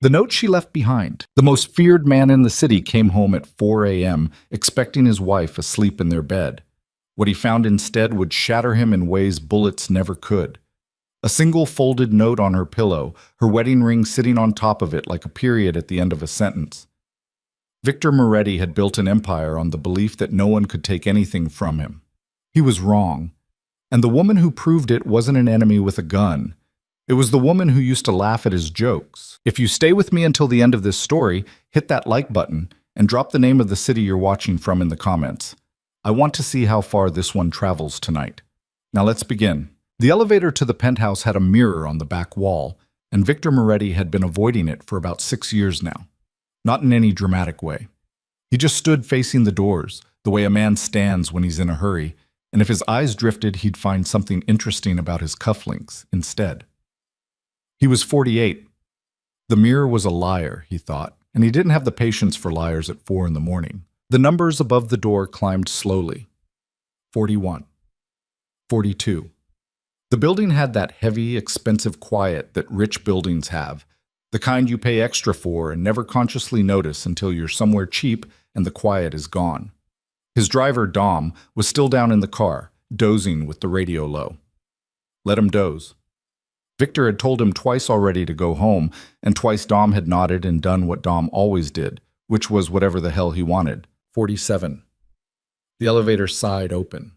The note she left behind. The most feared man in the city came home at 4 a.m., expecting his wife asleep in their bed. What he found instead would shatter him in ways bullets never could. A single folded note on her pillow, her wedding ring sitting on top of it like a period at the end of a sentence. Victor Moretti had built an empire on the belief that no one could take anything from him. He was wrong. And the woman who proved it wasn't an enemy with a gun. It was the woman who used to laugh at his jokes. If you stay with me until the end of this story, hit that like button and drop the name of the city you're watching from in the comments. I want to see how far this one travels tonight. Now let's begin. The elevator to the penthouse had a mirror on the back wall, and Victor Moretti had been avoiding it for about 6 years now. Not in any dramatic way. He just stood facing the doors, the way a man stands when he's in a hurry, and if his eyes drifted, he'd find something interesting about his cufflinks instead. He was 48. The mirror was a liar, he thought, and he didn't have the patience for liars at 4 in the morning. The numbers above the door climbed slowly. 41. 42. The building had that heavy, expensive quiet that rich buildings have, the kind you pay extra for and never consciously notice until you're somewhere cheap and the quiet is gone. His driver, Dom, was still down in the car, dozing with the radio low. Let him doze. Victor had told him twice already to go home, and twice Dom had nodded and done what Dom always did, which was whatever the hell he wanted. 47. The elevator sighed open.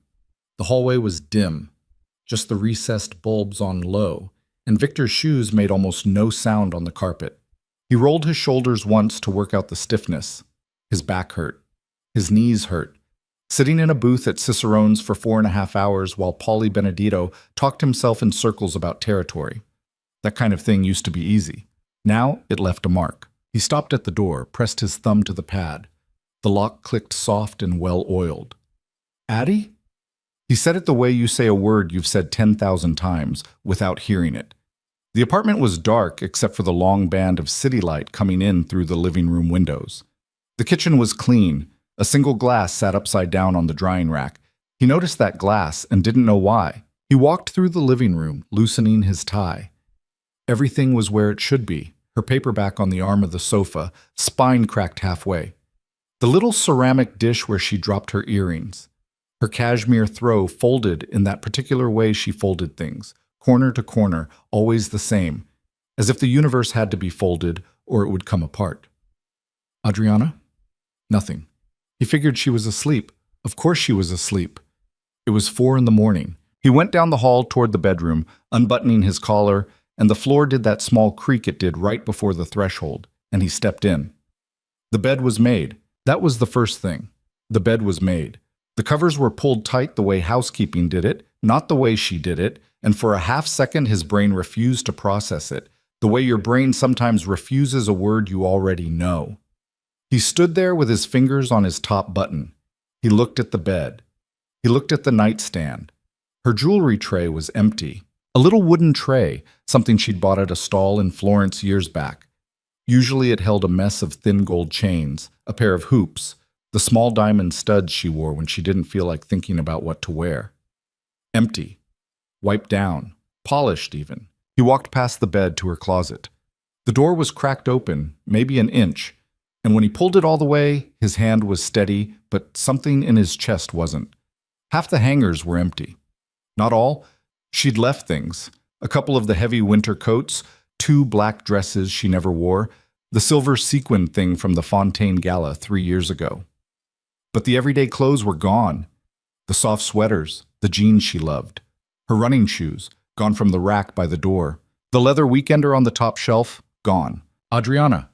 The hallway was dim, just the recessed bulbs on low, and Victor's shoes made almost no sound on the carpet. He rolled his shoulders once to work out the stiffness. His back hurt. His knees hurt. Sitting in a booth at Cicerone's for 4.5 hours while Paulie Benedito talked himself in circles about territory. That kind of thing used to be easy. Now it left a mark. He stopped at the door, pressed his thumb to the pad. The lock clicked soft and well-oiled. Addie? He said it the way you say a word you've said 10,000 times without hearing it. The apartment was dark except for the long band of city light coming in through the living room windows. The kitchen was clean. A single glass sat upside down on the drying rack. He noticed that glass and didn't know why. He walked through the living room, loosening his tie. Everything was where it should be, her paperback on the arm of the sofa, spine cracked halfway. The little ceramic dish where she dropped her earrings. Her cashmere throw folded in that particular way she folded things, corner to corner, always the same, as if the universe had to be folded or it would come apart. Adriana? Nothing. He figured she was asleep. Of course she was asleep. It was 4 in the morning. He went down the hall toward the bedroom, unbuttoning his collar, and the floor did that small creak it did right before the threshold, and he stepped in. The bed was made. That was the first thing. The bed was made. The covers were pulled tight the way housekeeping did it, not the way she did it, and for a half second his brain refused to process it, the way your brain sometimes refuses a word you already know. He stood there with his fingers on his top button. He looked at the bed. He looked at the nightstand. Her jewelry tray was empty. A little wooden tray, something she'd bought at a stall in Florence years back. Usually it held a mess of thin gold chains, a pair of hoops, the small diamond studs she wore when she didn't feel like thinking about what to wear. Empty. Wiped down. Polished even. He walked past the bed to her closet. The door was cracked open, maybe an inch, and when he pulled it all the way, his hand was steady, but something in his chest wasn't. Half the hangers were empty. Not all. She'd left things. A couple of the heavy winter coats, 2 black dresses she never wore, the silver sequin thing from the Fontaine Gala 3 years ago. But the everyday clothes were gone. The soft sweaters, the jeans she loved. Her running shoes, gone from the rack by the door. The leather weekender on the top shelf, gone. Adriana,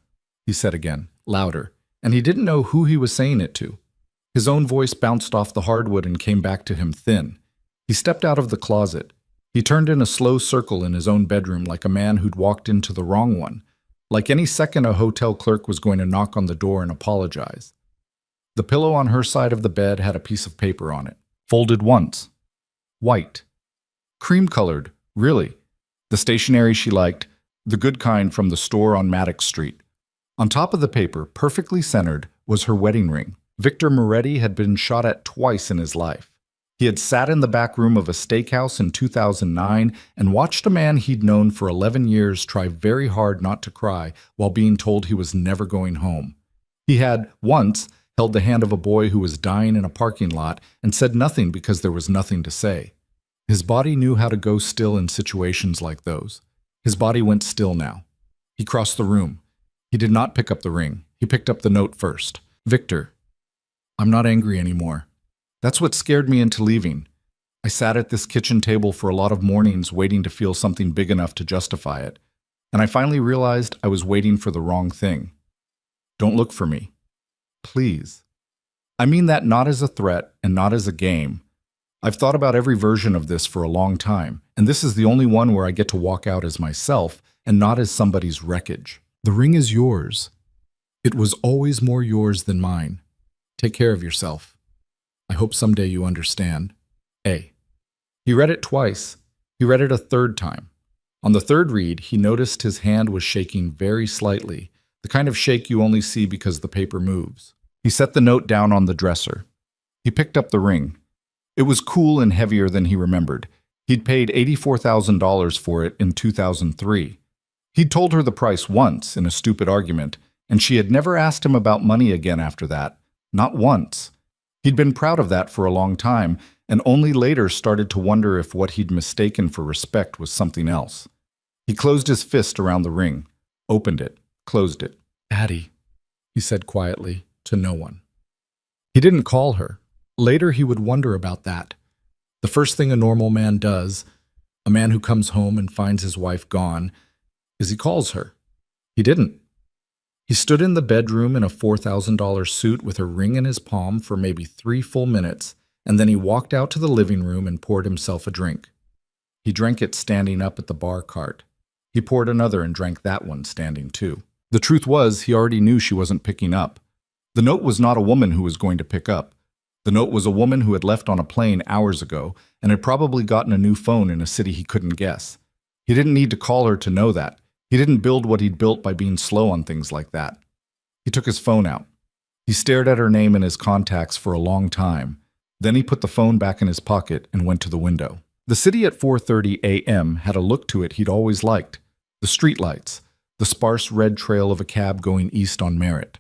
he said again. Louder, and he didn't know who he was saying it to. His own voice bounced off the hardwood and came back to him thin. He stepped out of the closet. He turned in a slow circle in his own bedroom like a man who'd walked into the wrong one, like any second a hotel clerk was going to knock on the door and apologize. The pillow on her side of the bed had a piece of paper on it, folded once. White. Cream-colored, really. The stationery she liked, the good kind from the store on Maddox Street. On top of the paper, perfectly centered, was her wedding ring. Victor Moretti had been shot at twice in his life. He had sat in the back room of a steakhouse in 2009 and watched a man he'd known for 11 years try very hard not to cry while being told he was never going home. He had, once, held the hand of a boy who was dying in a parking lot and said nothing because there was nothing to say. His body knew how to go still in situations like those. His body went still now. He crossed the room. He did not pick up the ring. He picked up the note first. Victor, I'm not angry anymore. That's what scared me into leaving. I sat at this kitchen table for a lot of mornings waiting to feel something big enough to justify it. And I finally realized I was waiting for the wrong thing. Don't look for me. Please. I mean that not as a threat and not as a game. I've thought about every version of this for a long time, and this is the only one where I get to walk out as myself and not as somebody's wreckage. The ring is yours. It was always more yours than mine. Take care of yourself. I hope someday you understand. A. He read it twice. He read it a third time. On the third read, he noticed his hand was shaking very slightly, the kind of shake you only see because the paper moves. He set the note down on the dresser. He picked up the ring. It was cool and heavier than he remembered. He'd paid $84,000 for it in 2003. He'd told her the price once in a stupid argument, and she had never asked him about money again after that. Not once. He'd been proud of that for a long time, and only later started to wonder if what he'd mistaken for respect was something else. He closed his fist around the ring, opened it, closed it. Addie, he said quietly, to no one. He didn't call her. Later he would wonder about that. The first thing a normal man does, a man who comes home and finds his wife gone, is he calls her. He didn't. He stood in the bedroom in a $4,000 suit with a ring in his palm for maybe 3 full minutes, and then he walked out to the living room and poured himself a drink. He drank it standing up at the bar cart. He poured another and drank that one standing too. The truth was, he already knew she wasn't picking up. The note was not a woman who was going to pick up. The note was a woman who had left on a plane hours ago and had probably gotten a new phone in a city he couldn't guess. He didn't need to call her to know that. He didn't build what he'd built by being slow on things like that. He took his phone out. He stared at her name in his contacts for a long time. Then he put the phone back in his pocket and went to the window. The city at 4:30 a.m. had a look to it he'd always liked. The streetlights, the sparse red trail of a cab going east on Merritt.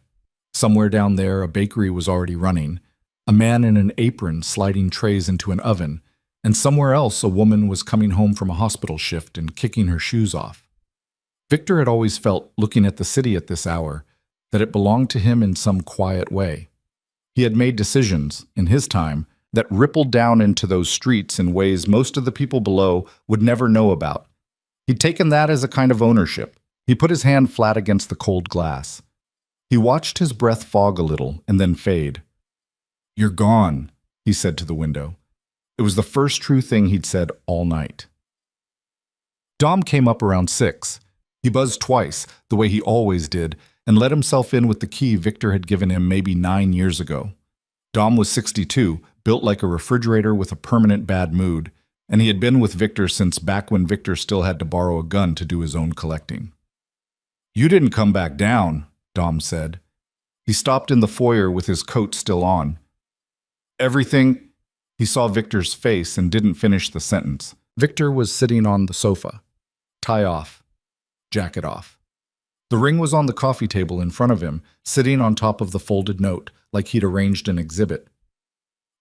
Somewhere down there, a bakery was already running, a man in an apron sliding trays into an oven, and somewhere else a woman was coming home from a hospital shift and kicking her shoes off. Victor had always felt, looking at the city at this hour, that it belonged to him in some quiet way. He had made decisions, in his time, that rippled down into those streets in ways most of the people below would never know about. He'd taken that as a kind of ownership. He put his hand flat against the cold glass. He watched his breath fog a little and then fade. "You're gone," he said to the window. It was the first true thing he'd said all night. Dom came up around 6. He buzzed twice, the way he always did, and let himself in with the key Victor had given him maybe 9 years ago. Dom was 62, built like a refrigerator with a permanent bad mood, and he had been with Victor since back when Victor still had to borrow a gun to do his own collecting. "You didn't come back down," Dom said. He stopped in the foyer with his coat still on. "Everything—" He saw Victor's face and didn't finish the sentence. Victor was sitting on the sofa. Tie off. Jacket off. The ring was on the coffee table in front of him, sitting on top of the folded note, like he'd arranged an exhibit.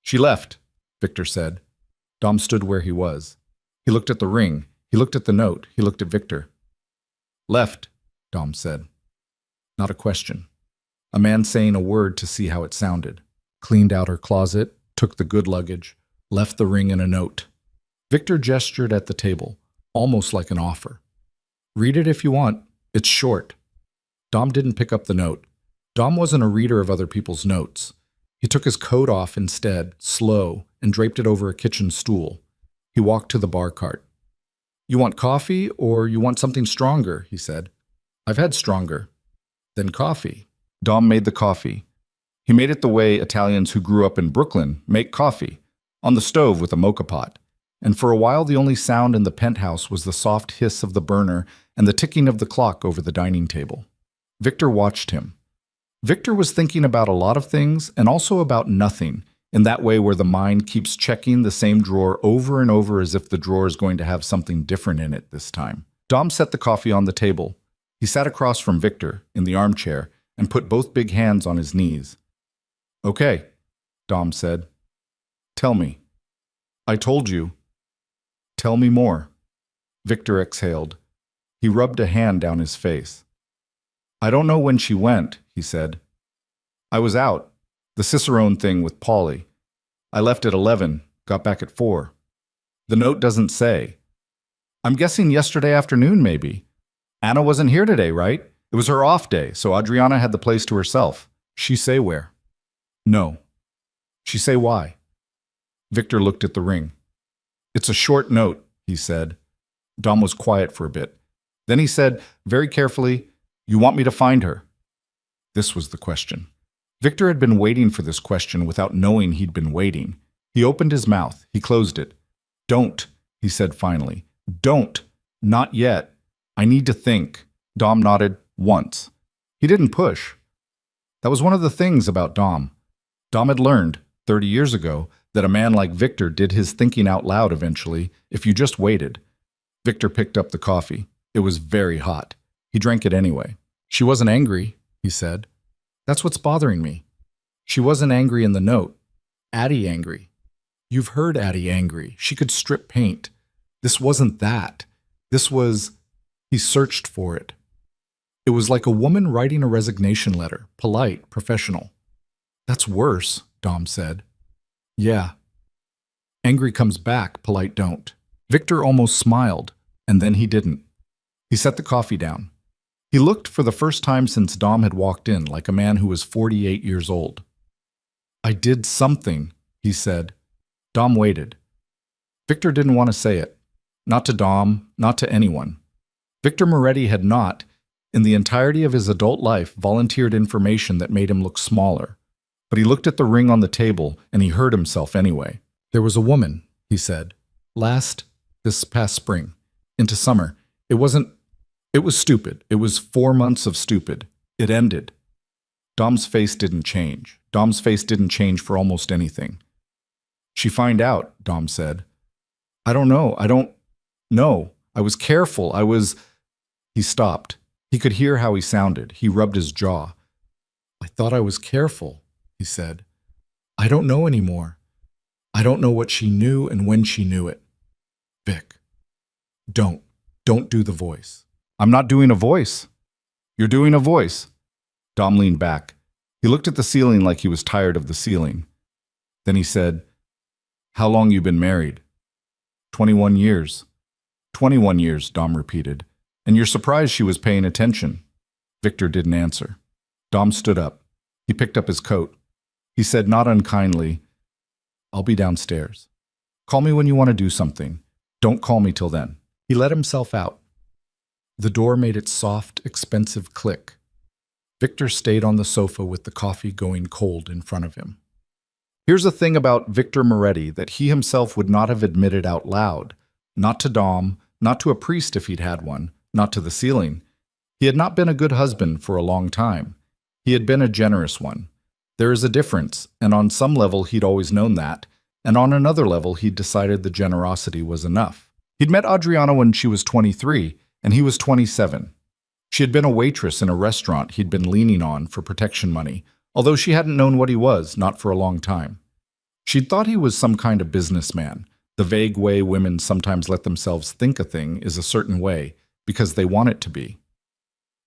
"She left," Victor said. Dom stood where he was. He looked at the ring. He looked at the note. He looked at Victor. "Left," Dom said. Not a question. A man saying a word to see how it sounded. Cleaned out her closet, took the good luggage, left the ring and a note. Victor gestured at the table, almost like an offer. "Read it if you want. It's short." Dom didn't pick up the note. Dom wasn't a reader of other people's notes. He took his coat off instead, slow, and draped it over a kitchen stool. He walked to the bar cart. "You want coffee or you want something stronger?" he said. "I've had stronger." "Then coffee." Dom made the coffee. He made it the way Italians who grew up in Brooklyn make coffee, on the stove with a mocha pot. And for a while the only sound in the penthouse was the soft hiss of the burner and the ticking of the clock over the dining table. Victor watched him. Victor was thinking about a lot of things and also about nothing. in that way where the mind keeps checking the same drawer over and over as if the drawer is going to have something different in it this time. Dom set the coffee on the table. He sat across from Victor in the armchair and put both big hands on his knees. "Okay," Dom said. "Tell me." "I told you." "Tell me more." Victor exhaled. He rubbed a hand down his face. "I don't know when she went," he said. "I was out. The Cicerone thing with Polly. I left at 11, got back at 4. The note doesn't say. I'm guessing yesterday afternoon, maybe. Anna wasn't here today, right? It was her off day, so Adriana had the place to herself. She say where?" "No." "She say why?" Victor looked at the ring. "It's a short note," he said. Dom was quiet for a bit. Then he said, very carefully, "You want me to find her?" This was the question. Victor had been waiting for this question without knowing he'd been waiting. He opened his mouth. He closed it. "Don't," he said finally. "Don't. Not yet. I need to think." Dom nodded once. He didn't push. That was one of the things about Dom. Dom had learned, 30 years ago, that a man like Victor did his thinking out loud eventually, if you just waited. Victor picked up the coffee. It was very hot. He drank it anyway. "She wasn't angry," he said. "That's what's bothering me. She wasn't angry in the note. Addie angry. You've heard Addie angry. She could strip paint. This wasn't that. This was..." He searched for it. It was like a woman writing a resignation letter, polite, professional. "That's worse," Dom said. "Yeah. Angry comes back, polite don't." Victor almost smiled, and then he didn't. He set the coffee down. He looked for the first time since Dom had walked in like a man who was 48 years old. "I did something," he said. Dom waited. Victor didn't want to say it. Not to Dom, not to anyone. Victor Moretti had not, in the entirety of his adult life, volunteered information that made him look smaller. But he looked at the ring on the table, and he heard himself anyway. "There was a woman," he said. This past spring. Into summer. It was stupid. It was 4 months of stupid. It ended." Dom's face didn't change. Dom's face didn't change for almost anything. "She find out," Dom said. "I don't know. I don't know. I was careful. I was..." He stopped. He could hear how he sounded. He rubbed his jaw. "I thought I was careful," he said. "I don't know anymore. I don't know what she knew and when she knew it." "Vic, don't do the voice." "I'm not doing a voice." "You're doing a voice." Dom leaned back. He looked at the ceiling like he was tired of the ceiling. Then he said, "How long you been married?" 21 years. 21 years, Dom repeated. "And you're surprised she was paying attention." Victor didn't answer. Dom stood up. He picked up his coat. He said not unkindly, "I'll be downstairs. Call me when you want to do something. Don't call me till then." He let himself out. The door made its soft, expensive click. Victor stayed on the sofa with the coffee going cold in front of him. Here's the thing about Victor Moretti that he himself would not have admitted out loud. Not to Dom, not to a priest if he'd had one, not to the ceiling. He had not been a good husband for a long time. He had been a generous one. There is a difference, and on some level he'd always known that, and on another level he'd decided the generosity was enough. He'd met Adriana when she was 23, and he was 27. She had been a waitress in a restaurant he'd been leaning on for protection money, although she hadn't known what he was, not for a long time. She'd thought he was some kind of businessman. The vague way women sometimes let themselves think a thing is a certain way, because they want it to be.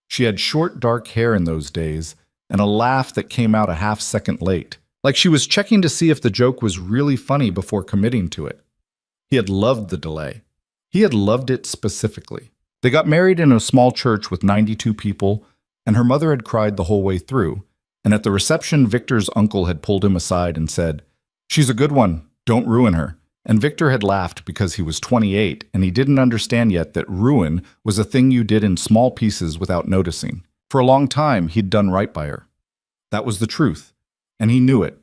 She had short, dark hair in those days, and a laugh that came out a half-second late, like she was checking to see if the joke was really funny before committing to it. He had loved the delay. He had loved it specifically. They got married in a small church with 92 people, and her mother had cried the whole way through, and at the reception Victor's uncle had pulled him aside and said, "She's a good one, don't ruin her." And Victor had laughed because he was 28 and he didn't understand yet that ruin was a thing you did in small pieces without noticing. For a long time, he'd done right by her. That was the truth, and he knew it,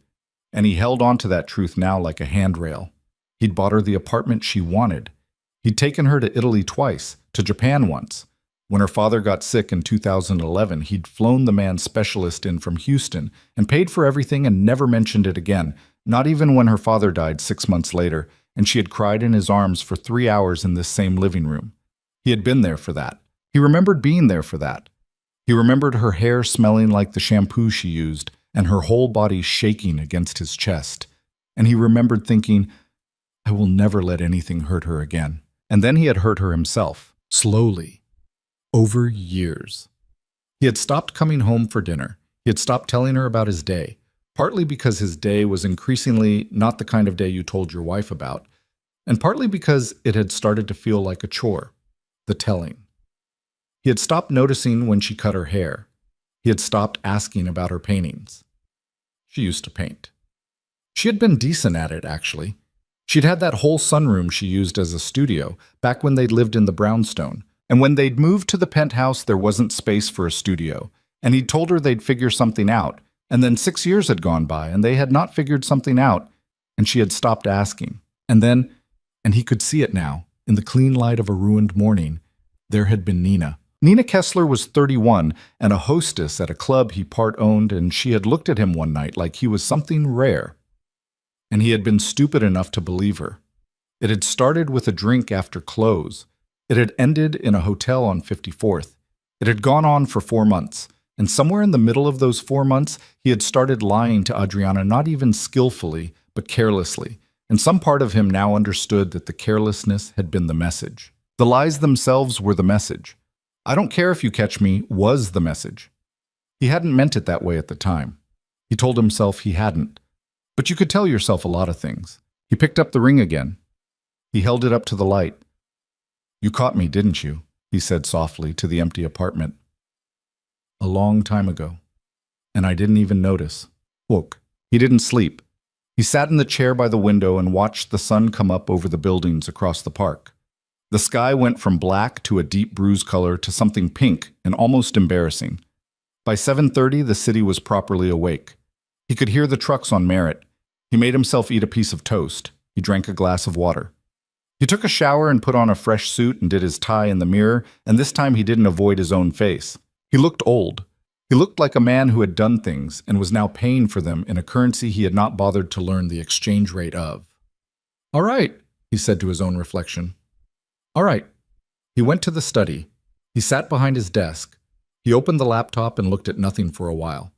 and he held on to that truth now like a handrail. He'd bought her the apartment she wanted. He'd taken her to Italy twice, to Japan once. When her father got sick in 2011, he'd flown the man's specialist in from Houston and paid for everything and never mentioned it again, not even when her father died 6 months later, and she had cried in his arms for 3 hours in this same living room. He had been there for that. He remembered being there for that. He remembered her hair smelling like the shampoo she used, and her whole body shaking against his chest. And he remembered thinking, I will never let anything hurt her again. And then he had hurt her himself, slowly, over years. He had stopped coming home for dinner. He had stopped telling her about his day, partly because his day was increasingly not the kind of day you told your wife about, and partly because it had started to feel like a chore, the telling. He had stopped noticing when she cut her hair. He had stopped asking about her paintings. She used to paint. She had been decent at it, actually. She'd had that whole sunroom she used as a studio back when they'd lived in the brownstone. And when they'd moved to the penthouse, there wasn't space for a studio. And he'd told her they'd figure something out. And then 6 years had gone by, and they had not figured something out, and she had stopped asking. And he could see it now, in the clean light of a ruined morning, there had been Nina. Nina Kessler was 31 and a hostess at a club he part-owned, and she had looked at him one night like he was something rare. And he had been stupid enough to believe her. It had started with a drink after close. It had ended in a hotel on 54th. It had gone on for 4 months, and somewhere in the middle of those 4 months, he had started lying to Adriana, not even skillfully, but carelessly, and some part of him now understood that the carelessness had been the message. The lies themselves were the message. I don't care if you catch me was the message. He hadn't meant it that way at the time. He told himself he hadn't. But you could tell yourself a lot of things. He picked up the ring again. He held it up to the light. You caught me, didn't you? He said softly to the empty apartment. A long time ago. And I didn't even notice. Look, he didn't sleep. He sat in the chair by the window and watched the sun come up over the buildings across the park. The sky went from black to a deep bruise color to something pink and almost embarrassing. By 7:30, the city was properly awake. He could hear the trucks on Merritt. He made himself eat a piece of toast. He drank a glass of water. He took a shower and put on a fresh suit and did his tie in the mirror, and this time he didn't avoid his own face. He looked old. He looked like a man who had done things and was now paying for them in a currency he had not bothered to learn the exchange rate of. All right, he said to his own reflection. All right. He went to the study. He sat behind his desk. He opened the laptop and looked at nothing for a while.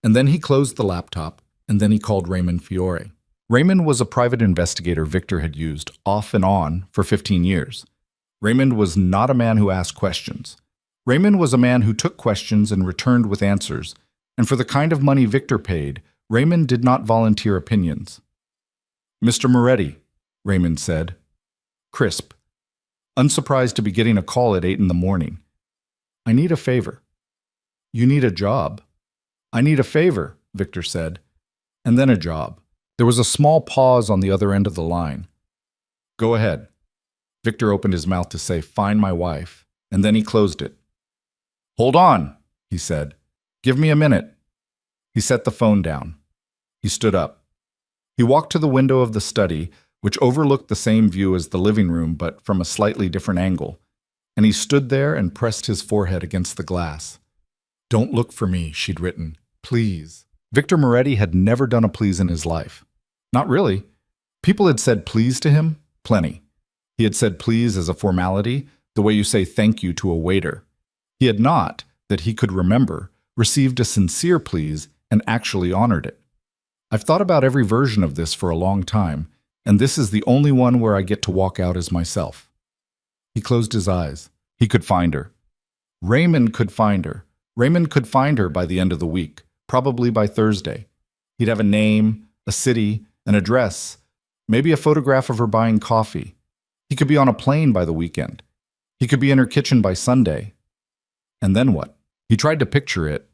And then he closed the laptop, and then he called Raymond Fiore. Raymond was a private investigator Victor had used, off and on, for 15 years. Raymond was not a man who asked questions. Raymond was a man who took questions and returned with answers, and for the kind of money Victor paid, Raymond did not volunteer opinions. Mr. Moretti, Raymond said. Crisp. Unsurprised to be getting a call at 8 in the morning. I need a favor. You need a job. I need a favor, Victor said. And then a job. There was a small pause on the other end of the line. Go ahead. Victor opened his mouth to say, find my wife, and then he closed it. Hold on, he said. Give me a minute. He set the phone down. He stood up. He walked to the window of the study, which overlooked the same view as the living room, but from a slightly different angle, and he stood there and pressed his forehead against the glass. Don't look for me, she'd written. Please. Victor Moretti had never done a please in his life. Not really. People had said please to him, plenty. He had said please as a formality, the way you say thank you to a waiter. He had not, that he could remember, received a sincere please and actually honored it. I've thought about every version of this for a long time, and this is the only one where I get to walk out as myself. He closed his eyes. He could find her. Raymond could find her. Raymond could find her by the end of the week, probably by Thursday. He'd have a name, a city, an address, maybe a photograph of her buying coffee. He could be on a plane by the weekend. He could be in her kitchen by Sunday. And then what? He tried to picture it.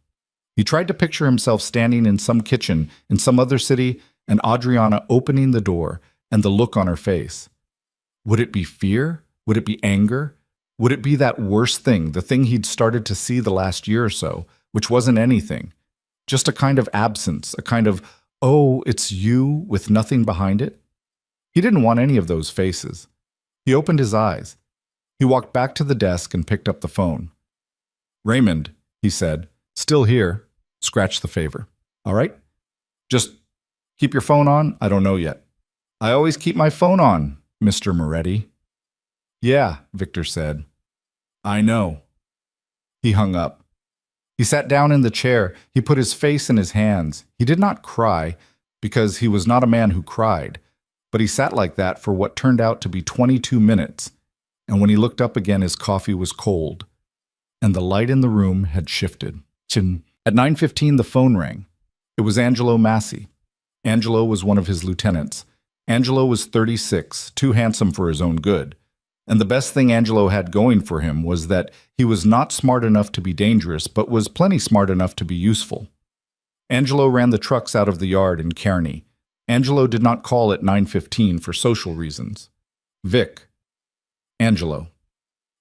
He tried to picture himself standing in some kitchen in some other city and Adriana opening the door and the look on her face. Would it be fear? Would it be anger? Would it be that worst thing, the thing he'd started to see the last year or so, which wasn't anything? Just a kind of absence, a kind of, oh, it's you with nothing behind it? He didn't want any of those faces. He opened his eyes. He walked back to the desk and picked up the phone. Raymond, he said, still here, scratch the favor. All right? Just Keep your phone on? I don't know yet. I always keep my phone on, Mr. Moretti. Yeah, Victor said. I know. He hung up. He sat down in the chair. He put his face in his hands. He did not cry, because he was not a man who cried, but he sat like that for what turned out to be 22 minutes, and when he looked up again his coffee was cold, and the light in the room had shifted. Chin. At 9:15 the phone rang. It was Angelo Massey. Angelo was one of his lieutenants. Angelo was 36, too handsome for his own good. And the best thing Angelo had going for him was that he was not smart enough to be dangerous, but was plenty smart enough to be useful. Angelo ran the trucks out of the yard in Kearney. Angelo did not call at 9:15 for social reasons. Vic. Angelo.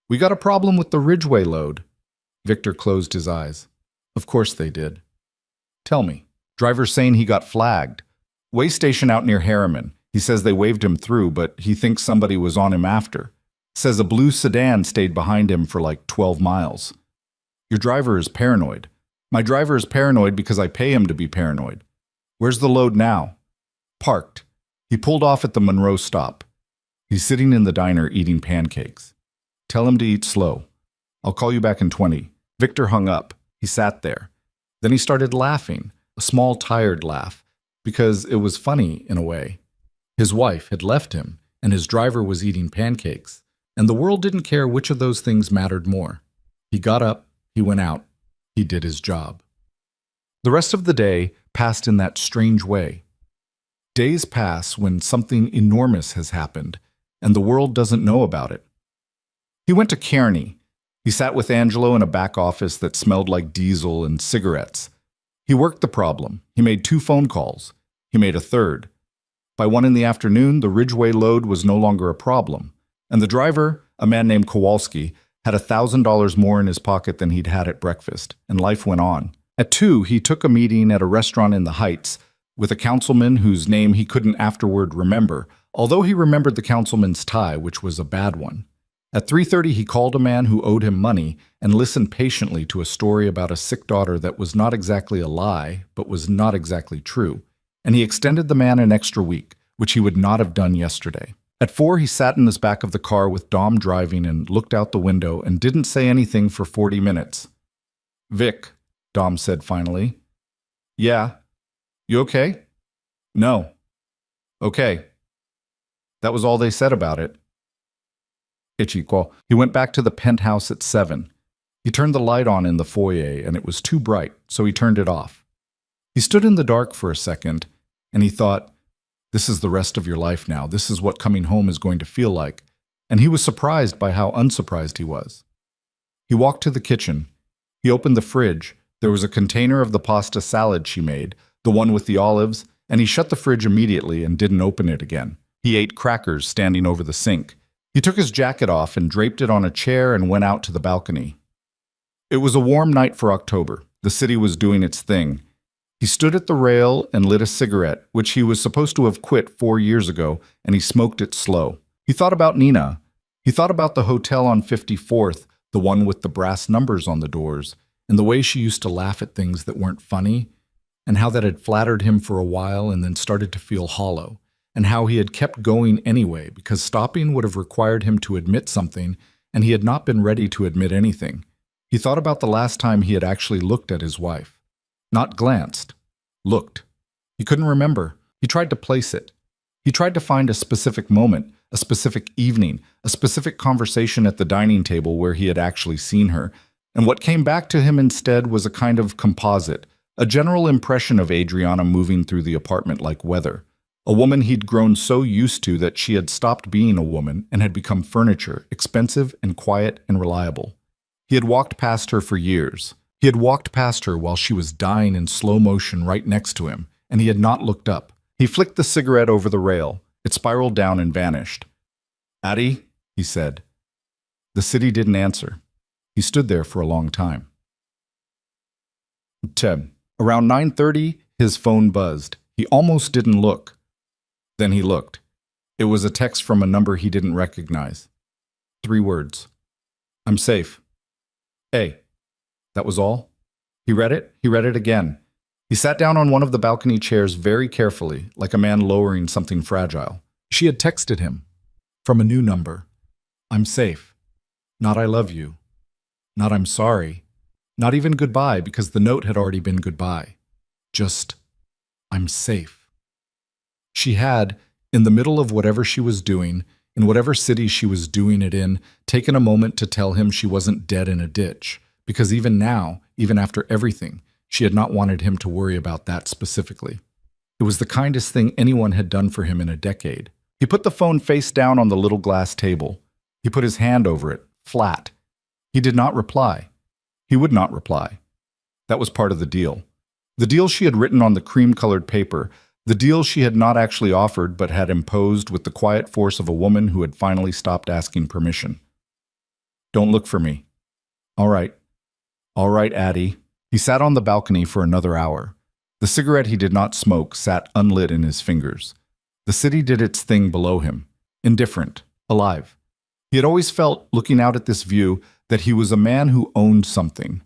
We got a problem with the Ridgeway load. Victor closed his eyes. Of course they did. Tell me. Driver's saying he got flagged. Way station out near Harriman. He says they waved him through, but he thinks somebody was on him after. Says a blue sedan stayed behind him for like 12 miles. Your driver is paranoid. My driver is paranoid because I pay him to be paranoid. Where's the load now? Parked. He pulled off at the Monroe stop. He's sitting in the diner eating pancakes. Tell him to eat slow. I'll call you back in 20. Victor hung up. He sat there. Then he started laughing, a small tired laugh, because it was funny in a way. His wife had left him, and his driver was eating pancakes, and the world didn't care which of those things mattered more. He got up, he went out, he did his job. The rest of the day passed in that strange way. Days pass when something enormous has happened, and the world doesn't know about it. He went to Kearney. He sat with Angelo in a back office that smelled like diesel and cigarettes. He worked the problem. He made 2 phone calls. He made a third. By 1 in the afternoon, the Ridgeway load was no longer a problem, and the driver, a man named Kowalski, had $1,000 more in his pocket than he'd had at breakfast, and life went on. At 2, he took a meeting at a restaurant in the Heights with a councilman whose name he couldn't afterward remember, although he remembered the councilman's tie, which was a bad one. At 3:30, he called a man who owed him money and listened patiently to a story about a sick daughter that was not exactly a lie, but was not exactly true, and he extended the man an extra week, which he would not have done yesterday. At 4, he sat in his back of the car with Dom driving and looked out the window and didn't say anything for 40 minutes. Vic, Dom said finally. Yeah. You okay? No. Okay. That was all they said about it. Ichiko. He went back to the penthouse at 7. He turned the light on in the foyer, and it was too bright, so he turned it off. He stood in the dark for a second, and he thought, this is the rest of your life now. This is what coming home is going to feel like. And he was surprised by how unsurprised he was. He walked to the kitchen. He opened the fridge. There was a container of the pasta salad she made, the one with the olives, and he shut the fridge immediately and didn't open it again. He ate crackers standing over the sink. He took his jacket off and draped it on a chair and went out to the balcony. It was a warm night for October. The city was doing its thing. He stood at the rail and lit a cigarette, which he was supposed to have quit 4 years ago, and he smoked it slow. He thought about Nina. He thought about the hotel on 54th, the one with the brass numbers on the doors, and the way she used to laugh at things that weren't funny, and how that had flattered him for a while and then started to feel hollow, and how he had kept going anyway because stopping would have required him to admit something, and he had not been ready to admit anything. He thought about the last time he had actually looked at his wife. Not glanced. Looked. He couldn't remember. He tried to place it. He tried to find a specific moment, a specific evening, a specific conversation at the dining table where he had actually seen her, and what came back to him instead was a kind of composite, a general impression of Adriana moving through the apartment like weather, a woman he'd grown so used to that she had stopped being a woman and had become furniture, expensive and quiet and reliable. He had walked past her for years. He had walked past her while she was dying in slow motion right next to him, and he had not looked up. He flicked the cigarette over the rail. It spiraled down and vanished. "Addie," he said. The city didn't answer. He stood there for a long time. 10. Around 9:30, his phone buzzed. He almost didn't look. Then he looked. It was a text from a number he didn't recognize. 3 words. "I'm safe. Hey." That was all. He read it again. He sat down on one of the balcony chairs very carefully, like a man lowering something fragile. She had texted him from a new number. I'm safe. Not I love you. Not I'm sorry. Not even goodbye, because the note had already been goodbye. Just, I'm safe. She had, in the middle of whatever she was doing, in whatever city she was doing it in, taken a moment to tell him she wasn't dead in a ditch, because even now, even after everything, she had not wanted him to worry about that specifically. It was the kindest thing anyone had done for him in a decade. He put the phone face down on the little glass table. He put his hand over it, flat. He did not reply. He would not reply. That was part of the deal. The deal she had written on the cream-colored paper, the deal she had not actually offered but had imposed with the quiet force of a woman who had finally stopped asking permission. Don't look for me. All right. All right, Addie. He sat on the balcony for another hour. The cigarette he did not smoke sat unlit in his fingers. The city did its thing below him, indifferent, alive. He had always felt, looking out at this view, that he was a man who owned something.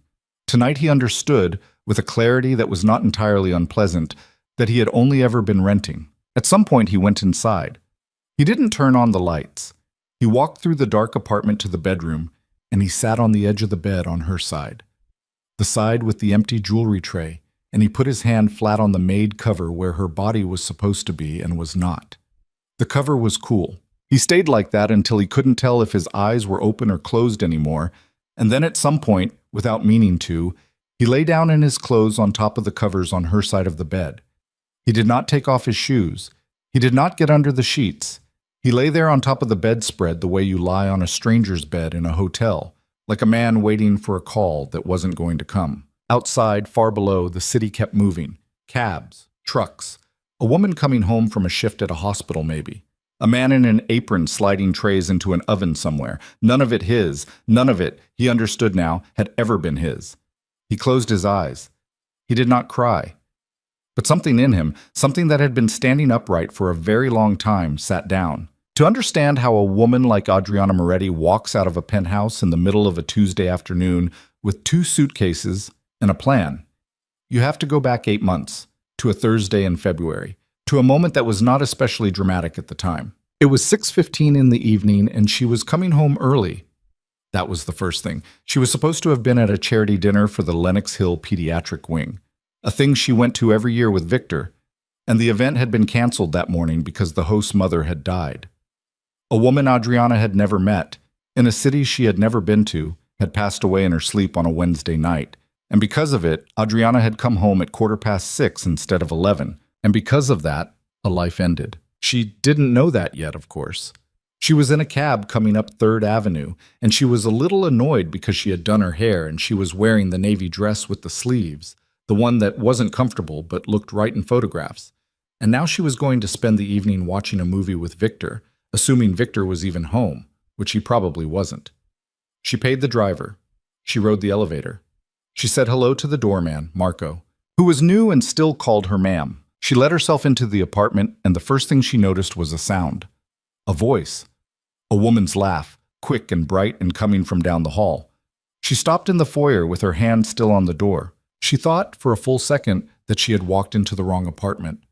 Tonight he understood, with a clarity that was not entirely unpleasant, that he had only ever been renting. At some point he went inside. He didn't turn on the lights. He walked through the dark apartment to the bedroom, and he sat on the edge of the bed on her side. The side with the empty jewelry tray, and he put his hand flat on the made cover where her body was supposed to be and was not. The cover was cool. He stayed like that until he couldn't tell if his eyes were open or closed anymore, and then at some point, without meaning to, he lay down in his clothes on top of the covers on her side of the bed. He did not take off his shoes. He did not get under the sheets. He lay there on top of the bedspread the way you lie on a stranger's bed in a hotel, like a man waiting for a call that wasn't going to come. Outside, far below, the city kept moving. Cabs, trucks, a woman coming home from a shift at a hospital maybe. A man in an apron sliding trays into an oven somewhere. None of it his, none of it, he understood now, had ever been his. He closed his eyes. He did not cry. But something in him, something that had been standing upright for a very long time, sat down. To understand how a woman like Adriana Moretti walks out of a penthouse in the middle of a Tuesday afternoon with 2 suitcases and a plan, you have to go back 8 months, to a Thursday in February, to a moment that was not especially dramatic at the time. It was 6:15 in the evening, and she was coming home early. That was the first thing. She was supposed to have been at a charity dinner for the Lenox Hill Pediatric Wing, a thing she went to every year with Victor, and the event had been canceled that morning because the host's mother had died. A woman Adriana had never met, in a city she had never been to, had passed away in her sleep on a Wednesday night, and because of it, Adriana had come home at 6:15 instead of 11, and because of that, a life ended. She didn't know that yet, of course. She was in a cab coming up 3rd Avenue, and she was a little annoyed because she had done her hair and she was wearing the navy dress with the sleeves, the one that wasn't comfortable but looked right in photographs. And now she was going to spend the evening watching a movie with Victor, assuming Victor was even home, which he probably wasn't. She paid the driver. She rode the elevator. She said hello to the doorman, Marco, who was new and still called her ma'am. She let herself into the apartment, and the first thing she noticed was a sound. A voice. A woman's laugh, quick and bright and coming from down the hall. She stopped in the foyer with her hand still on the door. She thought, for a full second, that she had walked into the wrong apartment.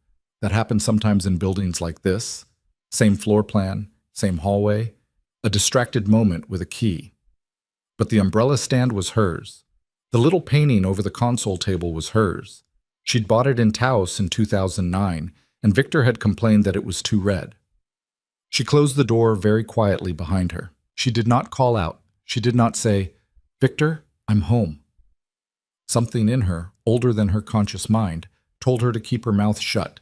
That happens sometimes in buildings like this. Same floor plan, same hallway. A distracted moment with a key. But the umbrella stand was hers. The little painting over the console table was hers. She'd bought it in Taos in 2009, and Victor had complained that it was too red. She closed the door very quietly behind her. She did not call out. She did not say, "Victor, I'm home." Something in her, older than her conscious mind, told her to keep her mouth shut.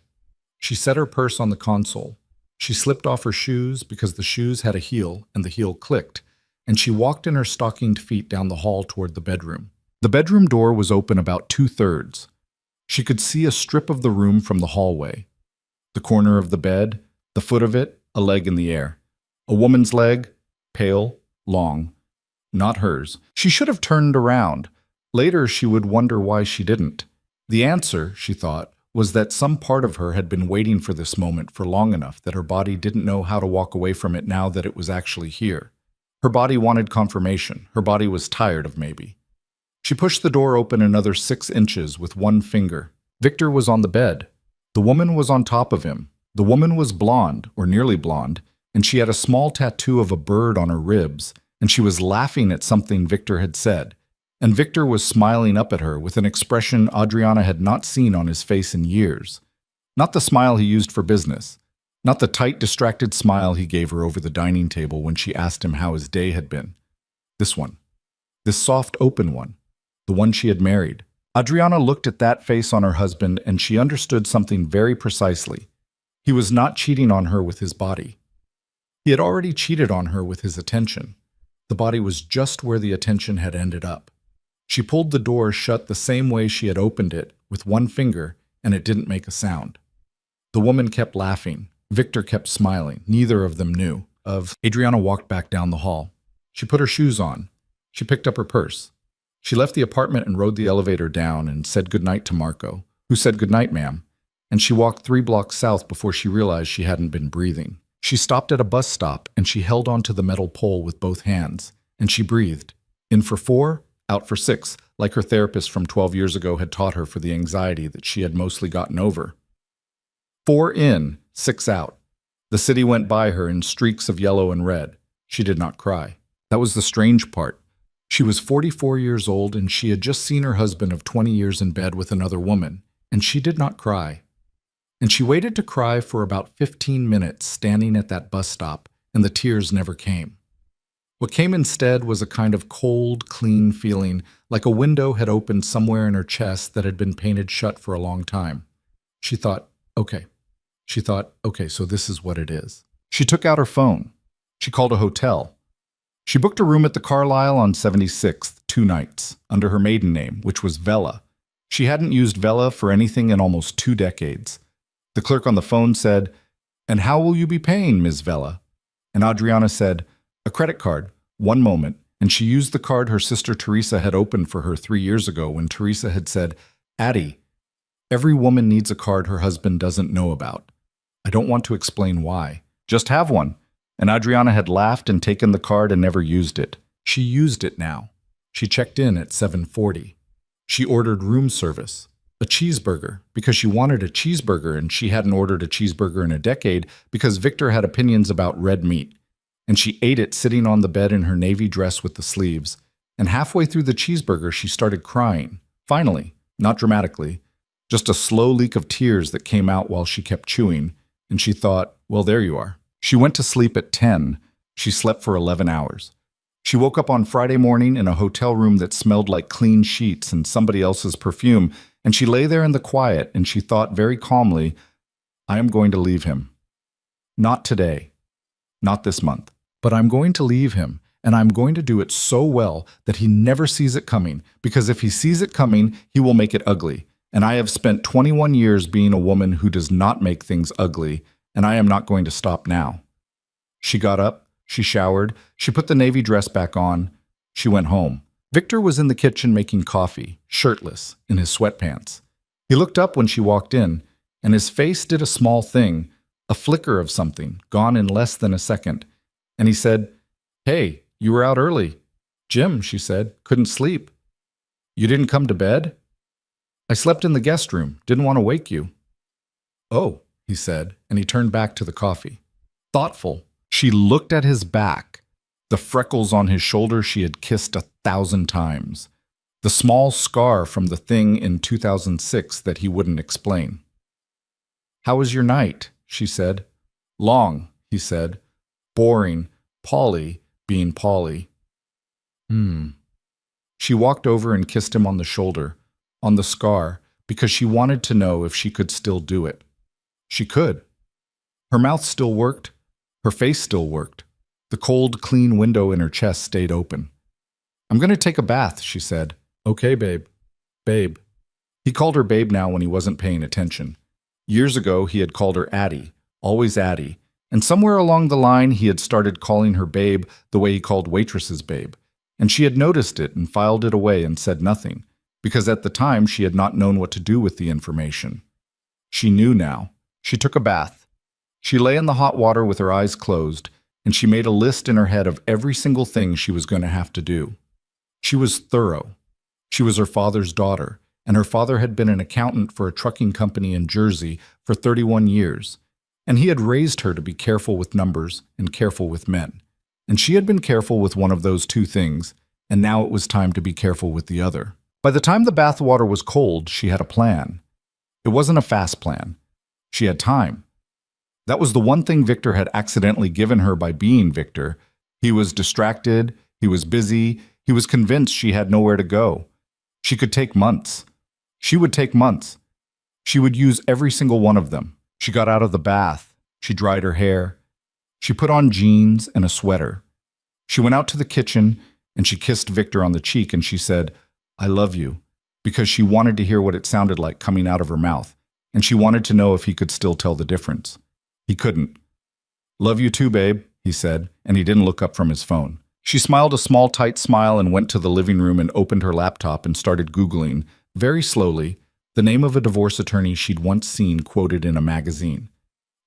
She set her purse on the console. She slipped off her shoes because the shoes had a heel and the heel clicked, and she walked in her stockinged feet down the hall toward the bedroom. The bedroom door was open about 2/3. She could see a strip of the room from the hallway. The corner of the bed, the foot of it, a leg in the air. A woman's leg, pale, long. Not hers. She should have turned around. Later she would wonder why she didn't. The answer, she thought, was that some part of her had been waiting for this moment for long enough that her body didn't know how to walk away from it now that it was actually here. Her body wanted confirmation. Her body was tired of maybe. She pushed the door open another 6 inches with one finger. Victor was on the bed. The woman was on top of him. The woman was blonde, or nearly blonde, and she had a small tattoo of a bird on her ribs, and she was laughing at something Victor had said. And Victor was smiling up at her with an expression Adriana had not seen on his face in years. Not the smile he used for business. Not the tight, distracted smile he gave her over the dining table when she asked him how his day had been. This one. This soft, open one. The one she had married. Adriana looked at that face on her husband and she understood something very precisely. He was not cheating on her with his body. He had already cheated on her with his attention. The body was just where the attention had ended up. She pulled the door shut the same way she had opened it, with one finger, and it didn't make a sound. The woman kept laughing. Victor kept smiling. Neither of them knew. Adriana walked back down the hall. She put her shoes on. She picked up her purse. She left the apartment and rode the elevator down and said goodnight to Marco, who said goodnight, ma'am. And she walked 3 blocks south before she realized she hadn't been breathing. She stopped at a bus stop and she held onto the metal pole with both hands. And she breathed. In for 4, out for 6, like her therapist from 12 years ago had taught her for the anxiety that she had mostly gotten over. 4 in, 6 out. The city went by her in streaks of yellow and red. She did not cry. That was the strange part. She was 44 years old and she had just seen her husband of 20 years in bed with another woman, and she did not cry. And she waited to cry for about 15 minutes standing at that bus stop, and the tears never came. What came instead was a kind of cold, clean feeling, like a window had opened somewhere in her chest that had been painted shut for a long time. She thought, okay. So this is what it is. She took out her phone. She called a hotel. She booked a room at the Carlisle on 76th, 2 nights, under her maiden name, which was Vela. She hadn't used Vela for anything in almost 2 decades. The clerk on the phone said, "And how will you be paying, Ms. Vela?" And Adriana said, "A credit card. 1 moment." And she used the card her sister Teresa had opened for her 3 years ago when Teresa had said, "Addie, every woman needs a card her husband doesn't know about. I don't want to explain why. Just have one." And Adriana had laughed and taken the card and never used it. She used it now. She checked in at 7:40. She ordered room service. A cheeseburger, because she wanted a cheeseburger and she hadn't ordered a cheeseburger in a decade because Victor had opinions about red meat. And she ate it sitting on the bed in her navy dress with the sleeves. And halfway through the cheeseburger, she started crying. Finally, not dramatically, just a slow leak of tears that came out while she kept chewing. And she thought, well, there you are. She went to sleep at 10. She slept for 11 hours. She woke up on Friday morning in a hotel room that smelled like clean sheets and somebody else's perfume, and she lay there in the quiet and she thought very calmly, I am going to leave him. Not today. Not this month. But I'm going to leave him, and I'm going to do it so well that he never sees it coming, because if he sees it coming, he will make it ugly. And I have spent 21 years being a woman who does not make things ugly, and I am not going to stop now. She got up, she showered, she put the navy dress back on, she went home. Victor was in the kitchen making coffee, shirtless, in his sweatpants. He looked up when she walked in, and his face did a small thing, a flicker of something, gone in less than a second. And he said, "Hey, you were out early." "Jim," she said, "couldn't sleep." "You didn't come to bed?" "I slept in the guest room, didn't want to wake you." "Oh," he said, and he turned back to the coffee. Thoughtful, she looked at his back, the freckles on his shoulder she had kissed 1,000 times, the small scar from the thing in 2006 that he wouldn't explain. "How was your night?" she said. "Long," he said. "Boring, Polly being Polly." She walked over and kissed him on the shoulder, on the scar, because she wanted to know if she could still do it. She could. Her mouth still worked. Her face still worked. The cold, clean window in her chest stayed open. "I'm going to take a bath," she said. "Okay, babe." Babe. He called her babe now when he wasn't paying attention. Years ago, he had called her Addie, always Addie. And somewhere along the line, he had started calling her babe the way he called waitresses babe. And she had noticed it and filed it away and said nothing, because at the time she had not known what to do with the information. She knew now. She took a bath. She lay in the hot water with her eyes closed, and she made a list in her head of every single thing she was going to have to do. She was thorough. She was her father's daughter, and her father had been an accountant for a trucking company in Jersey for 31 years, and he had raised her to be careful with numbers and careful with men. And she had been careful with one of those two things, and now it was time to be careful with the other. By the time the bathwater was cold, she had a plan. It wasn't a fast plan. She had time. That was the one thing Victor had accidentally given her by being Victor. He was distracted, he was busy, he was convinced she had nowhere to go. She could take months. She would take months. She would use every single one of them. She got out of the bath. She dried her hair. She put on jeans and a sweater. She went out to the kitchen and she kissed Victor on the cheek and she said, "I love you," because she wanted to hear what it sounded like coming out of her mouth, and she wanted to know if he could still tell the difference. He couldn't. "Love you too, babe," he said, and he didn't look up from his phone. She smiled a small, tight smile and went to the living room and opened her laptop and started Googling, very slowly, the name of a divorce attorney she'd once seen quoted in a magazine.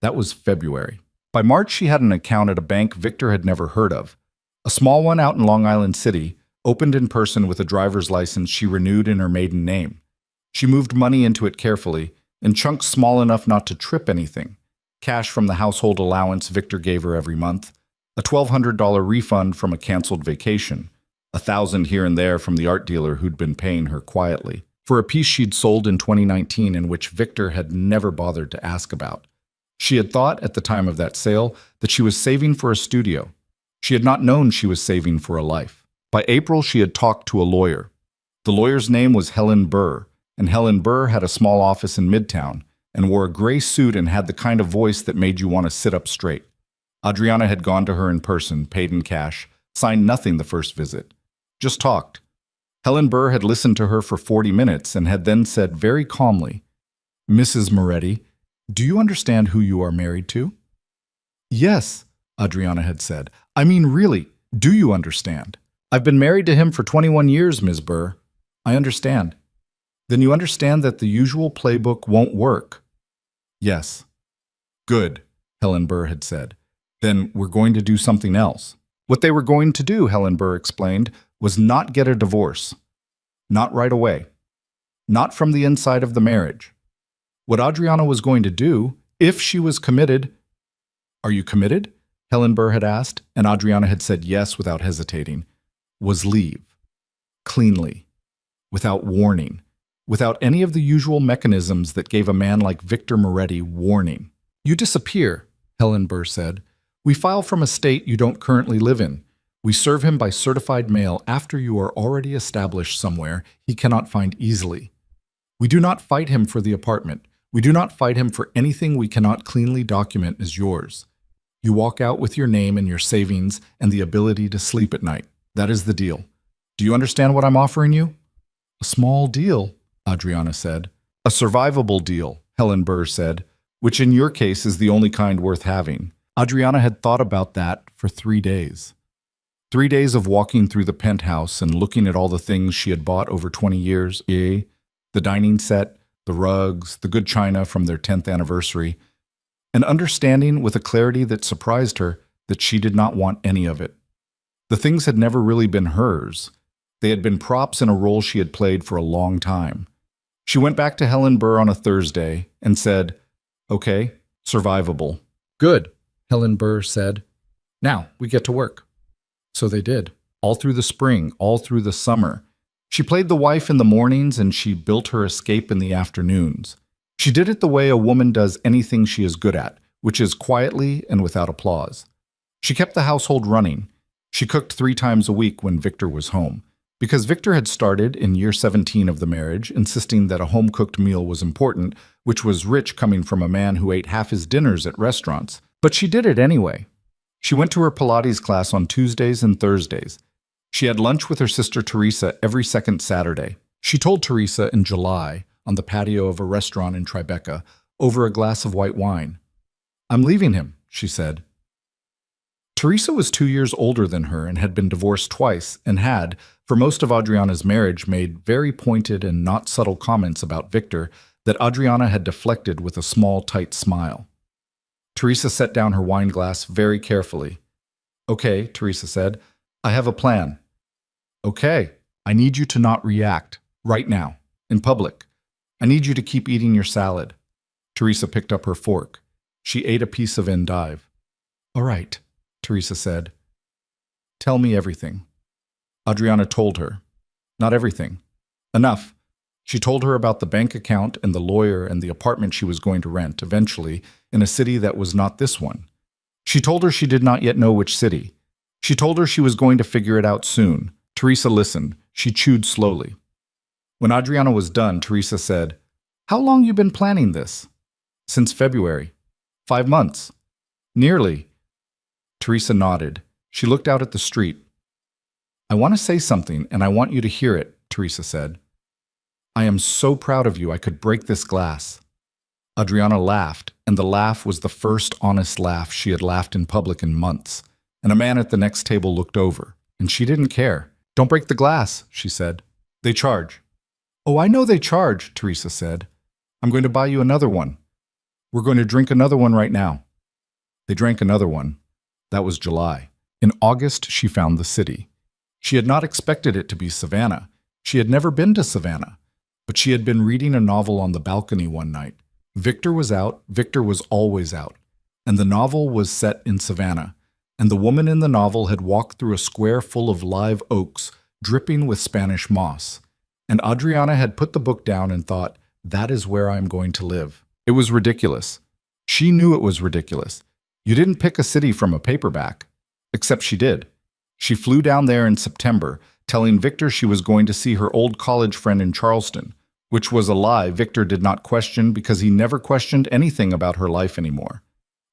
That was February. By March, she had an account at a bank Victor had never heard of. A small one out in Long Island City, opened in person with a driver's license she renewed in her maiden name. She moved money into it carefully, in chunks small enough not to trip anything. Cash from the household allowance Victor gave her every month, a $1,200 refund from a canceled vacation, $1,000 here and there from the art dealer who'd been paying her quietly, for a piece she'd sold in 2019 and which Victor had never bothered to ask about. She had thought, at the time of that sale, that she was saving for a studio. She had not known she was saving for a life. By April, she had talked to a lawyer. The lawyer's name was Helen Burr, and Helen Burr had a small office in Midtown, and wore a gray suit and had the kind of voice that made you want to sit up straight. Adriana had gone to her in person, paid in cash, signed nothing the first visit. Just talked. Helen Burr had listened to her for 40 minutes and had then said very calmly, "Mrs. Moretti, do you understand who you are married to?" "Yes," Adriana had said. "I mean, really, do you understand?" "I've been married to him for 21 years, Ms. Burr." "I understand." "Then you understand that the usual playbook won't work?" "Yes." "Good," Helen Burr had said. "Then we're going to do something else." What they were going to do, Helen Burr explained, was not get a divorce. Not right away. Not from the inside of the marriage. What Adriana was going to do, if she was committed— "Are you committed?" Helen Burr had asked, and Adriana had said yes without hesitating, was leave. Cleanly. Without warning. Without any of the usual mechanisms that gave a man like Victor Moretti warning. "You disappear," Helen Burr said. "We file from a state you don't currently live in. We serve him by certified mail after you are already established somewhere he cannot find easily. We do not fight him for the apartment. We do not fight him for anything we cannot cleanly document as yours. You walk out with your name and your savings and the ability to sleep at night. That is the deal. Do you understand what I'm offering you?" "A small deal," Adriana said. "A survivable deal," Helen Burr said, "which in your case is the only kind worth having." Adriana had thought about that for 3 days. 3 days of walking through the penthouse and looking at all the things she had bought over 20 years, the dining set, the rugs, the good china from their 10th anniversary, and understanding with a clarity that surprised her that she did not want any of it. The things had never really been hers. They had been props in a role she had played for a long time. She went back to Helen Burr on a Thursday and said, "Okay, survivable." "Good," Helen Burr said. "Now we get to work." So they did, all through the spring, all through the summer. She played the wife in the mornings and she built her escape in the afternoons. She did it the way a woman does anything she is good at, which is quietly and without applause. She kept the household running. She cooked 3 times a week when Victor was home, because Victor had started, in year 17 of the marriage, insisting that a home-cooked meal was important, which was rich coming from a man who ate half his dinners at restaurants. But she did it anyway. She went to her Pilates class on Tuesdays and Thursdays. She had lunch with her sister Teresa every second Saturday. She told Teresa in July, on the patio of a restaurant in Tribeca, over a glass of white wine. "I'm leaving him," she said. Teresa was 2 years older than her and had been divorced twice and had, for most of Adriana's marriage, made very pointed and not subtle comments about Victor that Adriana had deflected with a small, tight smile. Teresa set down her wine glass very carefully. "Okay," Teresa said, "I have a plan." "Okay, I need you to not react, right now, in public. I need you to keep eating your salad." Teresa picked up her fork. She ate a piece of endive. "All right," Teresa said. "Tell me everything." Adriana told her. Not everything. Enough. She told her about the bank account and the lawyer and the apartment she was going to rent, eventually, in a city that was not this one. She told her she did not yet know which city. She told her she was going to figure it out soon. Teresa listened. She chewed slowly. When Adriana was done, Teresa said, "How long you been planning this?" "Since February." 5 months. "Nearly." Teresa nodded. She looked out at the street. "I want to say something, and I want you to hear it," Teresa said. "I am so proud of you I could break this glass." Adriana laughed, and the laugh was the first honest laugh she had laughed in public in months. And a man at the next table looked over, and she didn't care. "Don't break the glass," she said. "They charge." "Oh, I know they charge," Teresa said. "I'm going to buy you another one. We're going to drink another one right now." They drank another one. That was July. In August, she found the city. She had not expected it to be Savannah. She had never been to Savannah. But she had been reading a novel on the balcony one night. Victor was out. Victor was always out. And the novel was set in Savannah. And the woman in the novel had walked through a square full of live oaks, dripping with Spanish moss. And Adriana had put the book down and thought, that is where I am going to live. It was ridiculous. She knew it was ridiculous. You didn't pick a city from a paperback. Except she did. She flew down there in September, telling Victor she was going to see her old college friend in Charleston, which was a lie Victor did not question because he never questioned anything about her life anymore.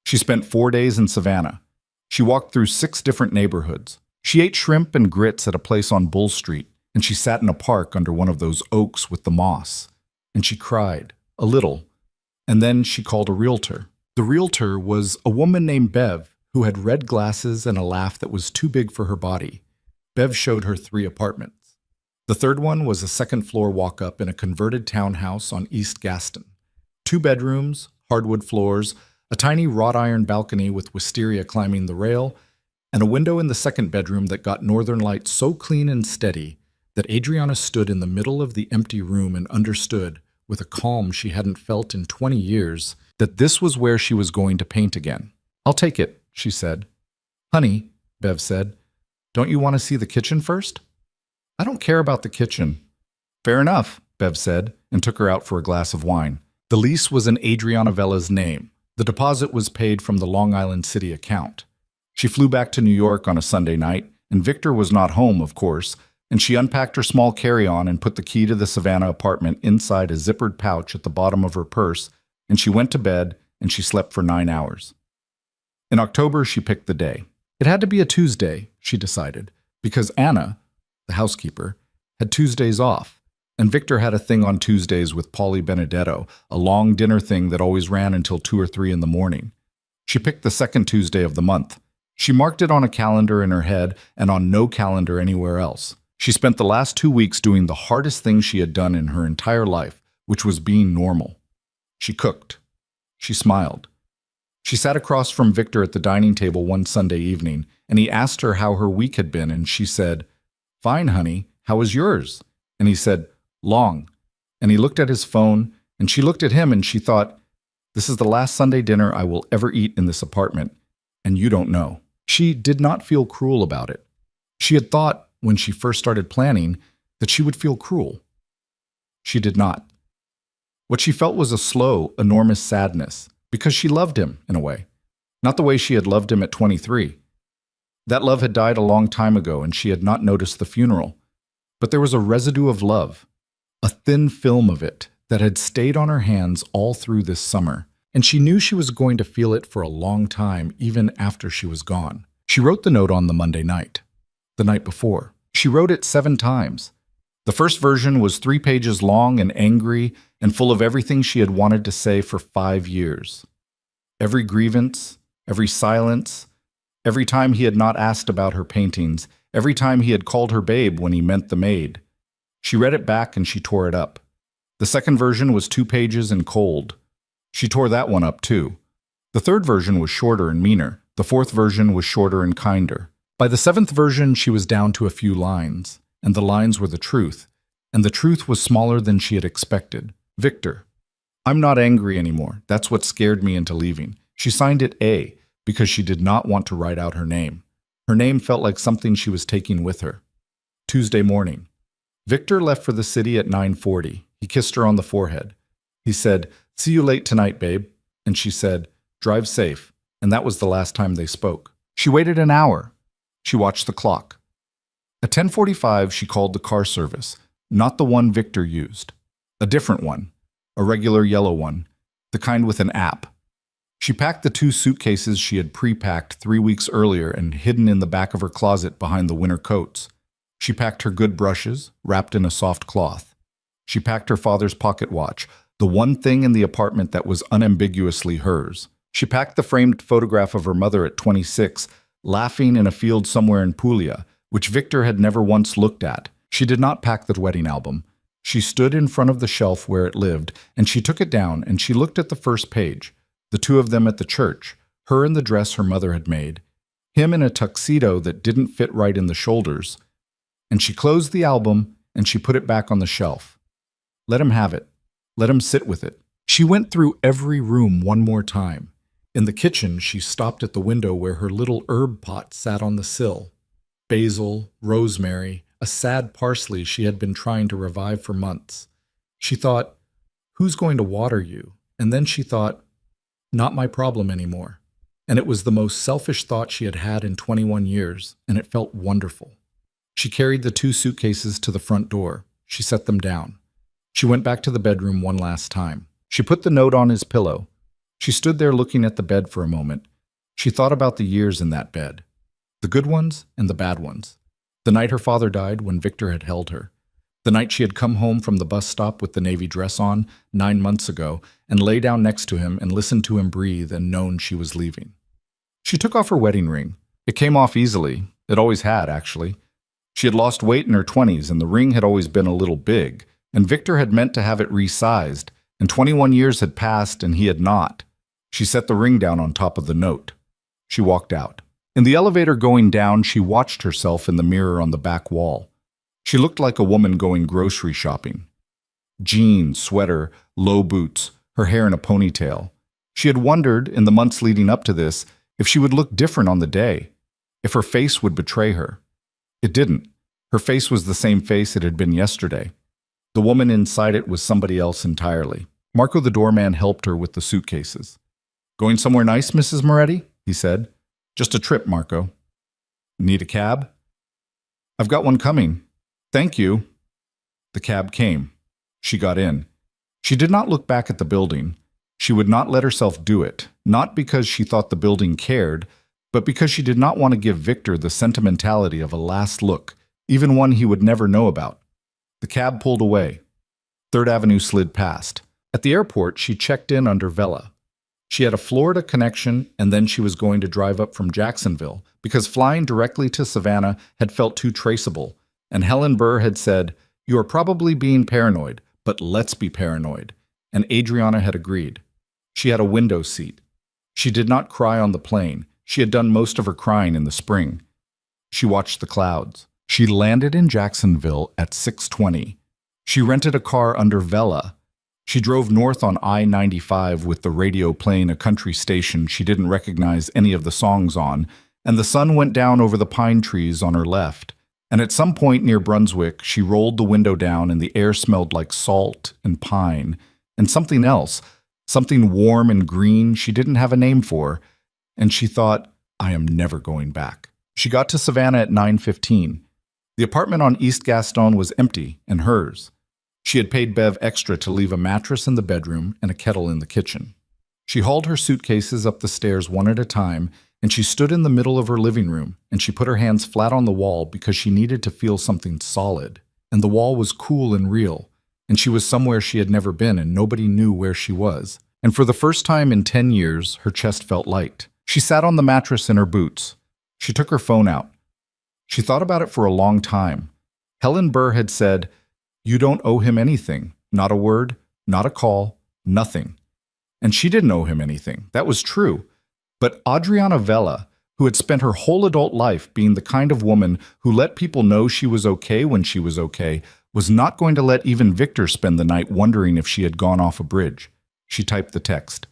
She spent 4 days in Savannah. She walked through 6 different neighborhoods. She ate shrimp and grits at a place on Bull Street, and she sat in a park under one of those oaks with the moss. And she cried, a little. And then she called a realtor. The realtor was a woman named Bev, who had red glasses and a laugh that was too big for her body. Bev showed her 3 apartments. The third one was a second-floor walk-up in a converted townhouse on East Gaston. 2 bedrooms, hardwood floors, a tiny wrought iron balcony with wisteria climbing the rail, and a window in the second bedroom that got northern light so clean and steady that Adriana stood in the middle of the empty room and understood, with a calm she hadn't felt in 20 years, that this was where she was going to paint again. "I'll take it," she said. "Honey," Bev said, "don't you want to see the kitchen first?" "I don't care about the kitchen." "Fair enough," Bev said, and took her out for a glass of wine. The lease was in Adriana Vella's name. The deposit was paid from the Long Island City account. She flew back to New York on a Sunday night, and Victor was not home, of course, and she unpacked her small carry-on and put the key to the Savannah apartment inside a zippered pouch at the bottom of her purse, and she went to bed, and she slept for 9 hours. In October, she picked the day. It had to be a Tuesday, she decided, because Anna, the housekeeper, had Tuesdays off, and Victor had a thing on Tuesdays with Paulie Benedetto, a long dinner thing that always ran until 2 or 3 in the morning. She picked the second Tuesday of the month. She marked it on a calendar in her head and on no calendar anywhere else. She spent the last 2 weeks doing the hardest thing she had done in her entire life, which was being normal. She cooked. She smiled. She sat across from Victor at the dining table one Sunday evening, and he asked her how her week had been, and she said, "Fine, honey. How was yours?" And he said, "Long." And he looked at his phone, and she looked at him, and she thought, "This is the last Sunday dinner I will ever eat in this apartment, and you don't know." She did not feel cruel about it. She had thought, when she first started planning, that she would feel cruel. She did not. What she felt was a slow, enormous sadness, because she loved him, in a way. Not the way she had loved him at 23. That love had died a long time ago, and she had not noticed the funeral. But there was a residue of love, a thin film of it, that had stayed on her hands all through this summer, and she knew she was going to feel it for a long time, even after she was gone. She wrote the note on the Monday night, the night before. She wrote it 7 times. The first version was 3 pages long and angry and full of everything she had wanted to say for 5 years. Every grievance, every silence, every time he had not asked about her paintings, every time he had called her babe when he meant the maid. She read it back and she tore it up. The second version was 2 pages and cold. She tore that one up too. The third version was shorter and meaner. The fourth version was shorter and kinder. By the 7th version, she was down to a few lines, and the lines were the truth. And the truth was smaller than she had expected. Victor. I'm not angry anymore. That's what scared me into leaving. She signed it A because she did not want to write out her name. Her name felt like something she was taking with her. Tuesday morning. Victor left for the city at 9:40. He kissed her on the forehead. He said, "See you late tonight, babe." And she said, "Drive safe." And that was the last time they spoke. She waited an hour. She watched the clock. At 10:45, she called the car service, not the one Victor used. A different one, a regular yellow one, the kind with an app. She packed the 2 suitcases she had pre-packed 3 weeks earlier and hidden in the back of her closet behind the winter coats. She packed her good brushes, wrapped in a soft cloth. She packed her father's pocket watch, the one thing in the apartment that was unambiguously hers. She packed the framed photograph of her mother at 26, laughing in a field somewhere in Puglia, which Victor had never once looked at. She did not pack the wedding album. She stood in front of the shelf where it lived, and she took it down and she looked at the first page. The 2 of them at the church, her in the dress her mother had made, him in a tuxedo that didn't fit right in the shoulders. And she closed the album and she put it back on the shelf. Let him have it. Let him sit with it. She went through every room one more time. In the kitchen, she stopped at the window where her little herb pot sat on the sill. Basil, rosemary, a sad parsley she had been trying to revive for months. She thought, who's going to water you? And then she thought, not my problem anymore. And it was the most selfish thought she had had in 21 years, and it felt wonderful. She carried the 2 suitcases to the front door. She set them down. She went back to the bedroom one last time. She put the note on his pillow. She stood there looking at the bed for a moment. She thought about the years in that bed, the good ones and the bad ones. The night her father died when Victor had held her. The night she had come home from the bus stop with the navy dress on 9 months ago and lay down next to him and listened to him breathe and known she was leaving. She took off her wedding ring. It came off easily. It always had, actually. She had lost weight in her 20s and the ring had always been a little big, and Victor had meant to have it resized, and 21 years had passed and he had not. She set the ring down on top of the note. She walked out. In the elevator going down, she watched herself in the mirror on the back wall. She looked like a woman going grocery shopping. Jeans, sweater, low boots, her hair in a ponytail. She had wondered, in the months leading up to this, if she would look different on the day, if her face would betray her. It didn't. Her face was the same face it had been yesterday. The woman inside it was somebody else entirely. Marco the doorman helped her with the suitcases. "Going somewhere nice, Mrs. Moretti?" he said. "Just a trip, Marco." "Need a cab?" "I've got one coming." "Thank you." The cab came. She got in. She did not look back at the building. She would not let herself do it, not because she thought the building cared, but because she did not want to give Victor the sentimentality of a last look, even one he would never know about. The cab pulled away. 3rd Avenue slid past. At the airport, she checked in under Vela. She had a Florida connection, and then she was going to drive up from Jacksonville, because flying directly to Savannah had felt too traceable, and Helen Burr had said, "You are probably being paranoid, but let's be paranoid," and Adriana had agreed. She had a window seat. She did not cry on the plane. She had done most of her crying in the spring. She watched the clouds. She landed in Jacksonville at 6:20. She rented a car under Vela. She drove north on I-95 with the radio playing a country station she didn't recognize any of the songs on, and the sun went down over the pine trees on her left. And at some point near Brunswick, she rolled the window down and the air smelled like salt and pine, and something else, something warm and green she didn't have a name for, and she thought, I am never going back. She got to Savannah at 9:15. The apartment on East Gaston was empty and hers. She had paid Bev extra to leave a mattress in the bedroom and a kettle in the kitchen. She hauled her suitcases up the stairs one at a time, and she stood in the middle of her living room, and she put her hands flat on the wall because she needed to feel something solid. And the wall was cool and real, and she was somewhere she had never been, and nobody knew where she was. And for the first time in 10 years, her chest felt light. She sat on the mattress in her boots. She took her phone out. She thought about it for a long time. Helen Burr had said, "You don't owe him anything. Not a word, not a call, nothing." And she didn't owe him anything. That was true. But Adriana Vela, who had spent her whole adult life being the kind of woman who let people know she was okay when she was okay, was not going to let even Victor spend the night wondering if she had gone off a bridge. She typed the text.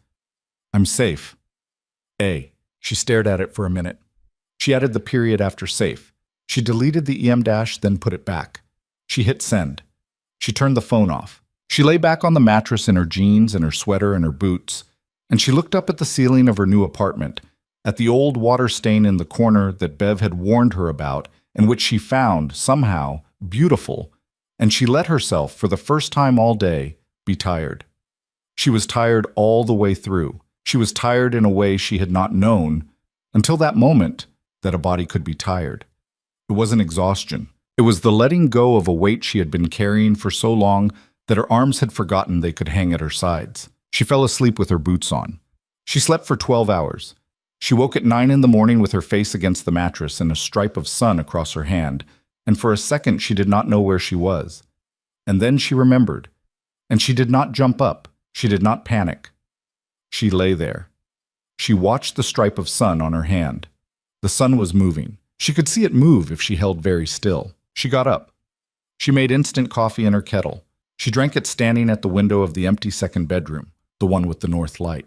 I'm safe. A. She stared at it for a minute. She added the period after safe. She deleted the EM dash, then put it back. She hit send. She turned the phone off. She lay back on the mattress in her jeans and her sweater and her boots, and she looked up at the ceiling of her new apartment, at the old water stain in the corner that Bev had warned her about and which she found, somehow, beautiful, and she let herself, for the first time all day, be tired. She was tired all the way through. She was tired in a way she had not known, until that moment, that a body could be tired. It wasn't exhaustion. It was the letting go of a weight she had been carrying for so long that her arms had forgotten they could hang at her sides. She fell asleep with her boots on. She slept for 12 hours. She woke at 9 in the morning with her face against the mattress and a stripe of sun across her hand, and for a second she did not know where she was. And then she remembered. And she did not jump up. She did not panic. She lay there. She watched the stripe of sun on her hand. The sun was moving. She could see it move if she held very still. She got up. She made instant coffee in her kettle. She drank it standing at the window of the empty second bedroom, the one with the north light.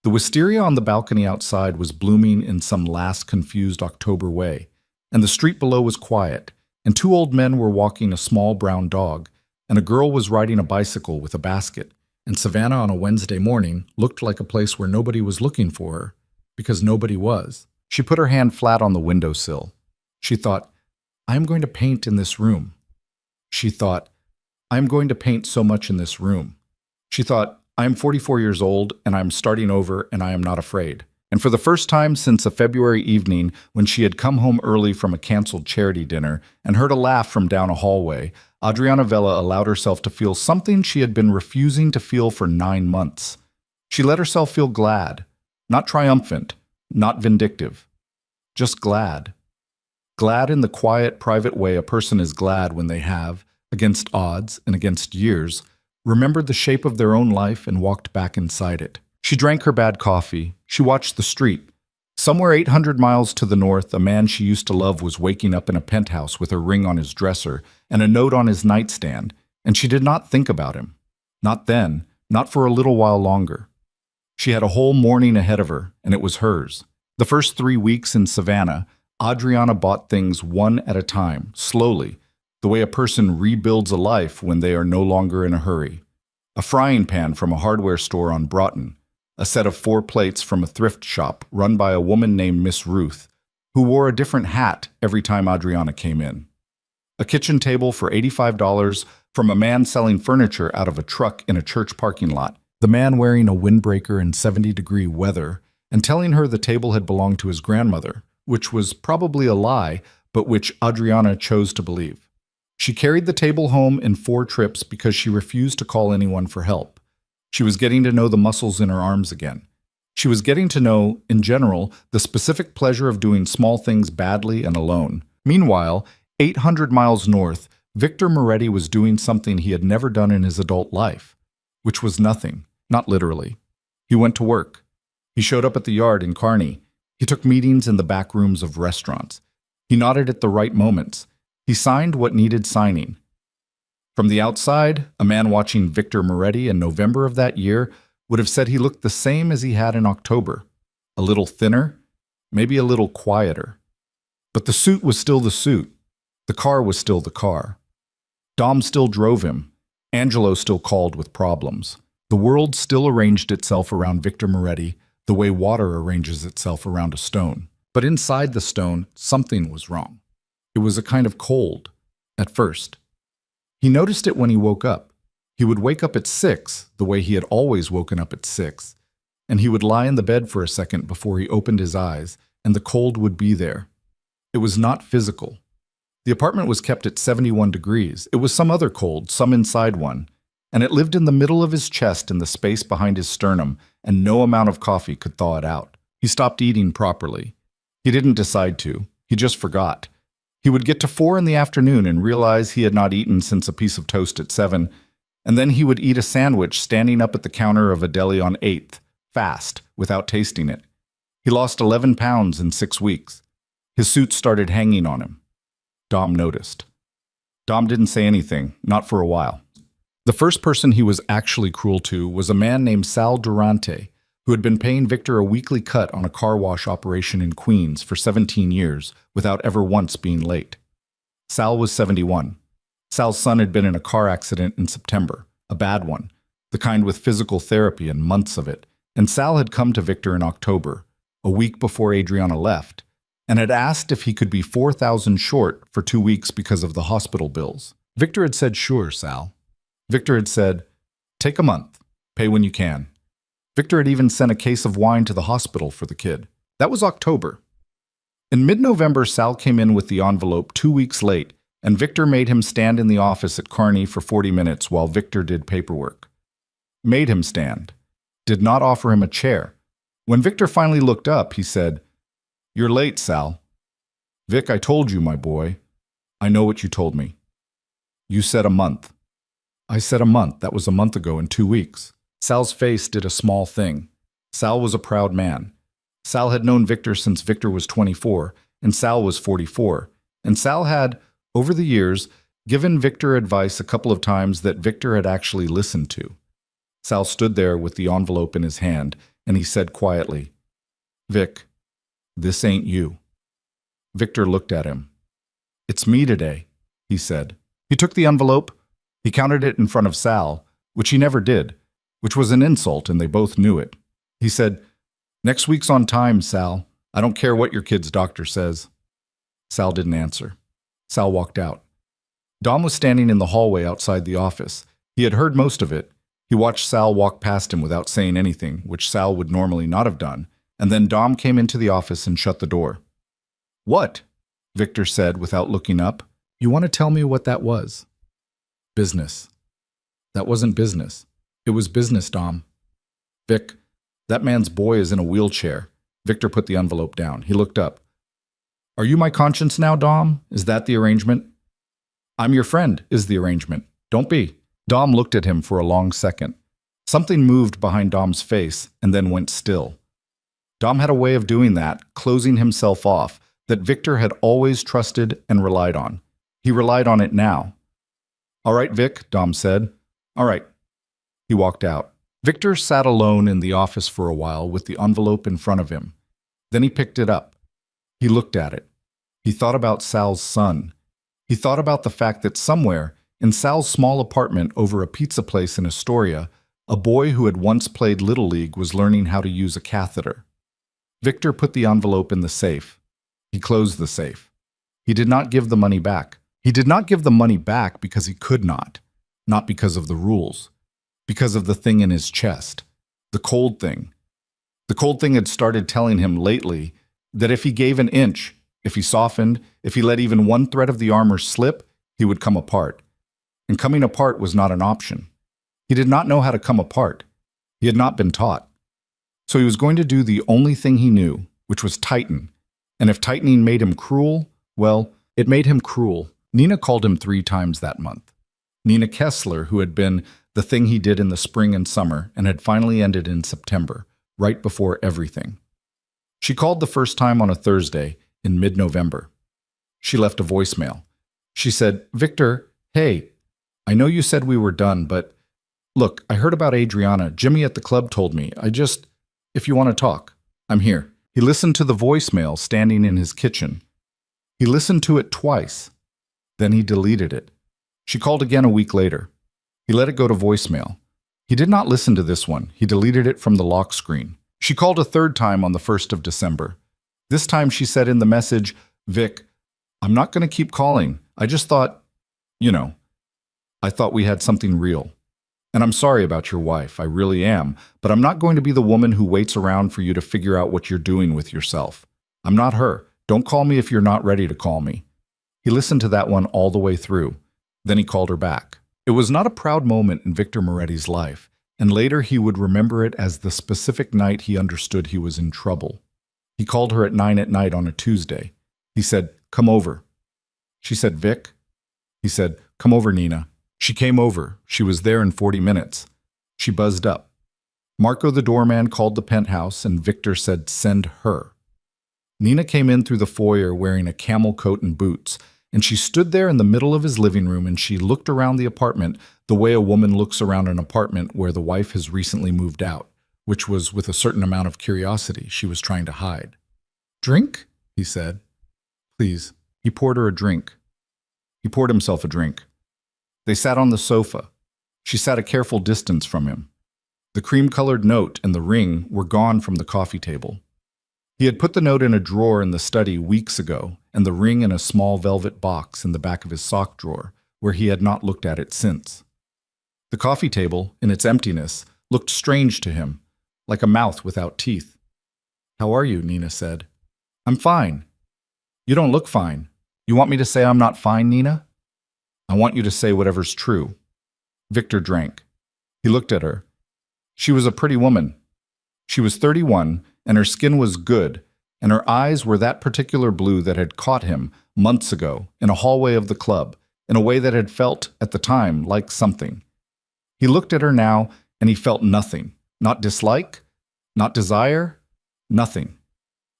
The wisteria on the balcony outside was blooming in some last confused October way, and the street below was quiet, and 2 old men were walking a small brown dog, and a girl was riding a bicycle with a basket, and Savannah on a Wednesday morning looked like a place where nobody was looking for her, because nobody was. She put her hand flat on the windowsill. She thought, I am going to paint in this room. She thought, I am going to paint so much in this room. She thought, I am 44 years old, and I am starting over, and I am not afraid. And for the first time since a February evening when she had come home early from a canceled charity dinner and heard a laugh from down a hallway, Adriana Vela allowed herself to feel something she had been refusing to feel for 9 months. She let herself feel glad, not triumphant, not vindictive, just glad. Glad in the quiet, private way a person is glad when they have, against odds and against years, remembered the shape of their own life and walked back inside it. She drank her bad coffee. She watched the street. Somewhere 800 miles to the north, a man she used to love was waking up in a penthouse with a ring on his dresser and a note on his nightstand, and she did not think about him. Not then, not for a little while longer. She had a whole morning ahead of her, and it was hers. The first 3 weeks in Savannah, Adriana bought things one at a time, slowly, the way a person rebuilds a life when they are no longer in a hurry. A frying pan from a hardware store on Broughton, a set of 4 plates from a thrift shop run by a woman named Miss Ruth, who wore a different hat every time Adriana came in. A kitchen table for $85 from a man selling furniture out of a truck in a church parking lot, the man wearing a windbreaker in 70-degree weather and telling her the table had belonged to his grandmother, which was probably a lie, but which Adriana chose to believe. She carried the table home in 4 trips because she refused to call anyone for help. She was getting to know the muscles in her arms again. She was getting to know, in general, the specific pleasure of doing small things badly and alone. Meanwhile, 800 miles north, Victor Moretti was doing something he had never done in his adult life, which was nothing, not literally. He went to work. He showed up at the yard in Kearney. He took meetings in the back rooms of restaurants. He nodded at the right moments. He signed what needed signing. From the outside, a man watching Victor Moretti in November of that year would have said he looked the same as he had in October. A little thinner, maybe a little quieter. But the suit was still the suit. The car was still the car. Dom still drove him. Angelo still called with problems. The world still arranged itself around Victor Moretti the way water arranges itself around a stone. But inside the stone, something was wrong. It was a kind of cold, at first. He noticed it when he woke up. He would wake up at 6, the way he had always woken up at 6, and he would lie in the bed for a second before he opened his eyes, and the cold would be there. It was not physical. The apartment was kept at 71 degrees. It was some other cold, some inside one, and it lived in the middle of his chest in the space behind his sternum, and no amount of coffee could thaw it out. He stopped eating properly. He didn't decide to. He just forgot. He would get to 4 in the afternoon and realize he had not eaten since a piece of toast at 7, and then he would eat a sandwich standing up at the counter of a deli on 8th, fast, without tasting it. He lost 11 pounds in 6 weeks. His suit started hanging on him. Dom noticed. Dom didn't say anything, not for a while. The first person he was actually cruel to was a man named Sal Durante, who had been paying Victor a weekly cut on a car wash operation in Queens for 17 years without ever once being late. Sal was 71. Sal's son had been in a car accident in September, a bad one, the kind with physical therapy and months of it, and Sal had come to Victor in October, a week before Adriana left, and had asked if he could be $4,000 short for 2 weeks because of the hospital bills. Victor had said, "Sure, Sal." Victor had said, "Take a month. Pay when you can." Victor had even sent a case of wine to the hospital for the kid. That was October. In mid-November, Sal came in with the envelope 2 weeks late, and Victor made him stand in the office at Kearney for 40 minutes while Victor did paperwork. Made him stand. Did not offer him a chair. When Victor finally looked up, he said, "You're late, Sal." "Vic, I told you, my boy. I know what you told me. You said a month." "I said a month. That was a month ago in 2 weeks." Sal's face did a small thing. Sal was a proud man. Sal had known Victor since Victor was 24, and Sal was 44. And Sal had, over the years, given Victor advice a couple of times that Victor had actually listened to. Sal stood there with the envelope in his hand, and he said quietly, "Vic, this ain't you." Victor looked at him. "It's me today," he said. He took the envelope. He counted it in front of Sal, which he never did, which was an insult, and they both knew it. He said, "Next week's on time, Sal. I don't care what your kid's doctor says." Sal didn't answer. Sal walked out. Dom was standing in the hallway outside the office. He had heard most of it. He watched Sal walk past him without saying anything, which Sal would normally not have done, and then Dom came into the office and shut the door. "What?" Victor said without looking up. "You want to tell me what that was?" "Business." "That wasn't business." "It was business, Dom." "Vic, that man's boy is in a wheelchair." Victor put the envelope down. He looked up. "Are you my conscience now, Dom? Is that the arrangement?" "I'm your friend," is the arrangement. "Don't be." Dom looked at him for a long second. Something moved behind Dom's face and then went still. Dom had a way of doing that, closing himself off, that Victor had always trusted and relied on. He relied on it now. "All right, Vic," Dom said. "All right." He walked out. Victor sat alone in the office for a while with the envelope in front of him. Then he picked it up. He looked at it. He thought about Sal's son. He thought about the fact that somewhere, in Sal's small apartment over a pizza place in Astoria, a boy who had once played Little League was learning how to use a catheter. Victor put the envelope in the safe. He closed the safe. He did not give the money back. He did not give the money back because he could not because of the rules, because of the thing in his chest, the cold thing. The cold thing had started telling him lately that if he gave an inch, if he softened, if he let even one thread of the armor slip, he would come apart. And coming apart was not an option. He did not know how to come apart. He had not been taught. So he was going to do the only thing he knew, which was tighten. And if tightening made him cruel, well, it made him cruel. Nina called him 3 times that month. Nina Kessler, who had been the thing he did in the spring and summer and had finally ended in September, right before everything. She called the first time on a Thursday in mid-November. She left a voicemail. She said, "Victor, hey, I know you said we were done, but look, I heard about Adriana. Jimmy at the club told me. If you want to talk, I'm here." He listened to the voicemail standing in his kitchen. He listened to it twice. Then he deleted it. She called again a week later. He let it go to voicemail. He did not listen to this one. He deleted it from the lock screen. She called a third time on the 1st of December. This time she said in the message, "Vic, I'm not going to keep calling. I just thought, I thought we had something real. And I'm sorry about your wife, I really am, but I'm not going to be the woman who waits around for you to figure out what you're doing with yourself. I'm not her. Don't call me if you're not ready to call me." He listened to that one all the way through. Then he called her back. It was not a proud moment in Victor Moretti's life, and later he would remember it as the specific night he understood he was in trouble. He called her at 9 at night on a Tuesday. He said, "Come over." She said, "Vic?" He said, "Come over, Nina." She came over. She was there in 40 minutes. She buzzed up. Marco the doorman called the penthouse, and Victor said, "Send her." Nina came in through the foyer wearing a camel coat and boots, and she stood there in the middle of his living room and she looked around the apartment the way a woman looks around an apartment where the wife has recently moved out, which was with a certain amount of curiosity she was trying to hide. "Drink?" he said. "Please." He poured her a drink. He poured himself a drink. They sat on the sofa. She sat a careful distance from him. The cream-colored note and the ring were gone from the coffee table. He had put the note in a drawer in the study weeks ago, and the ring in a small velvet box in the back of his sock drawer, where he had not looked at it since. The coffee table, in its emptiness, looked strange to him, like a mouth without teeth. "How are you?" Nina said. "I'm fine." "You don't look fine. You want me to say I'm not fine, Nina?" "I want you to say whatever's true." Victor drank. He looked at her. She was a pretty woman. She was 31, and her skin was good, and her eyes were that particular blue that had caught him months ago in a hallway of the club, in a way that had felt, at the time, like something. He looked at her now, and he felt nothing. Not dislike, not desire, nothing.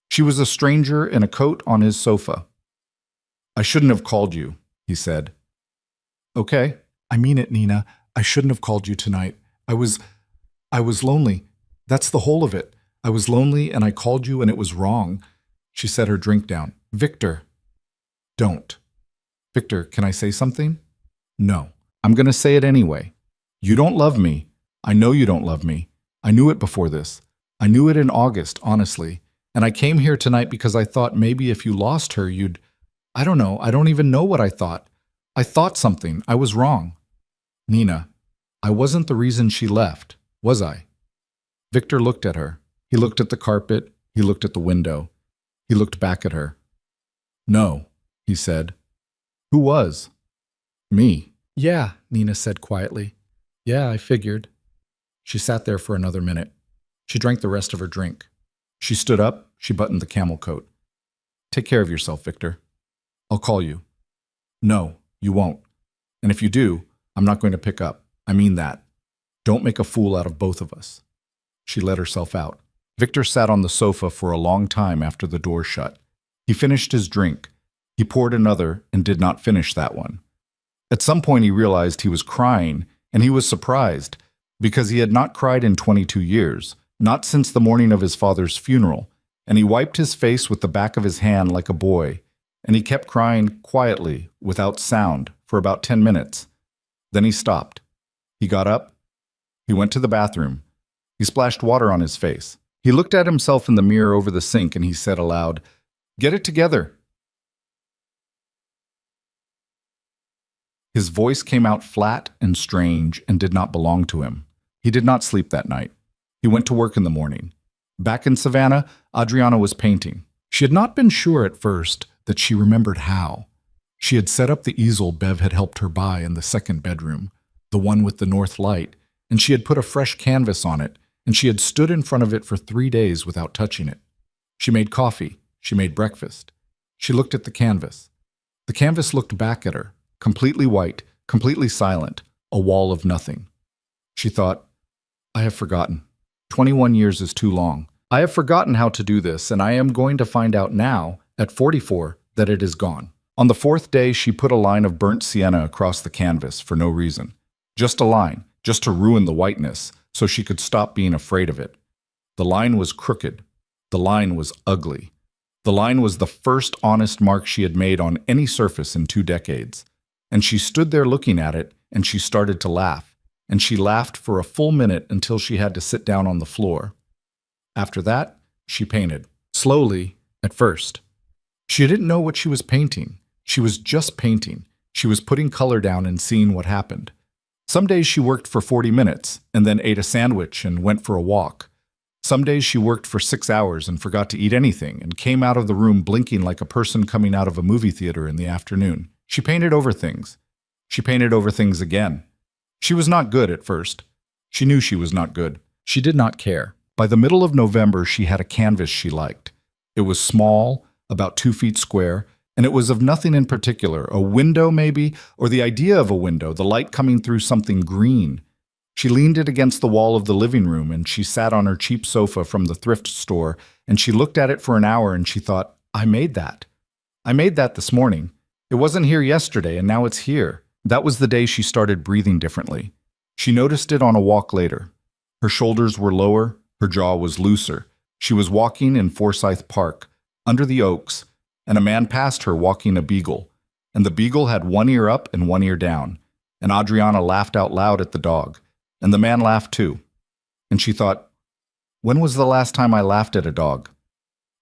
She was a stranger in a coat on his sofa. "I shouldn't have called you," he said. "Okay. I mean it, Nina. I shouldn't have called you tonight. I was lonely. That's the whole of it. I was lonely and I called you and it was wrong." She set her drink down. "Victor." "Don't." "Victor, can I say something?" "No. I'm going to say it anyway. You don't love me. I know you don't love me. I knew it before this. I knew it in August, honestly. And I came here tonight because I thought maybe if you lost her, you'd... I don't know. I don't even know what I thought. I thought something. I was wrong." "Nina, I wasn't the reason she left, was I?" Victor looked at her. He looked at the carpet. He looked at the window. He looked back at her. "No," he said. "Who was?" "Me." "Yeah," Nina said quietly. "Yeah, I figured." She sat there for another minute. She drank the rest of her drink. She stood up. She buttoned the camel coat. "Take care of yourself, Victor. I'll call you." "No, you won't. And if you do, I'm not going to pick up. I mean that. Don't make a fool out of both of us." She let herself out. Victor sat on the sofa for a long time after the door shut. He finished his drink. He poured another and did not finish that one. At some point he realized he was crying, and he was surprised, because he had not cried in 22 years, not since the morning of his father's funeral, and he wiped his face with the back of his hand like a boy, and he kept crying quietly, without sound, for about 10 minutes. Then he stopped. He got up. He went to the bathroom. He splashed water on his face. He looked at himself in the mirror over the sink and he said aloud, "Get it together." His voice came out flat and strange and did not belong to him. He did not sleep that night. He went to work in the morning. Back in Savannah, Adriana was painting. She had not been sure at first that she remembered how. She had set up the easel Bev had helped her buy in the second bedroom, the one with the north light, and she had put a fresh canvas on it, and she had stood in front of it for 3 days without touching it. She made coffee. She made breakfast. She looked at the canvas. The canvas looked back at her, completely white, completely silent, a wall of nothing. She thought, "I have forgotten. 21 years is too long. I have forgotten how to do this, and I am going to find out now, at 44, that it is gone." On the 4th day, she put a line of burnt sienna across the canvas for no reason. Just a line, just to ruin the whiteness, so she could stop being afraid of it. The line was crooked. The line was ugly. The line was the first honest mark she had made on any surface in 2 decades. And she stood there looking at it, and she started to laugh. And she laughed for a full minute until she had to sit down on the floor. After that, she painted. Slowly, at first. She didn't know what she was painting. She was just painting. She was putting color down and seeing what happened. Some days she worked for 40 minutes and then ate a sandwich and went for a walk. Some days she worked for 6 hours and forgot to eat anything and came out of the room blinking like a person coming out of a movie theater in the afternoon. She painted over things. She painted over things again. She was not good at first. She knew she was not good. She did not care. By the middle of November, she had a canvas she liked. It was small, about 2 feet square, and it was of nothing in particular, a window maybe, or the idea of a window, the light coming through something green. She leaned it against the wall of the living room, and she sat on her cheap sofa from the thrift store, and she looked at it for an hour, and she thought, I made that. I made that this morning. It wasn't here yesterday, and now it's here. That was the day she started breathing differently. She noticed it on a walk later. Her shoulders were lower, her jaw was looser. She was walking in Forsyth Park, under the oaks, and a man passed her walking a beagle. And the beagle had one ear up and one ear down. And Adriana laughed out loud at the dog. And the man laughed too. And she thought, when was the last time I laughed at a dog?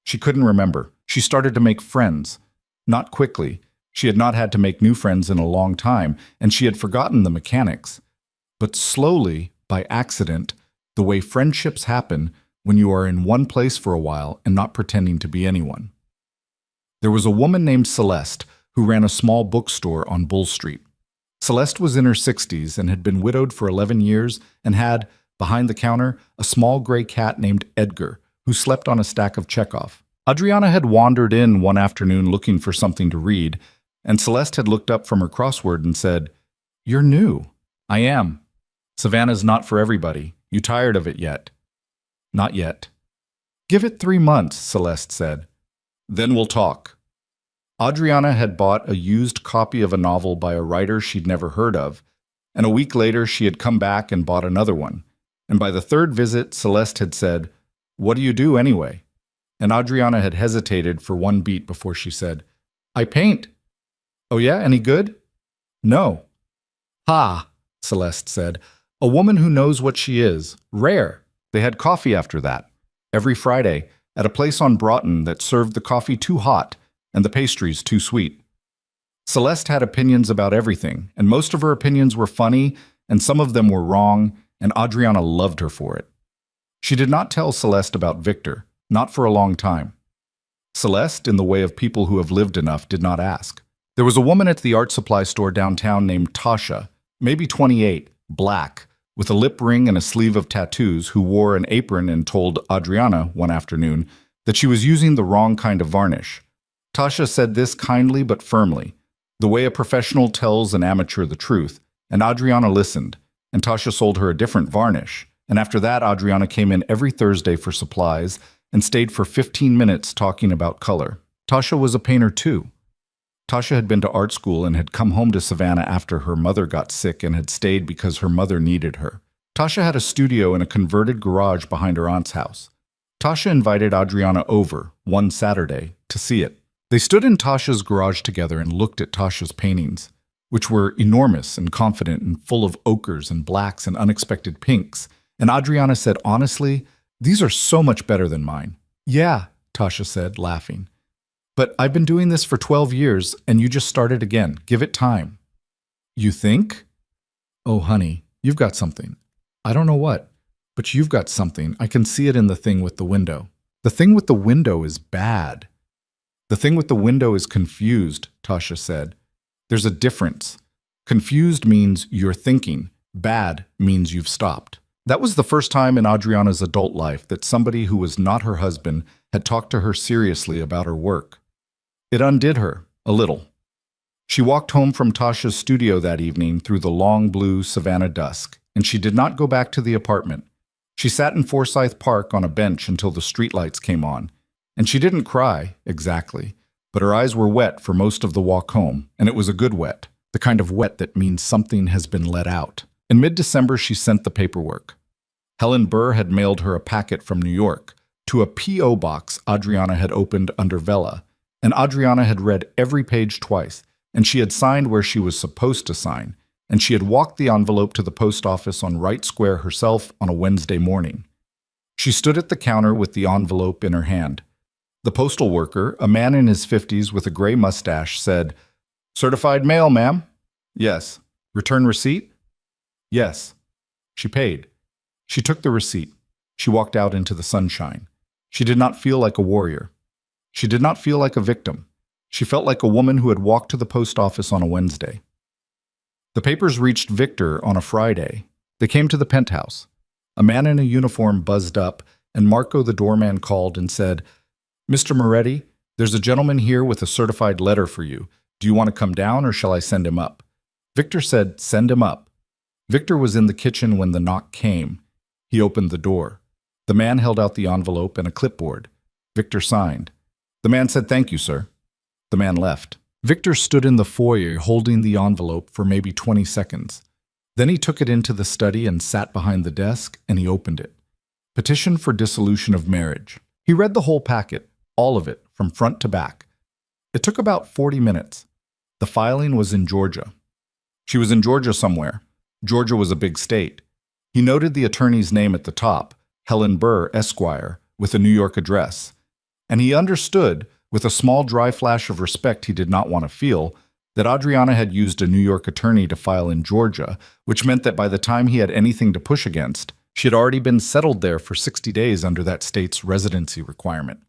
She couldn't remember. She started to make friends. Not quickly. She had not had to make new friends in a long time, and she had forgotten the mechanics. But slowly, by accident, the way friendships happen when you are in one place for a while and not pretending to be anyone. There was a woman named Celeste who ran a small bookstore on Bull Street. Celeste was in her 60s and had been widowed for 11 years and had, behind the counter, a small gray cat named Edgar, who slept on a stack of Chekhov. Adriana had wandered in one afternoon looking for something to read, and Celeste had looked up from her crossword and said, "You're new." "I am. Savannah's not for everybody. You tired of it yet?" "Not yet." "Give it 3 months," Celeste said. "Then we'll talk." Adriana had bought a used copy of a novel by a writer she'd never heard of, and a week later she had come back and bought another one. And by the third visit, Celeste had said, "What do you do anyway?" And Adriana had hesitated for one beat before she said, "I paint." "Oh yeah, any good?" "No." "Ha," Celeste said. "A woman who knows what she is. Rare." They had coffee after that, every Friday, at a place on Broughton that served the coffee too hot and the pastries too sweet. Celeste had opinions about everything, and most of her opinions were funny, and some of them were wrong, and Adriana loved her for it. She did not tell Celeste about Victor, not for a long time. Celeste, in the way of people who have lived enough, did not ask. There was a woman at the art supply store downtown named Tasha, maybe 28, black, with a lip ring and a sleeve of tattoos, who wore an apron and told Adriana one afternoon that she was using the wrong kind of varnish. Tasha said this kindly but firmly, the way a professional tells an amateur the truth, and Adriana listened, and Tasha sold her a different varnish. And after that, Adriana came in every Thursday for supplies and stayed for 15 minutes talking about color. Tasha was a painter too. Tasha had been to art school and had come home to Savannah after her mother got sick and had stayed because her mother needed her. Tasha had a studio in a converted garage behind her aunt's house. Tasha invited Adriana over, one Saturday, to see it. They stood in Tasha's garage together and looked at Tasha's paintings, which were enormous and confident and full of ochres and blacks and unexpected pinks. And Adriana said honestly, "These are so much better than mine." "Yeah," Tasha said, laughing. "But I've been doing this for 12 years, and you just started again. Give it time." "You think?" "Oh, honey, you've got something. I don't know what, but you've got something. I can see it in the thing with the window." "The thing with the window is bad." "The thing with the window is confused," Tasha said. "There's a difference. Confused means you're thinking. Bad means you've stopped." That was the first time in Adriana's adult life that somebody who was not her husband had talked to her seriously about her work. It undid her, a little. She walked home from Tasha's studio that evening through the long blue Savannah dusk, and she did not go back to the apartment. She sat in Forsyth Park on a bench until the streetlights came on, and she didn't cry, exactly, but her eyes were wet for most of the walk home, and it was a good wet, the kind of wet that means something has been let out. In mid-December, she sent the paperwork. Helen Burr had mailed her a packet from New York to a P.O. box Adriana had opened under Vela, and Adriana had read every page twice, and she had signed where she was supposed to sign, and she had walked the envelope to the post office on Wright Square herself on a Wednesday morning. She stood at the counter with the envelope in her hand. The postal worker, a man in his 50s with a gray mustache, said, "Certified mail, ma'am?" "Yes." "Return receipt?" "Yes." She paid. She took the receipt. She walked out into the sunshine. She did not feel like a warrior. She did not feel like a victim. She felt like a woman who had walked to the post office on a Wednesday. The papers reached Victor on a Friday. They came to the penthouse. A man in a uniform buzzed up, and Marco the doorman called and said, "Mr. Moretti, there's a gentleman here with a certified letter for you. Do you want to come down or shall I send him up?" Victor said, "Send him up." Victor was in the kitchen when the knock came. He opened the door. The man held out the envelope and a clipboard. Victor signed. The man said, "Thank you, sir." The man left. Victor stood in the foyer holding the envelope for maybe 20 seconds. Then he took it into the study and sat behind the desk, and he opened it. Petition for dissolution of marriage. He read the whole packet, all of it, from front to back. It took about 40 minutes. The filing was in Georgia. She was in Georgia somewhere. Georgia was a big state. He noted the attorney's name at the top, Helen Burr, Esquire, with a New York address. And he understood, with a small dry flash of respect he did not want to feel, that Adriana had used a New York attorney to file in Georgia, which meant that by the time he had anything to push against, she had already been settled there for 60 days under that state's residency requirement.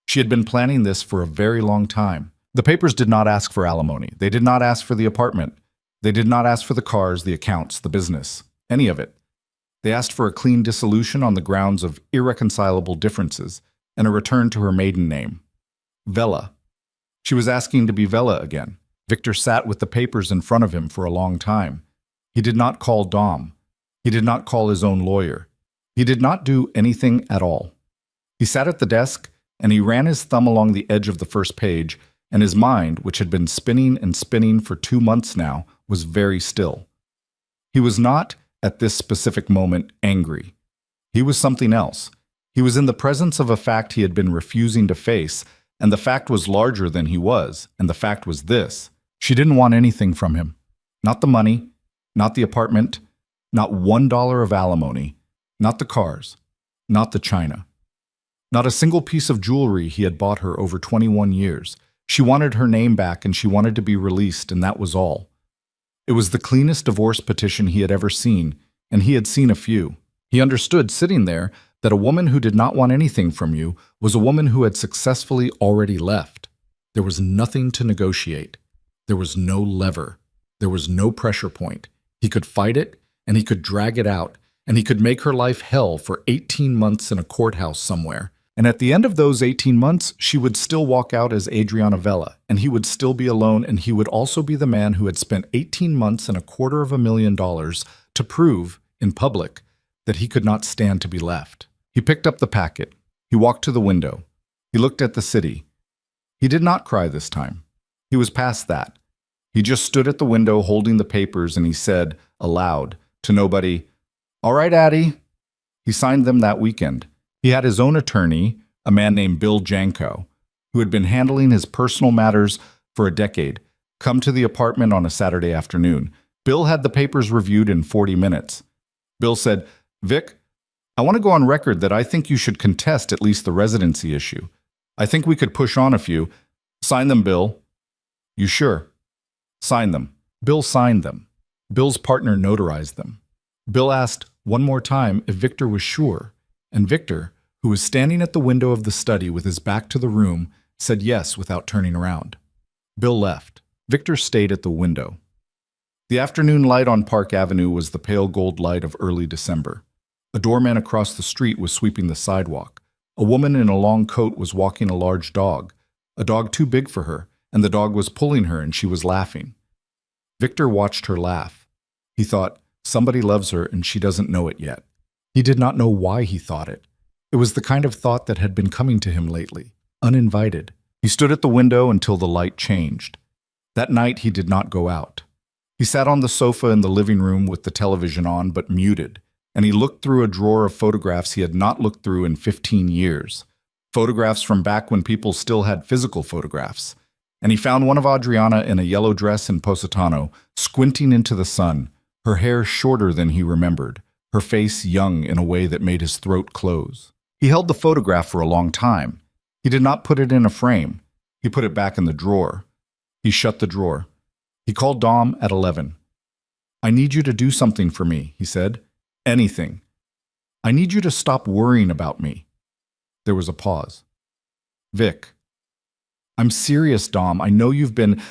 She had been planning this for a very long time. The papers did not ask for alimony. They did not ask for the apartment. They did not ask for the cars, the accounts, the business, any of it. They asked for a clean dissolution on the grounds of irreconcilable differences and a return to her maiden name, Vela. She was asking to be Vela again. Victor sat with the papers in front of him for a long time. He did not call Dom. He did not call his own lawyer. He did not do anything at all. He sat at the desk, and he ran his thumb along the edge of the first page, and his mind, which had been spinning and spinning for 2 months now, was very still. He was not, at this specific moment, angry. He was something else. He was in the presence of a fact he had been refusing to face, and the fact was larger than he was, and the fact was this. She didn't want anything from him. Not the money, not the apartment, not $1 of alimony, not the cars, not the china. Not a single piece of jewelry he had bought her over 21 years. She wanted her name back and she wanted to be released, and that was all. It was the cleanest divorce petition he had ever seen, and he had seen a few. He understood, sitting there, that a woman who did not want anything from you was a woman who had successfully already left. There was nothing to negotiate. There was no lever. There was no pressure point. He could fight it, and he could drag it out, and he could make her life hell for 18 months in a courthouse somewhere. And at the end of those 18 months, she would still walk out as Adriana Vela, and he would still be alone, and he would also be the man who had spent 18 months and $250,000 to prove, in public, that he could not stand to be left. He picked up the packet. He walked to the window. He looked at the city. He did not cry this time. He was past that. He just stood at the window holding the papers, and he said, aloud, to nobody, "All right, Addie." He signed them that weekend. He had his own attorney, a man named Bill Janko, who had been handling his personal matters for a decade, come to the apartment on a Saturday afternoon. Bill had the papers reviewed in 40 minutes. Bill said, "Vic, I want to go on record that I think you should contest at least the residency issue. I think we could push on a few. Sign them, Bill." "You sure?" "Sign them." Bill signed them. Bill's partner notarized them. Bill asked one more time if Victor was sure, and Victor, who was standing at the window of the study with his back to the room, said yes without turning around. Bill left. Victor stayed at the window. The afternoon light on Park Avenue was the pale gold light of early December. A doorman across the street was sweeping the sidewalk. A woman in a long coat was walking a large dog, a dog too big for her, and the dog was pulling her and she was laughing. Victor watched her laugh. He thought, somebody loves her and she doesn't know it yet. He did not know why he thought it. It was the kind of thought that had been coming to him lately, uninvited. He stood at the window until the light changed. That night he did not go out. He sat on the sofa in the living room with the television on but muted, and he looked through a drawer of photographs he had not looked through in 15 years. Photographs from back when people still had physical photographs. And he found one of Adriana in a yellow dress in Positano, squinting into the sun, her hair shorter than he remembered, her face young in a way that made his throat close. He held the photograph for a long time. He did not put it in a frame. He put it back in the drawer. He shut the drawer. He called Dom at 11. "I need you to do something for me," he said. "Anything. I need you to stop worrying about me." There was a pause. "Vic." "I'm serious, Dom. I know you've been...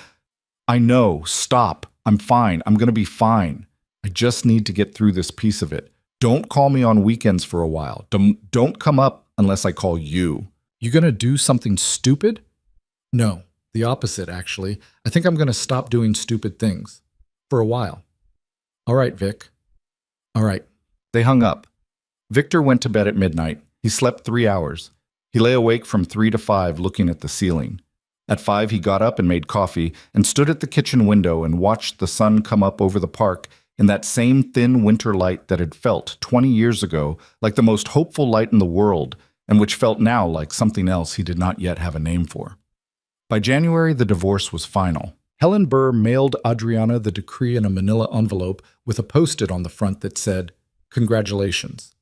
I know. Stop. I'm fine. I'm going to be fine. I just need to get through this piece of it. Don't call me on weekends for a while. Don't come up unless I call you." "You going to do something stupid?" "No, the opposite, actually. I think I'm going to stop doing stupid things. For a while." "All right, Vic." "All right." They hung up. Victor went to bed at midnight. He slept 3 hours. He lay awake from 3 to 5 looking at the ceiling. At 5, he got up and made coffee and stood at the kitchen window and watched the sun come up over the park in that same thin winter light that had felt 20 years ago like the most hopeful light in the world and which felt now like something else he did not yet have a name for. By January, the divorce was final. Helen Burr mailed Adriana the decree in a manila envelope with a post-it on the front that said, "Congratulations."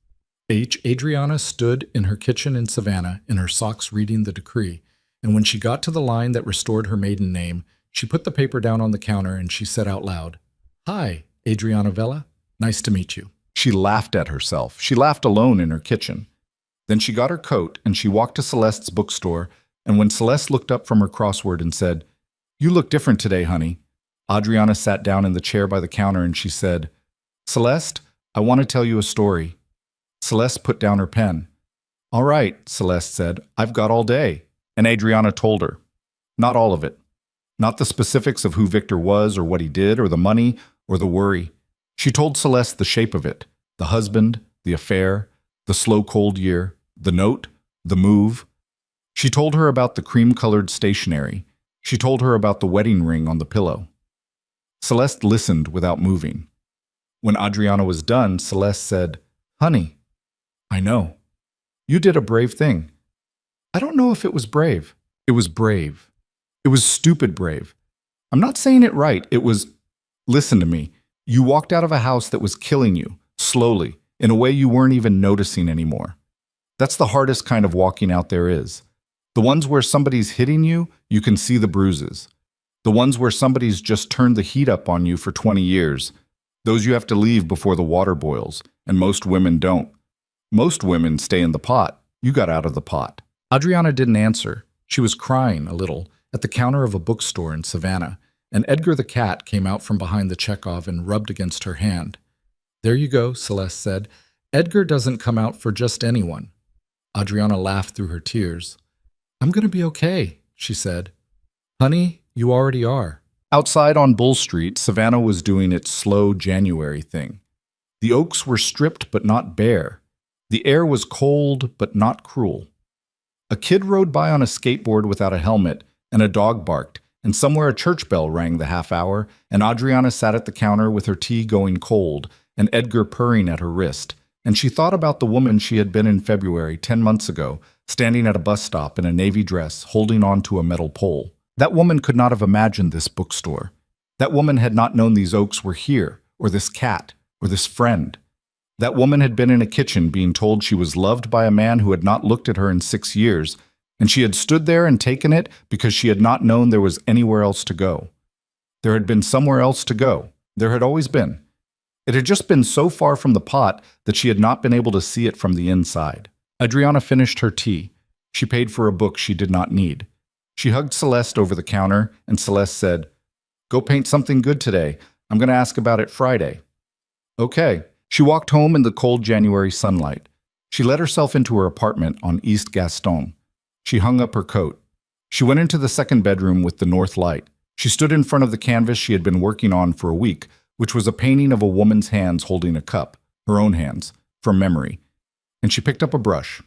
Adriana stood in her kitchen in Savannah in her socks reading the decree, and when she got to the line that restored her maiden name, she put the paper down on the counter and she said out loud, "Hi, Adriana Vela. Nice to meet you." She laughed at herself. She laughed alone in her kitchen. Then she got her coat and she walked to Celeste's bookstore, and when Celeste looked up from her crossword and said, "You look different today, honey," Adriana sat down in the chair by the counter and she said, "Celeste, I want to tell you a story." Celeste put down her pen. "All right," Celeste said, "I've got all day." And Adriana told her. Not all of it. Not the specifics of who Victor was or what he did or the money or the worry. She told Celeste the shape of it, the husband, the affair, the slow cold year, the note, the move. She told her about the cream-colored stationery. She told her about the wedding ring on the pillow. Celeste listened without moving. When Adriana was done, Celeste said, "Honey, I know. You did a brave thing." "I don't know if it was brave." "It was brave. It was stupid brave. I'm not saying it right. It was... Listen to me. You walked out of a house that was killing you, slowly, in a way you weren't even noticing anymore. That's the hardest kind of walking out there is. The ones where somebody's hitting you, you can see the bruises. The ones where somebody's just turned the heat up on you for 20 years. Those you have to leave before the water boils, and most women don't. Most women stay in the pot. You got out of the pot." Adriana didn't answer. She was crying a little at the counter of a bookstore in Savannah, and Edgar the cat came out from behind the Chekhov and rubbed against her hand. "There you go," Celeste said. "Edgar doesn't come out for just anyone." Adriana laughed through her tears. "I'm going to be okay," she said. "Honey, you already are." Outside on Bull Street, Savannah was doing its slow January thing. The oaks were stripped but not bare. The air was cold but not cruel. A kid rode by on a skateboard without a helmet, and a dog barked, and somewhere a church bell rang the half hour, and Adriana sat at the counter with her tea going cold, and Edgar purring at her wrist, and she thought about the woman she had been in February 10 months ago, standing at a bus stop in a navy dress, holding on to a metal pole. That woman could not have imagined this bookstore. That woman had not known these oaks were here, or this cat, or this friend. That woman had been in a kitchen being told she was loved by a man who had not looked at her in 6 years, and she had stood there and taken it because she had not known there was anywhere else to go. There had been somewhere else to go. There had always been. It had just been so far from the pot that she had not been able to see it from the inside. Adriana finished her tea. She paid for a book she did not need. She hugged Celeste over the counter, and Celeste said, "Go paint something good today. I'm going to ask about it Friday." "Okay." She walked home in the cold January sunlight. She let herself into her apartment on East Gaston. She hung up her coat. She went into the second bedroom with the north light. She stood in front of the canvas she had been working on for a week, which was a painting of a woman's hands holding a cup, her own hands, from memory. And she picked up a brush,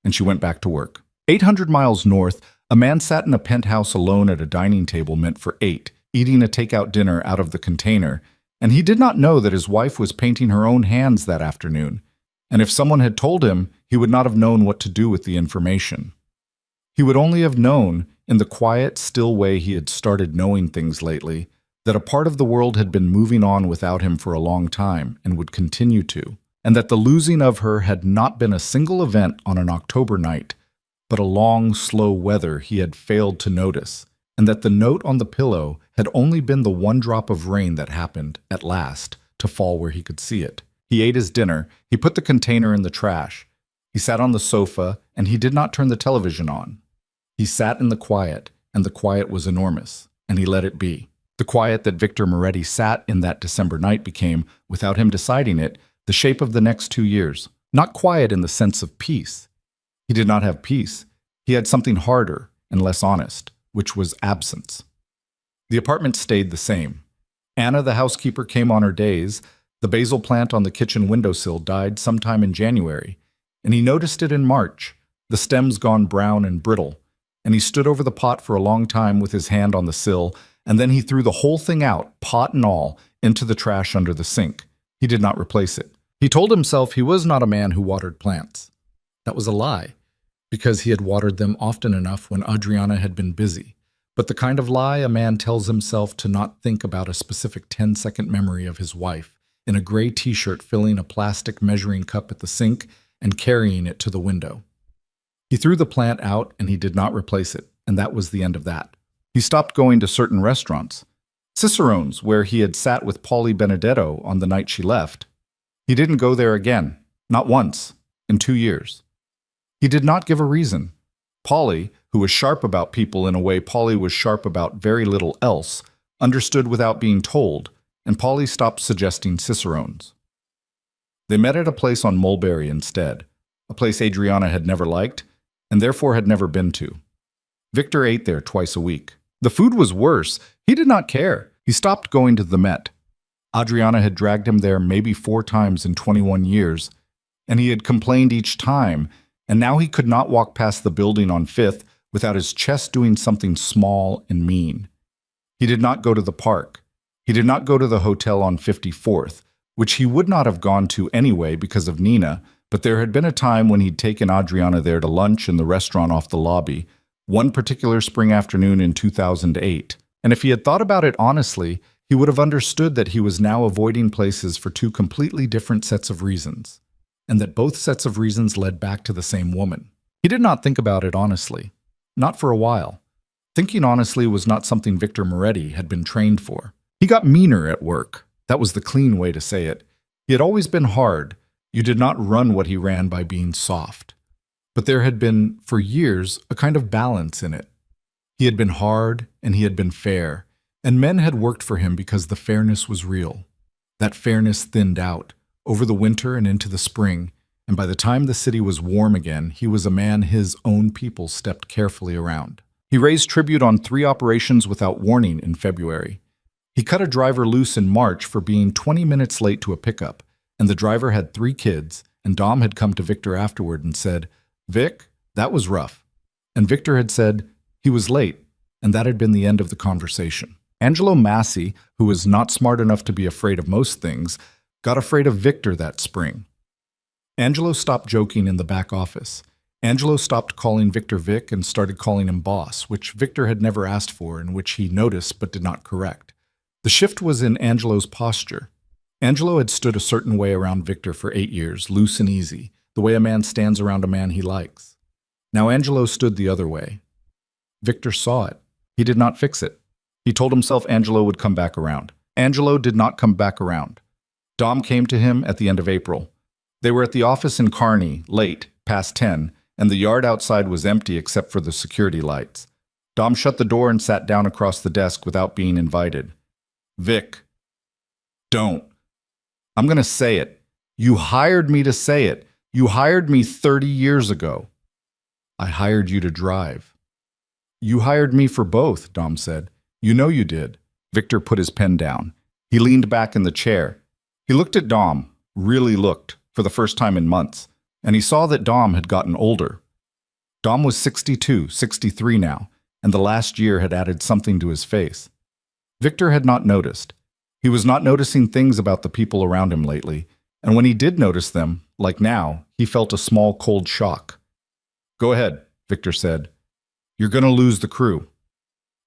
and she went back to work. 800 miles north, a man sat in a penthouse alone at a dining table meant for 8, eating a takeout dinner out of the container, and he did not know that his wife was painting her own hands that afternoon, and if someone had told him, he would not have known what to do with the information. He would only have known, in the quiet, still way he had started knowing things lately, that a part of the world had been moving on without him for a long time and would continue to, and that the losing of her had not been a single event on an October night, but a long, slow weather he had failed to notice, and that the note on the pillow had only been the one drop of rain that happened, at last, to fall where he could see it. He ate his dinner, he put the container in the trash. He sat on the sofa, and he did not turn the television on. He sat in the quiet, and the quiet was enormous, and he let it be. The quiet that Victor Moretti sat in that December night became, without him deciding it, the shape of the next 2 years. Not quiet in the sense of peace. He did not have peace. He had something harder and less honest, which was absence. The apartment stayed the same. Anna, the housekeeper, came on her days. The basil plant on the kitchen windowsill died sometime in January, and he noticed it in March, the stems gone brown and brittle, and he stood over the pot for a long time with his hand on the sill, and then he threw the whole thing out, pot and all, into the trash under the sink. He did not replace it. He told himself he was not a man who watered plants. That was a lie, because he had watered them often enough when Adriana had been busy. But the kind of lie a man tells himself to not think about a specific 10-second memory of his wife in a gray t-shirt filling a plastic measuring cup at the sink and carrying it to the window. He threw the plant out and he did not replace it, and that was the end of that. He stopped going to certain restaurants. Cicerone's, where he had sat with Polly Benedetto on the night she left. He didn't go there again, not once, in 2 years. He did not give a reason. Polly, who was sharp about people in a way Polly was sharp about very little else, understood without being told, and Polly stopped suggesting Cicerone's. They met at a place on Mulberry instead, a place Adriana had never liked, and therefore had never been to. Victor ate there twice a week. The food was worse. He did not care. He stopped going to the Met. Adriana had dragged him there maybe 4 times in 21 years, and he had complained each time, and now he could not walk past the building on 5th without his chest doing something small and mean. He did not go to the park. He did not go to the hotel on 54th, which he would not have gone to anyway because of Nina, but there had been a time when he'd taken Adriana there to lunch in the restaurant off the lobby, one particular spring afternoon in 2008. And if he had thought about it honestly, he would have understood that he was now avoiding places for 2 completely different sets of reasons, and that both sets of reasons led back to the same woman. He did not think about it honestly. Not for a while. Thinking honestly was not something Victor Moretti had been trained for. He got meaner at work. That was the clean way to say it. He had always been hard. You did not run what he ran by being soft. But there had been, for years, a kind of balance in it. He had been hard and he had been fair, and men had worked for him because the fairness was real. That fairness thinned out, over the winter and into the spring, and by the time the city was warm again, he was a man his own people stepped carefully around. He raised tribute on 3 operations without warning in February. He cut a driver loose in March for being 20 minutes late to a pickup, and the driver had 3 kids, and Dom had come to Victor afterward and said, "Vic, that was rough." And Victor had said, he was late, and that had been the end of the conversation. Angelo Massi, who was not smart enough to be afraid of most things, got afraid of Victor that spring. Angelo stopped joking in the back office. Angelo stopped calling Victor Vic and started calling him boss, which Victor had never asked for and which he noticed but did not correct. The shift was in Angelo's posture. Angelo had stood a certain way around Victor for 8 years, loose and easy, the way a man stands around a man he likes. Now Angelo stood the other way. Victor saw it. He did not fix it. He told himself Angelo would come back around. Angelo did not come back around. Dom came to him at the end of April. They were at the office in Kearney, late, past 10, and the yard outside was empty except for the security lights. Dom shut the door and sat down across the desk without being invited. "Vic, don't. I'm going to say it. You hired me to say it. You hired me 30 years ago. I hired you to drive." "You hired me for both," Dom said. "You know you did." Victor put his pen down. He leaned back in the chair. He looked at Dom, really looked, for the first time in months, and he saw that Dom had gotten older. Dom was 62, 63 now, and the last year had added something to his face. Victor had not noticed. He was not noticing things about the people around him lately, and when he did notice them, like now, he felt a small cold shock. "Go ahead," Victor said. "You're going to lose the crew."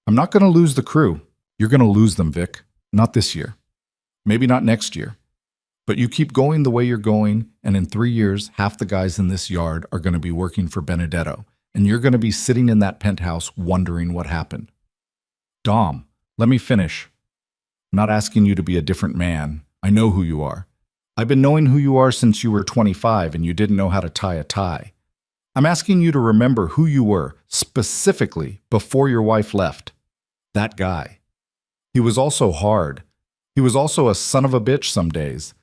"I'm not going to lose the crew. You're going to lose them, Vic. Not this year. Maybe not next year. But you keep going the way you're going, and in 3 years, half the guys in this yard are going to be working for Benedetto, and you're going to be sitting in that penthouse wondering what happened." "Dom, let me finish. I'm not asking you to be a different man. I know who you are. I've been knowing who you are since you were 25 and you didn't know how to tie a tie. I'm asking you to remember who you were, specifically, before your wife left. That guy. He was also hard. He was also a son of a bitch some days.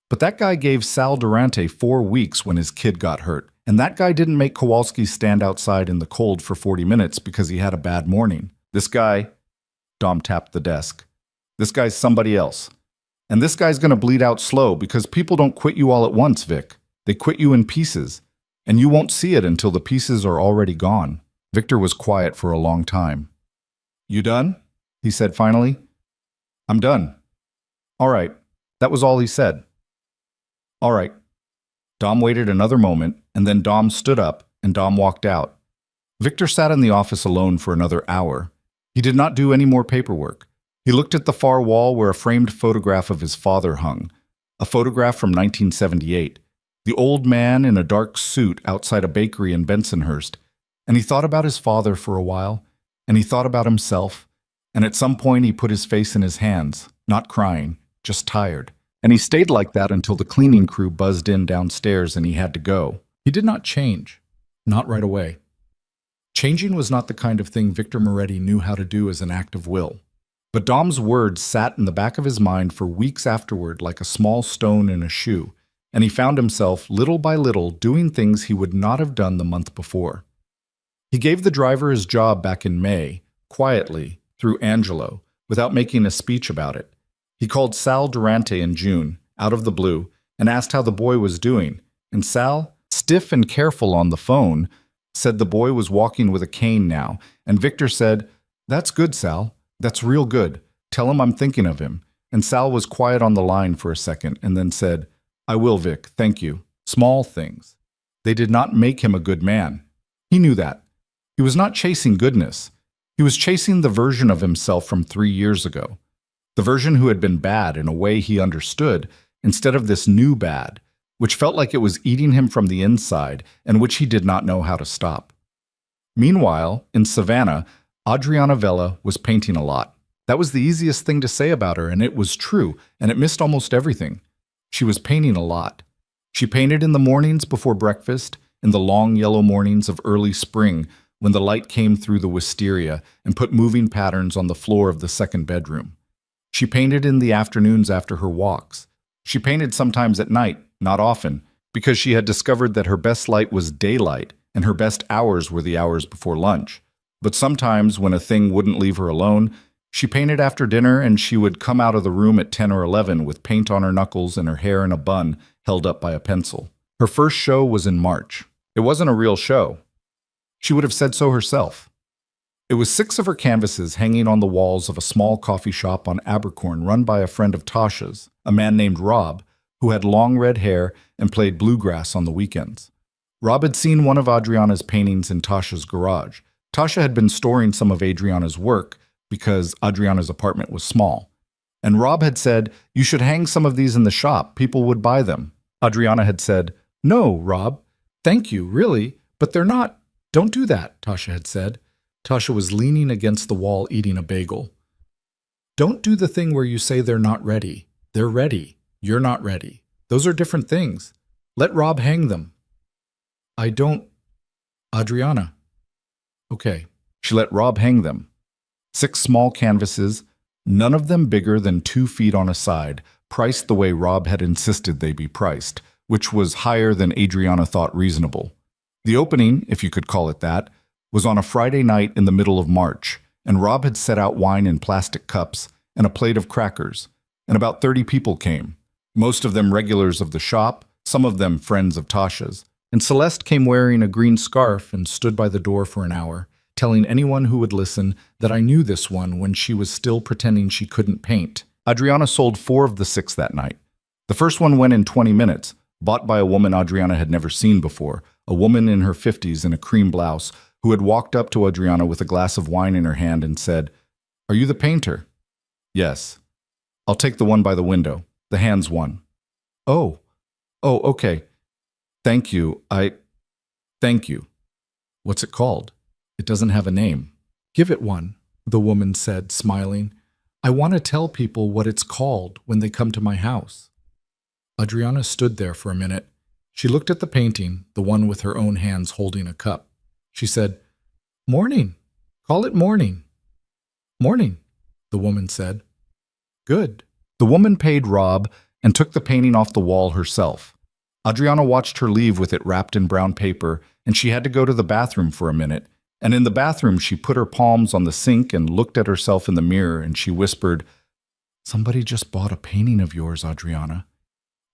But that guy gave Sal Durante 4 weeks when his kid got hurt, and that guy didn't make Kowalski stand outside in the cold for 40 minutes because he had a bad morning. This guy," Dom tapped the desk, "this guy's somebody else. And this guy's going to bleed out slow because people don't quit you all at once, Vic. They quit you in pieces, and you won't see it until the pieces are already gone." Victor was quiet for a long time. "You done?" he said finally. "I'm done." "All right." That was all he said. "All right." Dom waited another moment, and then Dom stood up, and Dom walked out. Victor sat in the office alone for another hour. He did not do any more paperwork. He looked at the far wall where a framed photograph of his father hung, a photograph from 1978, the old man in a dark suit outside a bakery in Bensonhurst, and he thought about his father for a while, and he thought about himself, and at some point he put his face in his hands, not crying, just tired. And he stayed like that until the cleaning crew buzzed in downstairs and he had to go. He did not change, not right away. Changing was not the kind of thing Victor Moretti knew how to do as an act of will. But Dom's words sat in the back of his mind for weeks afterward like a small stone in a shoe, and he found himself, little by little, doing things he would not have done the month before. He gave the driver his job back in May, quietly, through Angelo, without making a speech about it. He called Sal Durante in June, out of the blue, and asked how the boy was doing, and Sal, stiff and careful on the phone, said the boy was walking with a cane now, and Victor said, "That's good, Sal. That's real good. Tell him I'm thinking of him." And Sal was quiet on the line for a second and then said, "I will, Vic, thank you." Small things. They did not make him a good man. He knew that. He was not chasing goodness. He was chasing the version of himself from 3 years ago. The version who had been bad in a way he understood, instead of this new bad, which felt like it was eating him from the inside and which he did not know how to stop. Meanwhile, in Savannah, Adriana Vella was painting a lot. That was the easiest thing to say about her, and it was true, and it missed almost everything. She was painting a lot. She painted in the mornings before breakfast, in the long yellow mornings of early spring, when the light came through the wisteria and put moving patterns on the floor of the second bedroom. She painted in the afternoons after her walks. She painted sometimes at night, not often, because she had discovered that her best light was daylight and her best hours were the hours before lunch. But sometimes, when a thing wouldn't leave her alone, she painted after dinner and she would come out of the room at 10 or 11 with paint on her knuckles and her hair in a bun held up by a pencil. Her first show was in March. It wasn't a real show. She would have said so herself. It was 6 of her canvases hanging on the walls of a small coffee shop on Abercorn run by a friend of Tasha's, a man named Rob, who had long red hair and played bluegrass on the weekends. Rob had seen one of Adriana's paintings in Tasha's garage. Tasha had been storing some of Adriana's work because Adriana's apartment was small. And Rob had said, "You should hang some of these in the shop. People would buy them." Adriana had said, "No, Rob. Thank you, really. But they're not. Don't do that," Tasha had said. Tasha was leaning against the wall eating a bagel. "Don't do the thing where you say they're not ready. They're ready. You're not ready. Those are different things. Let Rob hang them." "I don't... Adriana." "Okay." She let Rob hang them. 6 small canvases, none of them bigger than 2 feet on a side, priced the way Rob had insisted they be priced, which was higher than Adriana thought reasonable. The opening, if you could call it that, was on a Friday night in the middle of March, and Rob had set out wine in plastic cups and a plate of crackers, and about 30 people came, most of them regulars of the shop, some of them friends of Tasha's, and Celeste came wearing a green scarf and stood by the door for an hour, telling anyone who would listen that I knew this one when she was still pretending she couldn't paint. Adriana sold 4 of the 6 that night. The first one went in 20 minutes, bought by a woman Adriana had never seen before, a woman in her 50s in a cream blouse, who had walked up to Adriana with a glass of wine in her hand and said, "Are you the painter?" "Yes." "I'll take the one by the window, the hands one." Oh, okay. Thank you, Thank you." "What's it called?" "It doesn't have a name." "Give it one," the woman said, smiling. "I want to tell people what it's called when they come to my house." Adriana stood there for a minute. She looked at the painting, the one with her own hands holding a cup. She said, "Morning. Call it morning." "Morning," the woman said. "Good." The woman paid Rob and took the painting off the wall herself. Adriana watched her leave with it wrapped in brown paper, and she had to go to the bathroom for a minute. And in the bathroom, she put her palms on the sink and looked at herself in the mirror, and she whispered, "Somebody just bought a painting of yours, Adriana."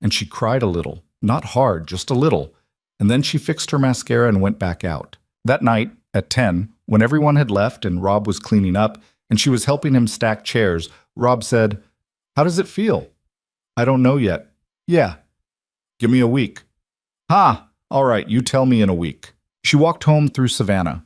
And she cried a little, not hard, just a little, and then she fixed her mascara and went back out. That night, At 10, when everyone had left and Rob was cleaning up and she was helping him stack chairs, Rob said, "How does it feel?" "I don't know yet." "Yeah. Give me a week." "Ha! All right, you tell me in a week." She walked home through Savannah.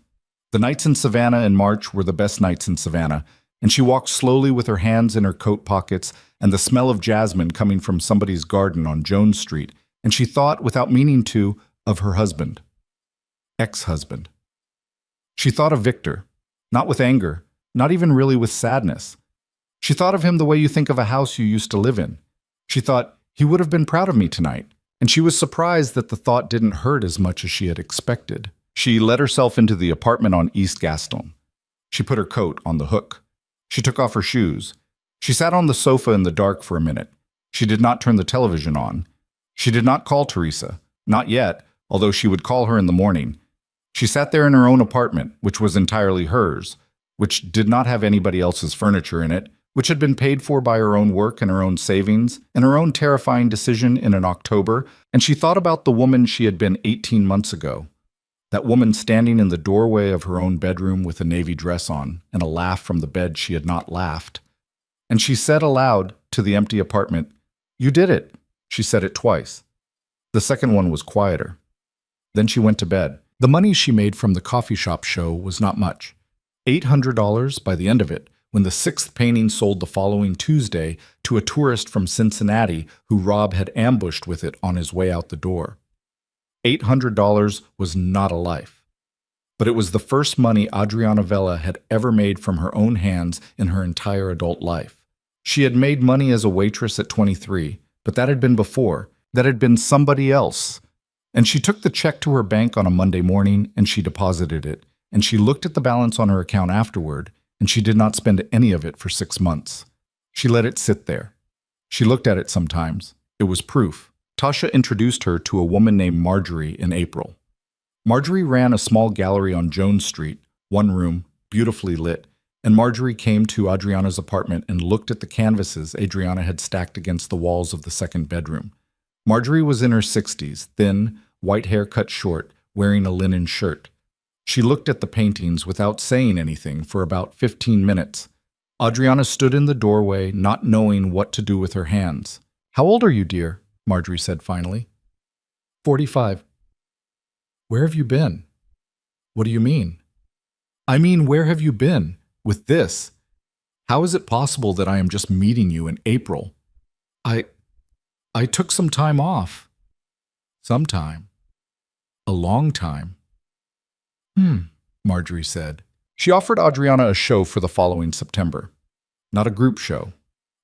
The nights in Savannah in March were the best nights in Savannah, and she walked slowly with her hands in her coat pockets and the smell of jasmine coming from somebody's garden on Jones Street, and she thought, without meaning to, of her husband. Ex-husband. She thought of Victor, not with anger, not even really with sadness. She thought of him the way you think of a house you used to live in. She thought, he would have been proud of me tonight, and she was surprised that the thought didn't hurt as much as she had expected. She let herself into the apartment on East Gaston. She put her coat on the hook. She took off her shoes. She sat on the sofa in the dark for a minute. She did not turn the television on. She did not call Teresa, not yet, although she would call her in the morning. She sat there in her own apartment, which was entirely hers, which did not have anybody else's furniture in it, which had been paid for by her own work and her own savings, and her own terrifying decision in an October, and she thought about the woman she had been 18 months ago. That woman standing in the doorway of her own bedroom with a navy dress on, and a laugh from the bed she had not laughed. And she said aloud to the empty apartment, "You did it." She said it twice. The second one was quieter. Then she went to bed. The money she made from the coffee shop show was not much. $800 by the end of it, when the sixth painting sold the following Tuesday to a tourist from Cincinnati who Rob had ambushed with it on his way out the door. $800 was not a life. But it was the first money Adriana Vela had ever made from her own hands in her entire adult life. She had made money as a waitress at 23, but that had been before. That had been somebody else. And she took the check to her bank on a Monday morning, and she deposited it, and she looked at the balance on her account afterward, and she did not spend any of it for 6 months. She let it sit there. She looked at it sometimes. It was proof. Tasha introduced her to a woman named Marjorie in April. Marjorie ran a small gallery on Jones Street, one room, beautifully lit, and Marjorie came to Adriana's apartment and looked at the canvases Adriana had stacked against the walls of the second bedroom. Marjorie was in her 60s, thin, white hair cut short, wearing a linen shirt. She looked at the paintings without saying anything for about 15 minutes. Adriana stood in the doorway, not knowing what to do with her hands. "How old are you, dear?" Marjorie said finally. 45. "Where have you been?" "What do you mean?" "I mean, where have you been with this? How is it possible that I am just meeting you in April?" I took some time off." "Some time? A long time." Marjorie said. She offered Adriana a show for the following September. Not a group show.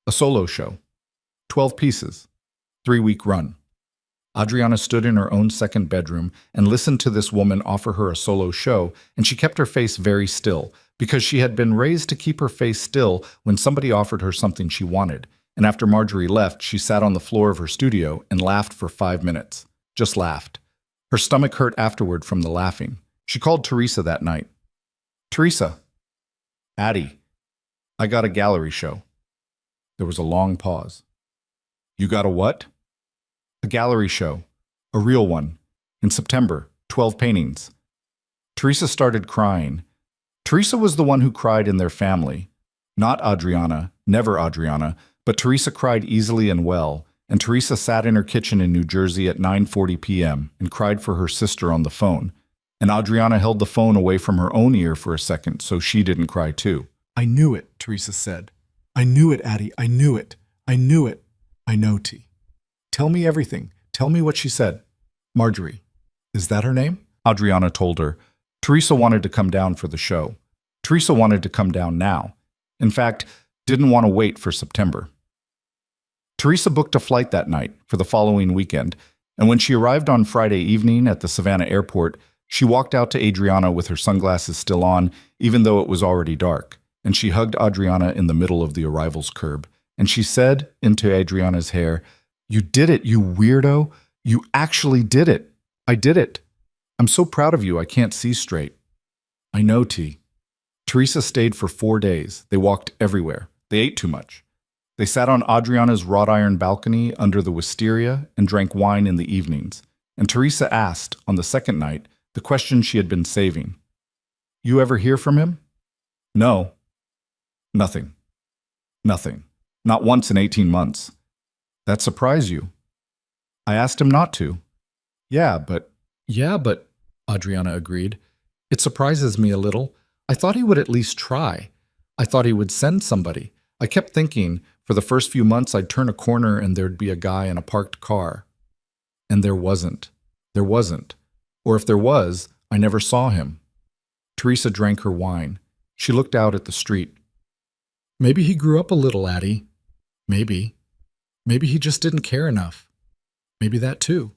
A solo show. 12 pieces. 3-week run. Adriana stood in her own second bedroom and listened to this woman offer her a solo show, and she kept her face very still, because she had been raised to keep her face still when somebody offered her something she wanted. And after Marjorie left, she sat on the floor of her studio and laughed for 5 minutes. Just laughed. Her stomach hurt afterward from the laughing. She called Teresa that night. "Teresa." "Addie, I got a gallery show." There was a long pause. "You got a what?" "A gallery show. A real one. In September. 12 paintings." Teresa started crying. Teresa was the one who cried in their family. Not Adriana, never Adriana, but Teresa cried easily and well, and Teresa sat in her kitchen in New Jersey at 9:40 p.m. and cried for her sister on the phone. And Adriana held the phone away from her own ear for a second so she didn't cry too. "I knew it," Teresa said. "I knew it, Addie. I knew it. I knew it. I know, T. Tell me everything. Tell me what she said." "Marjorie. Is that her name?" Adriana told her. Teresa wanted to come down for the show. Teresa wanted to come down now. In fact, didn't want to wait for September. Teresa booked a flight that night for the following weekend, and when she arrived on Friday evening at the Savannah airport, she walked out to Adriana with her sunglasses still on, even though it was already dark, and she hugged Adriana in the middle of the arrivals curb, and she said into Adriana's hair, "You did it, you weirdo. You actually did it. I did it. I'm so proud of you I can't see straight." "I know, T." Teresa stayed for 4 days. They walked everywhere. They ate too much. They sat on Adriana's wrought iron balcony under the wisteria and drank wine in the evenings. And Teresa asked, on the second night, the question she had been saving. You ever hear from him? No. Nothing. Nothing. Not once in 18 months. That surprised you? I asked him not to. Yeah, but, Adriana agreed. It surprises me a little. I thought he would at least try. I thought he would send somebody. I kept thinking, for the first few months I'd turn a corner and there'd be a guy in a parked car. And there wasn't. There wasn't. Or if there was, I never saw him. Teresa drank her wine. She looked out at the street. Maybe he grew up a little, Addie. Maybe. Maybe he just didn't care enough. Maybe that too.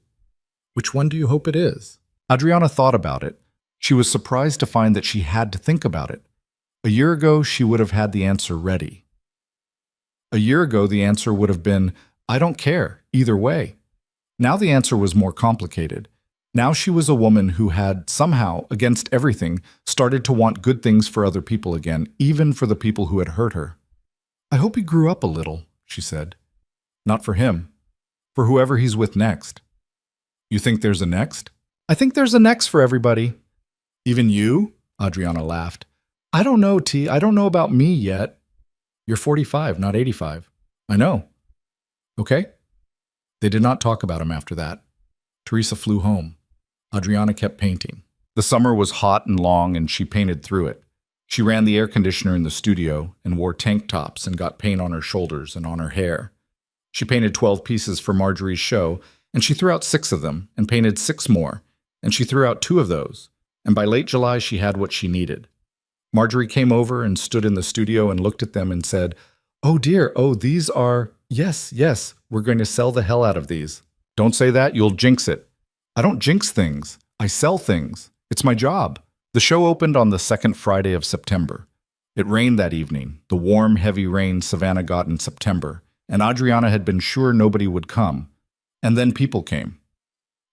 Which one do you hope it is? Adriana thought about it. She was surprised to find that she had to think about it. A year ago, she would have had the answer ready. A year ago, the answer would have been, I don't care, either way. Now the answer was more complicated. Now she was a woman who had, somehow, against everything, started to want good things for other people again, even for the people who had hurt her. I hope he grew up a little, she said. Not for him. For whoever he's with next. You think there's a next? I think there's a next for everybody. Even you? Adriana laughed. I don't know, T. I don't know about me yet. You're 45, not 85. I know. Okay? They did not talk about him after that. Teresa flew home. Adriana kept painting. The summer was hot and long, and she painted through it. She ran the air conditioner in the studio and wore tank tops and got paint on her shoulders and on her hair. She painted 12 pieces for Marjorie's show, and she threw out 6 of them and painted 6 more, and she threw out 2 of those, and by late July she had what she needed. Marjorie came over and stood in the studio and looked at them and said, Oh dear, these are… Yes, we're going to sell the hell out of these. Don't say that, you'll jinx it. I don't jinx things. I sell things. It's my job. The show opened on the second Friday of September. It rained that evening, the warm, heavy rain Savannah got in September, and Adriana had been sure nobody would come. And then people came.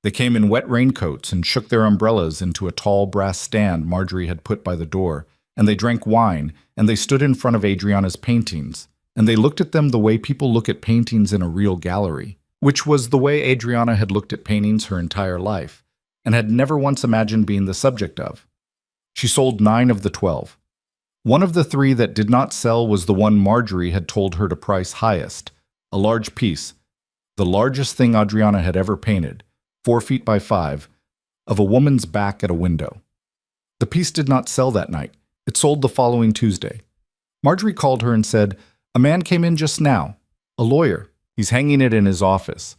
They came in wet raincoats and shook their umbrellas into a tall brass stand Marjorie had put by the door, and they drank wine, and they stood in front of Adriana's paintings, and they looked at them the way people look at paintings in a real gallery, which was the way Adriana had looked at paintings her entire life, and had never once imagined being the subject of. She sold 9 of the 12. One of the 3 that did not sell was the one Marjorie had told her to price highest, a large piece, the largest thing Adriana had ever painted, 4 feet by 5, of a woman's back at a window. The piece did not sell that night. It sold the following Tuesday. Marjorie called her and said, A man came in just now, a lawyer. He's hanging it in his office.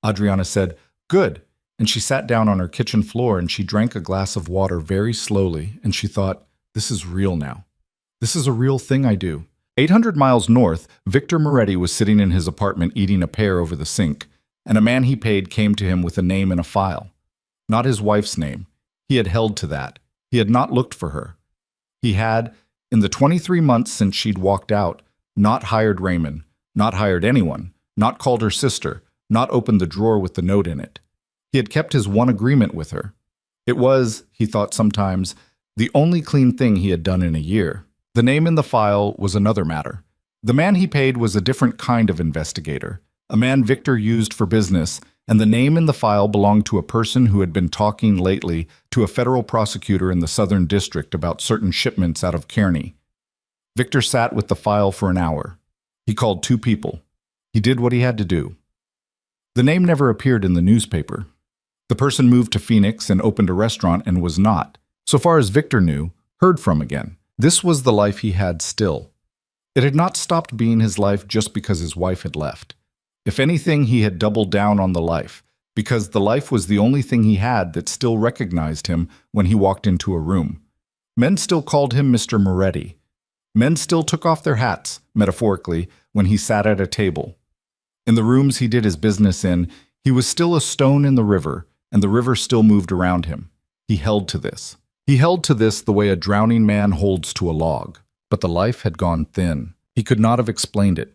Adriana said, Good, and she sat down on her kitchen floor and she drank a glass of water very slowly, and she thought, This is real now. This is a real thing I do. 800 miles north, Victor Moretti was sitting in his apartment eating a pear over the sink, and a man he paid came to him with a name in a file. Not his wife's name. He had held to that. He had not looked for her. He had, in the 23 months since she'd walked out, not hired Raymond, not hired anyone, not called her sister, not opened the drawer with the note in it. He had kept his one agreement with her. It was, he thought sometimes, the only clean thing he had done in a year. The name in the file was another matter. The man he paid was a different kind of investigator, a man Victor used for business, and the name in the file belonged to a person who had been talking lately to a federal prosecutor in the Southern District about certain shipments out of Kearney. Victor sat with the file for an hour. He called 2 people. He did what he had to do. The name never appeared in the newspaper. The person moved to Phoenix and opened a restaurant and was not, so far as Victor knew, heard from again. This was the life he had still. It had not stopped being his life just because his wife had left. If anything, he had doubled down on the life, because the life was the only thing he had that still recognized him when he walked into a room. Men still called him Mr. Moretti. Men still took off their hats, metaphorically, when he sat at a table. In the rooms he did his business in, he was still a stone in the river, and the river still moved around him. He held to this. He held to this the way a drowning man holds to a log. But the life had gone thin. He could not have explained it.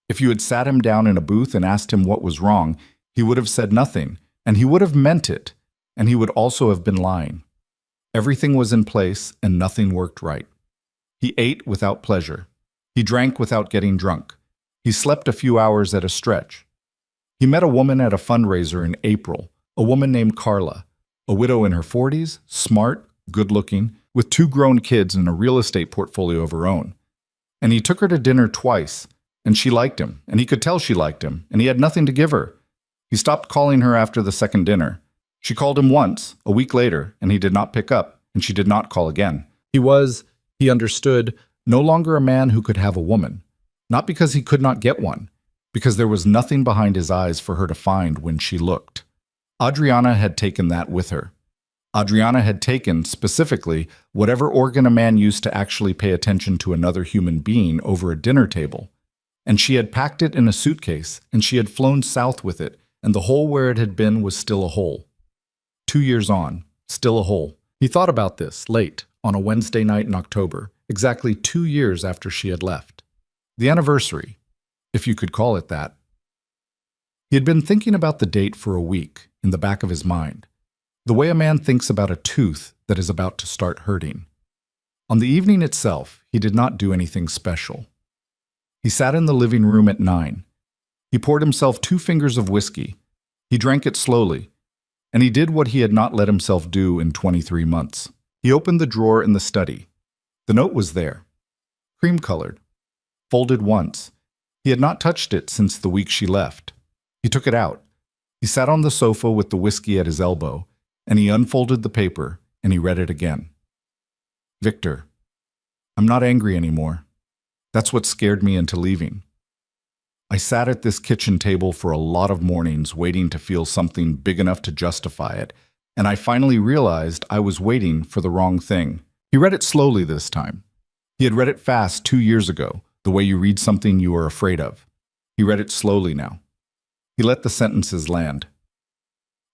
If you had sat him down in a booth and asked him what was wrong, he would have said nothing, and he would have meant it, and he would also have been lying. Everything was in place, and nothing worked right. He ate without pleasure. He drank without getting drunk. He slept a few hours at a stretch. He met a woman at a fundraiser in April, a woman named Carla, a widow in her 40s, smart, good-looking, with 2 grown kids and a real estate portfolio of her own. And he took her to dinner twice, and she liked him, and he could tell she liked him, and he had nothing to give her. He stopped calling her after the second dinner. She called him once, a week later, and he did not pick up, and she did not call again. He understood, no longer a man who could have a woman. Not because he could not get one, because there was nothing behind his eyes for her to find when she looked. Adriana had taken that with her. Adriana had taken, specifically, whatever organ a man used to actually pay attention to another human being over a dinner table. And she had packed it in a suitcase, and she had flown south with it, and the hole where it had been was still a hole. 2 years on, still a hole. He thought about this, late, on a Wednesday night in October, exactly 2 years after she had left. The anniversary, if you could call it that. He had been thinking about the date for a week, in the back of his mind, the way a man thinks about a tooth that is about to start hurting. On the evening itself, he did not do anything special. He sat in the living room at 9. He poured himself 2 fingers of whiskey. He drank it slowly, and he did what he had not let himself do in 23 months. He opened the drawer in the study. The note was there, cream-colored, folded once. He had not touched it since the week she left. He took it out. He sat on the sofa with the whiskey at his elbow, and he unfolded the paper, and he read it again. Victor, I'm not angry anymore. That's what scared me into leaving. I sat at this kitchen table for a lot of mornings waiting to feel something big enough to justify it, and I finally realized I was waiting for the wrong thing. He read it slowly this time. He had read it fast 2 years ago, the way you read something you are afraid of. He read it slowly now. He let the sentences land.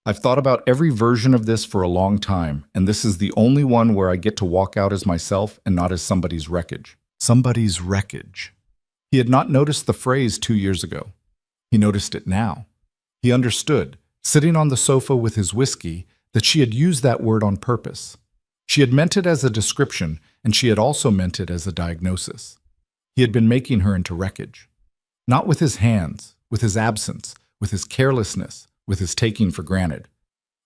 I've thought about every version of this for a long time, and this is the only one where I get to walk out as myself and not as somebody's wreckage. Somebody's wreckage. He had not noticed the phrase 2 years ago. He noticed it now. He understood, sitting on the sofa with his whiskey, that she had used that word on purpose. She had meant it as a description, and she had also meant it as a diagnosis. He had been making her into wreckage. Not with his hands, with his absence, with his carelessness, with his taking for granted.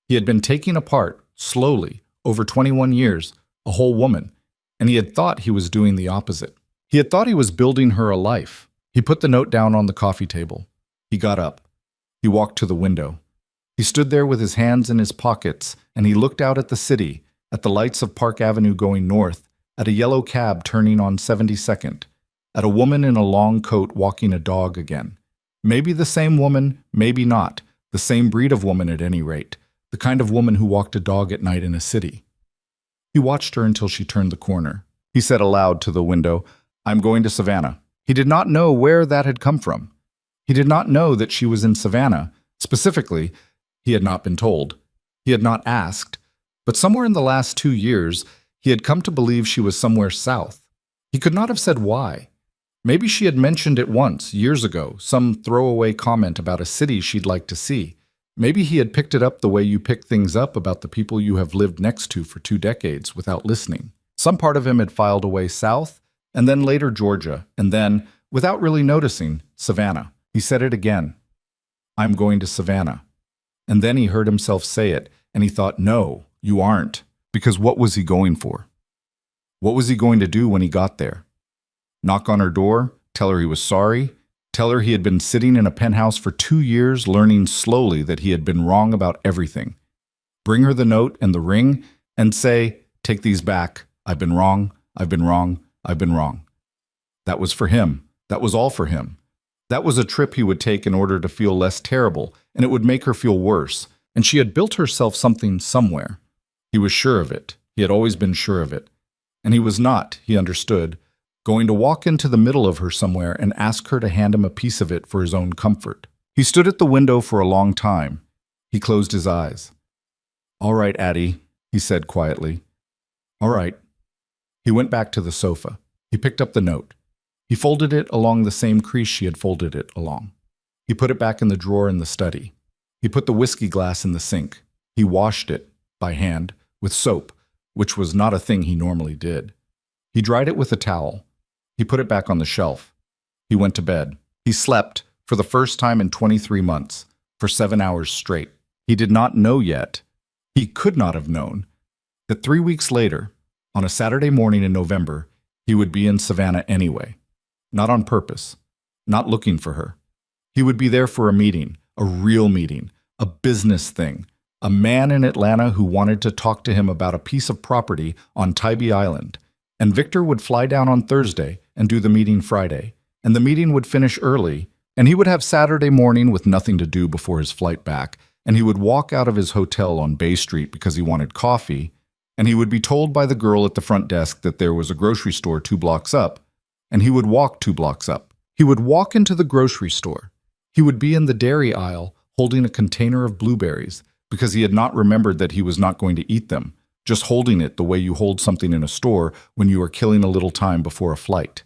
He had been taking apart, slowly, over 21 years, a whole woman, and he had thought he was doing the opposite. He had thought he was building her a life. He put the note down on the coffee table. He got up. He walked to the window. He stood there with his hands in his pockets, and he looked out at the city, at the lights of Park Avenue going north, at a yellow cab turning on 72nd, at a woman in a long coat walking a dog again. Maybe the same woman, maybe not. The same breed of woman at any rate, the kind of woman who walked a dog at night in a city. He watched her until she turned the corner. He said aloud to the window, I'm going to Savannah. He did not know where that had come from. He did not know that she was in Savannah. Specifically, he had not been told. He had not asked. But somewhere in the last 2 years, he had come to believe she was somewhere south. He could not have said why. Maybe she had mentioned it once, years ago, some throwaway comment about a city she'd like to see. Maybe he had picked it up the way you pick things up about the people you have lived next to for 2 decades without listening. Some part of him had filed away south, and then later Georgia, and then, without really noticing, Savannah. He said it again. I'm going to Savannah. And then he heard himself say it, and he thought, no, you aren't. Because what was he going for? What was he going to do when he got there? Knock on her door, tell her he was sorry, tell her he had been sitting in a penthouse for 2 years learning slowly that he had been wrong about everything. Bring her the note and the ring and say, take these back. I've been wrong, I've been wrong, I've been wrong. That was for him. That was all for him. That was a trip he would take in order to feel less terrible, and it would make her feel worse. And she had built herself something somewhere. He was sure of it. He had always been sure of it. And he was not, he understood, going to walk into the middle of her somewhere and ask her to hand him a piece of it for his own comfort. He stood at the window for a long time. He closed his eyes. All right, Addie, he said quietly. All right. He went back to the sofa. He picked up the note. He folded it along the same crease she had folded it along. He put it back in the drawer in the study. He put the whiskey glass in the sink. He washed it, by hand, with soap, which was not a thing he normally did. He dried it with a towel. He put it back on the shelf. He went to bed. He slept, for the first time in 23 months, for 7 hours straight. He did not know yet, he could not have known, that 3 weeks later, On a Saturday morning in November, he would be in Savannah anyway. Not on purpose. Not looking for her. He would be there for a meeting, a real meeting, a business thing. A man in Atlanta who wanted to talk to him about a piece of property on Tybee Island. And Victor would fly down on Thursday and do the meeting Friday. And the meeting would finish early, and he would have Saturday morning with nothing to do before his flight back, and he would walk out of his hotel on Bay Street because he wanted coffee, and he would be told by the girl at the front desk that there was a grocery store 2 blocks up, and he would walk 2 blocks up. He would walk into the grocery store. He would be in the dairy aisle holding a container of blueberries because he had not remembered that he was not going to eat them, just holding it the way you hold something in a store when you are killing a little time before a flight.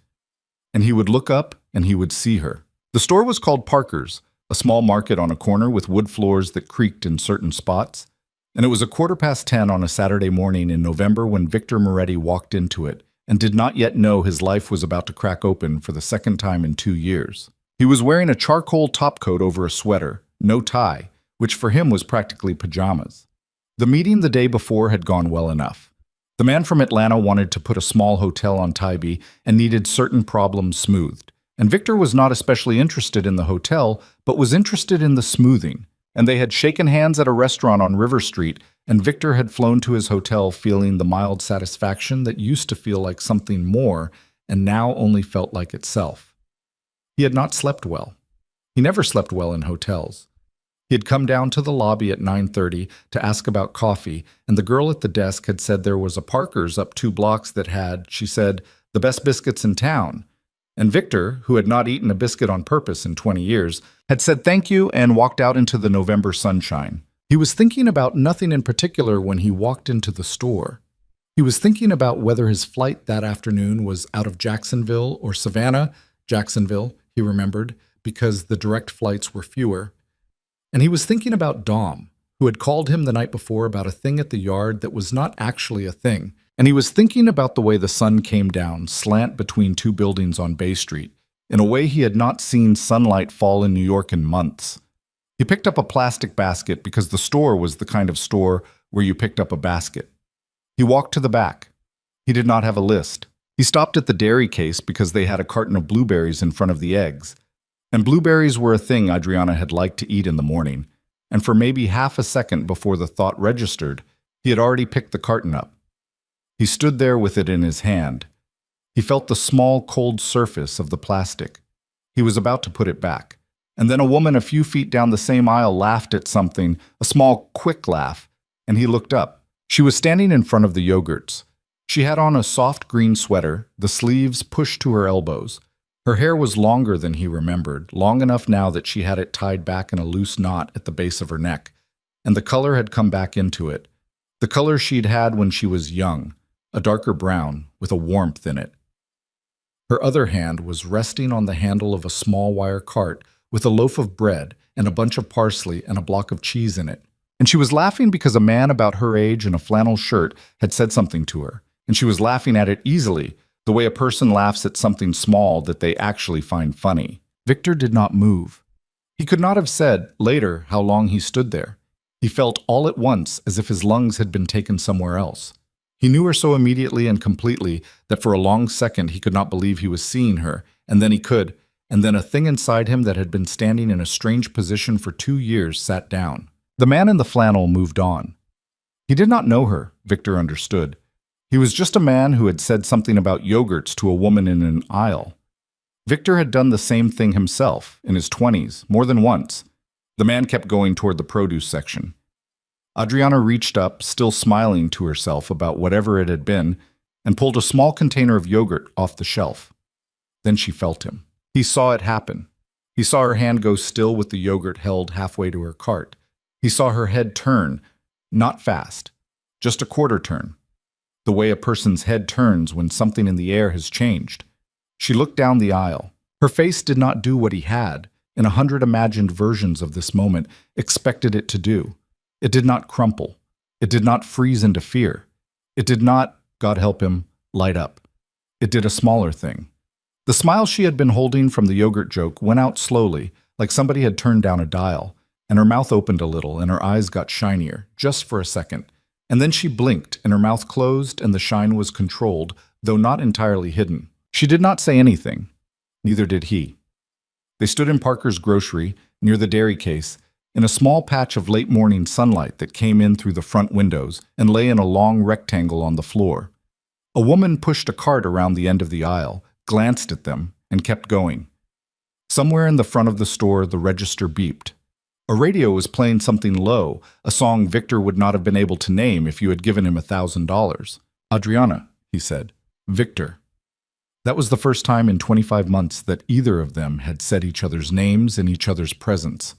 And he would look up and he would see her. The store was called Parker's, a small market on a corner with wood floors that creaked in certain spots. And it was 10:15 on a Saturday morning in November when Victor Moretti walked into it and did not yet know his life was about to crack open for the second time in 2 years. He was wearing a charcoal topcoat over a sweater, no tie, which for him was practically pajamas. The meeting the day before had gone well enough. The man from Atlanta wanted to put a small hotel on Tybee and needed certain problems smoothed. And Victor was not especially interested in the hotel, but was interested in the smoothing. And they had shaken hands at a restaurant on River Street, and Victor had flown to his hotel feeling the mild satisfaction that used to feel like something more and now only felt like itself. He had not slept well. He never slept well in hotels. He had come down to the lobby at 9:30 to ask about coffee, and the girl at the desk had said there was a Parker's up 2 blocks that had, she said, the best biscuits in town. And Victor, who had not eaten a biscuit on purpose in 20 years, had said thank you and walked out into the November sunshine. He was thinking about nothing in particular when he walked into the store. He was thinking about whether his flight that afternoon was out of Jacksonville or Savannah. Jacksonville, he remembered, because the direct flights were fewer. And he was thinking about Dom, who had called him the night before about a thing at the yard that was not actually a thing. And he was thinking about the way the sun came down, slant between 2 buildings on Bay Street, in a way he had not seen sunlight fall in New York in months. He picked up a plastic basket because the store was the kind of store where you picked up a basket. He walked to the back. He did not have a list. He stopped at the dairy case because they had a carton of blueberries in front of the eggs. And blueberries were a thing Adriana had liked to eat in the morning. And for maybe half a second before the thought registered, he had already picked the carton up. He stood there with it in his hand. He felt the small, cold surface of the plastic. He was about to put it back. And then a woman a few feet down the same aisle laughed at something, a small, quick laugh, and he looked up. She was standing in front of the yogurts. She had on a soft green sweater, the sleeves pushed to her elbows. Her hair was longer than he remembered, long enough now that she had it tied back in a loose knot at the base of her neck, and the color had come back into it. The color she'd had when she was young, a darker brown with a warmth in it. Her other hand was resting on the handle of a small wire cart with a loaf of bread and a bunch of parsley and a block of cheese in it. And she was laughing because a man about her age in a flannel shirt had said something to her, and she was laughing at it easily, the way a person laughs at something small that they actually find funny. Victor did not move. He could not have said, later, how long he stood there. He felt all at once as if his lungs had been taken somewhere else. He knew her so immediately and completely that for a long second he could not believe he was seeing her, and then he could, and then a thing inside him that had been standing in a strange position for 2 years sat down. The man in the flannel moved on. He did not know her, Victor understood. He was just a man who had said something about yogurts to a woman in an aisle. Victor had done the same thing himself, in his 20s, more than once. The man kept going toward the produce section. Adriana reached up, still smiling to herself about whatever it had been, and pulled a small container of yogurt off the shelf. Then she felt him. He saw it happen. He saw her hand go still with the yogurt held halfway to her cart. He saw her head turn, not fast, just a quarter turn, the way a person's head turns when something in the air has changed. She looked down the aisle. Her face did not do what he had, in 100 imagined versions of this moment, expected it to do. It did not crumple. It did not freeze into fear. It did not, God help him, light up. It did a smaller thing. The smile she had been holding from the yogurt joke went out slowly, like somebody had turned down a dial, and her mouth opened a little and her eyes got shinier, just for a second. And then she blinked, and her mouth closed, and the shine was controlled, though not entirely hidden. She did not say anything. Neither did he. They stood in Parker's grocery, near the dairy case, in a small patch of late morning sunlight that came in through the front windows and lay in a long rectangle on the floor. A woman pushed a cart around the end of the aisle, glanced at them, and kept going. Somewhere in the front of the store, the register beeped. A radio was playing something low, a song Victor would not have been able to name if you had given him $1,000. Adriana, he said. Victor. That was the first time in 25 months that either of them had said each other's names in each other's presence.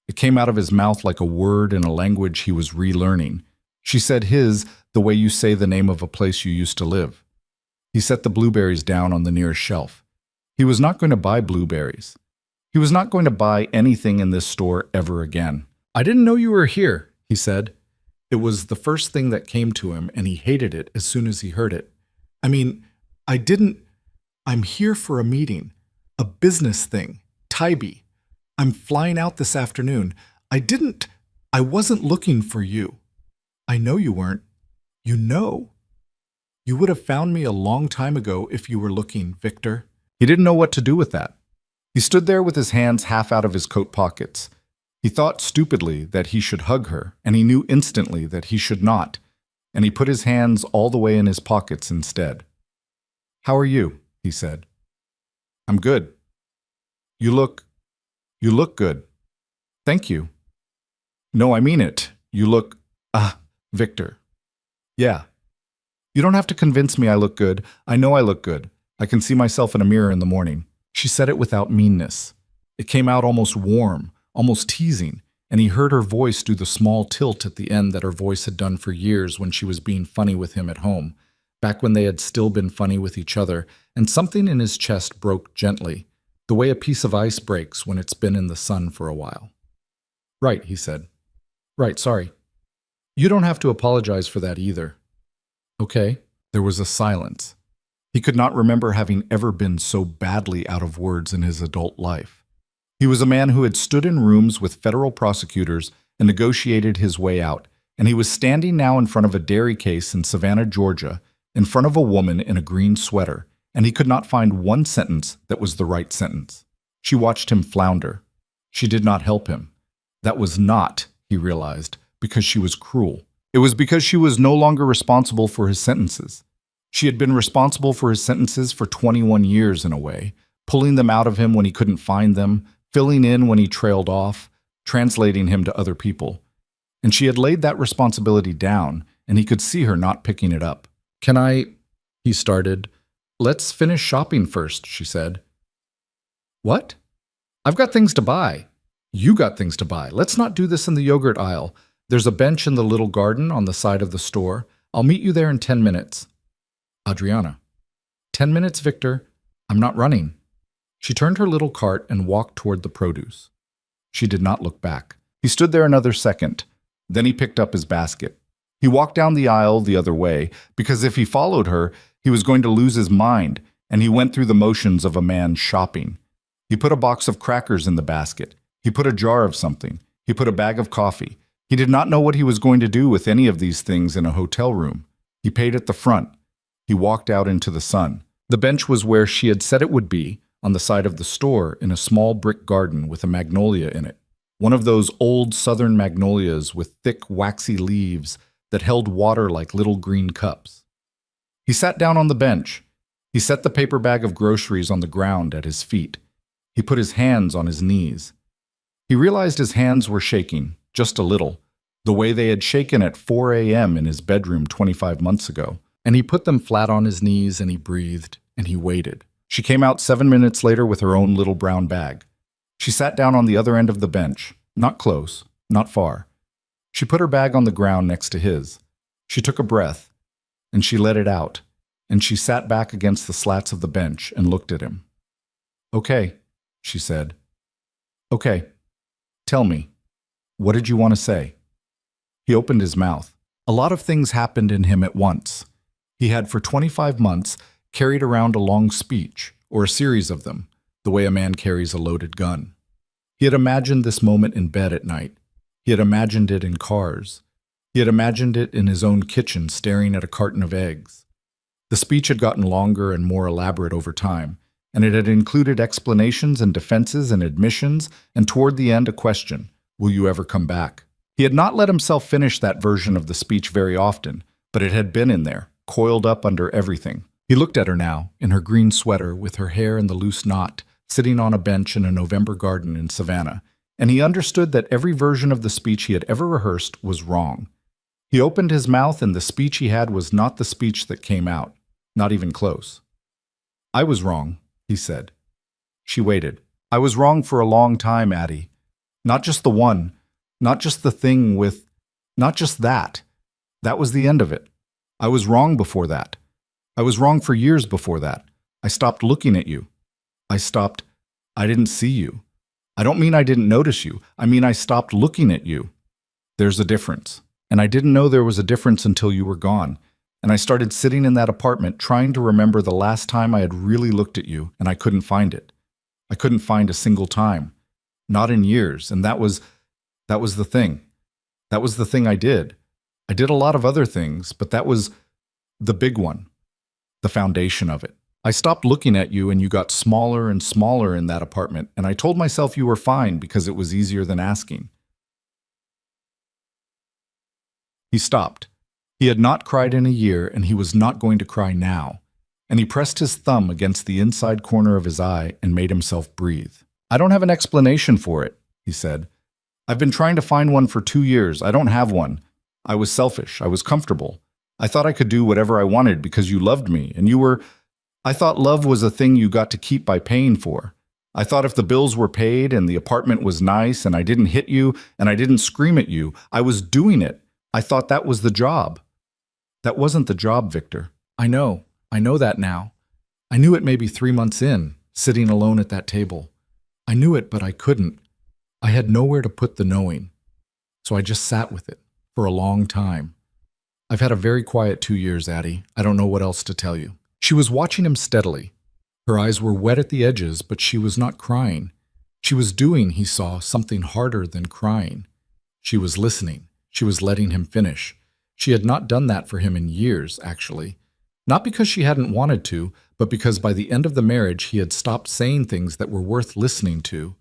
It came out of his mouth like a word in a language he was relearning. She said his the way you say the name of a place you used to live. He set the blueberries down on the nearest shelf. He was not going to buy blueberries. He was not going to buy anything in this store ever again. I didn't know you were here, he said. It was the first thing that came to him, and he hated it as soon as he heard it. I'm here for a meeting, a business thing, Tybee. I'm flying out this afternoon. I wasn't looking for you. I know you weren't. You know. You would have found me a long time ago if you were looking, Victor. He didn't know what to do with that. He stood there with his hands half out of his coat pockets. He thought stupidly that he should hug her, and he knew instantly that he should not, and he put his hands all the way in his pockets instead. How are you? He said. I'm good. You look good. Thank you. No, I mean it. You look, Victor. Yeah. You don't have to convince me I look good. I know I look good. I can see myself in a mirror in the morning. She said it without meanness. It came out almost warm, almost teasing, and he heard her voice do the small tilt at the end that her voice had done for years when she was being funny with him at home, back when they had still been funny with each other, and something in his chest broke gently, the way a piece of ice breaks when it's been in the sun for a while. Right, he said. Right, sorry. You don't have to apologize for that either. Okay. There was a silence. He could not remember having ever been so badly out of words in his adult life. He was a man who had stood in rooms with federal prosecutors and negotiated his way out, and he was standing now in front of a dairy case in Savannah, Georgia, in front of a woman in a green sweater, and he could not find one sentence that was the right sentence. She watched him flounder. She did not help him. That was not, he realized, because she was cruel. It was because she was no longer responsible for his sentences. She had been responsible for his sentences for 21 years in a way, pulling them out of him when he couldn't find them, filling in when he trailed off, translating him to other people. And she had laid that responsibility down, and he could see her not picking it up. Can I? He started. Let's finish shopping first, she said. What? I've got things to buy. You got things to buy. Let's not do this in the yogurt aisle. There's a bench in the little garden on the side of the store. I'll meet you there in 10 minutes. Adriana. 10 minutes, Victor. I'm not running. She turned her little cart and walked toward the produce. She did not look back. He stood there another second. Then he picked up his basket. He walked down the aisle the other way, because if he followed her, he was going to lose his mind, and he went through the motions of a man shopping. He put a box of crackers in the basket. He put a jar of something. He put a bag of coffee. He did not know what he was going to do with any of these things in a hotel room. He paid at the front. He walked out into the sun. The bench was where she had said it would be, on the side of the store in a small brick garden with a magnolia in it. One of those old southern magnolias with thick, waxy leaves that held water like little green cups. He sat down on the bench. He set the paper bag of groceries on the ground at his feet. He put his hands on his knees. He realized his hands were shaking, just a little, the way they had shaken at 4 a.m. in his bedroom 25 months ago. And he put them flat on his knees and he breathed and he waited. She came out 7 minutes later with her own little brown bag. She sat down on the other end of the bench, not close, not far. She put her bag on the ground next to his. She took a breath, and she let it out, and she sat back against the slats of the bench and looked at him. Okay, she said. Okay, tell me, what did you want to say? He opened his mouth. A lot of things happened in him at once. He had for 25 months carried around a long speech, or a series of them, the way a man carries a loaded gun. He had imagined this moment in bed at night. He had imagined it in cars. He had imagined it in his own kitchen staring at a carton of eggs. The speech had gotten longer and more elaborate over time, and it had included explanations and defenses and admissions, and toward the end a question, will you ever come back? He had not let himself finish that version of the speech very often, but it had been in there, coiled up under everything. He looked at her now, in her green sweater, with her hair in the loose knot, sitting on a bench in a November garden in Savannah, and he understood that every version of the speech he had ever rehearsed was wrong. He opened his mouth, and the speech he had was not the speech that came out, not even close. I was wrong, he said. She waited. I was wrong for a long time, Addie. Not just the one, not just the thing with, not just that. That was the end of it. I was wrong before that. I was wrong for years before that. I stopped looking at you. I didn't see you. I don't mean I didn't notice you. I mean I stopped looking at you. There's a difference. And I didn't know there was a difference until you were gone. And I started sitting in that apartment trying to remember the last time I had really looked at you, and I couldn't find it. I couldn't find a single time. Not in years, and that was the thing. That was the thing I did. I did a lot of other things, but that was the big one, the foundation of it. I stopped looking at you and you got smaller and smaller in that apartment, and I told myself you were fine because it was easier than asking. He stopped. He had not cried in a year, and he was not going to cry now, and he pressed his thumb against the inside corner of his eye and made himself breathe. I don't have an explanation for it, he said. I've been trying to find one for 2 years. I don't have one. I was selfish. I was comfortable. I thought I could do whatever I wanted because you loved me, and you were... I thought love was a thing you got to keep by paying for. I thought if the bills were paid and the apartment was nice and I didn't hit you and I didn't scream at you, I was doing it. I thought that was the job. That wasn't the job, Victor. I know that now. I knew it maybe 3 months in, sitting alone at that table. I knew it, but I couldn't. I had nowhere to put the knowing. So I just sat with it for a long time. I've had a very quiet 2 years, Addie. I don't know what else to tell you. She was watching him steadily. Her eyes were wet at the edges, but she was not crying. She was doing, he saw, something harder than crying. She was listening. She was letting him finish. She had not done that for him in years, actually. Not because she hadn't wanted to, but because by the end of the marriage he had stopped saying things that were worth listening to,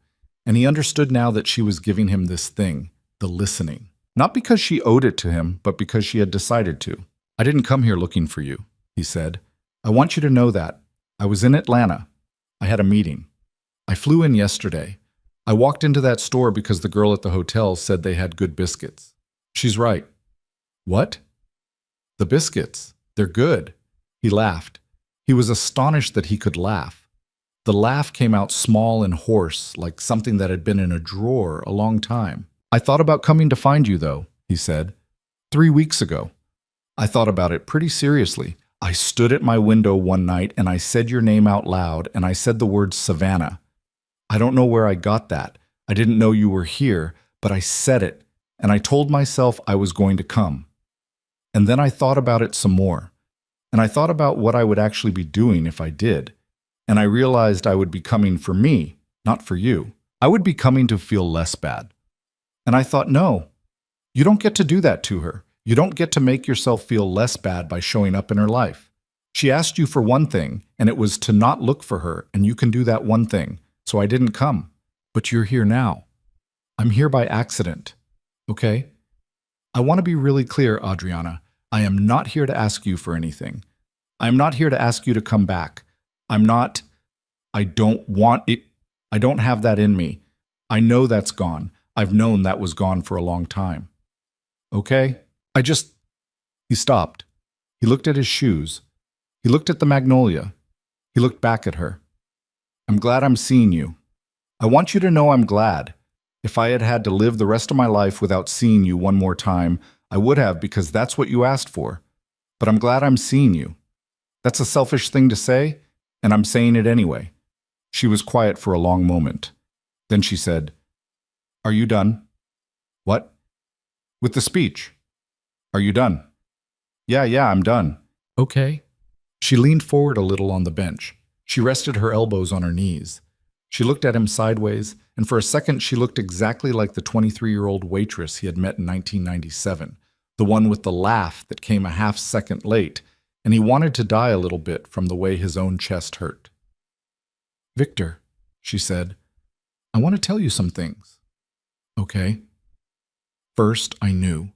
and he understood now that she was giving him this thing, the listening. Not because she owed it to him, but because she had decided to. I didn't come here looking for you, he said. I want you to know that. I was in Atlanta. I had a meeting. I flew in yesterday. I walked into that store because the girl at the hotel said they had good biscuits. She's right. What? The biscuits. They're good. He laughed. He was astonished that he could laugh. The laugh came out small and hoarse, like something that had been in a drawer a long time. I thought about coming to find you, though, he said. 3 weeks ago. I thought about it pretty seriously. I stood at my window one night and I said your name out loud and I said the word Savannah. I don't know where I got that. I didn't know you were here, but I said it and I told myself I was going to come. And then I thought about it some more. And I thought about what I would actually be doing if I did. And I realized I would be coming for me, not for you. I would be coming to feel less bad. And I thought, no, you don't get to do that to her. You don't get to make yourself feel less bad by showing up in her life. She asked you for one thing, and it was to not look for her, and you can do that one thing. So I didn't come. But you're here now. I'm here by accident. Okay? I want to be really clear, Adriana. I am not here to ask you for anything. I am not here to ask you to come back. I don't want it. I don't have that in me. I know that's gone. I've known that was gone for a long time. Okay? He stopped. He looked at his shoes. He looked at the magnolia. He looked back at her. I'm glad I'm seeing you. I want you to know I'm glad. If I had had to live the rest of my life without seeing you one more time, I would have because that's what you asked for. But I'm glad I'm seeing you. That's a selfish thing to say, and I'm saying it anyway. She was quiet for a long moment. Then she said, Are you done? What? With the speech. Are you done? Yeah, I'm done. Okay. She leaned forward a little on the bench. She rested her elbows on her knees. She looked at him sideways, and for a second she looked exactly like the 23-year-old waitress he had met in 1997, the one with the laugh that came a half second late, and he wanted to die a little bit from the way his own chest hurt. "Victor," she said, "I want to tell you some things." "Okay." "First, I knew."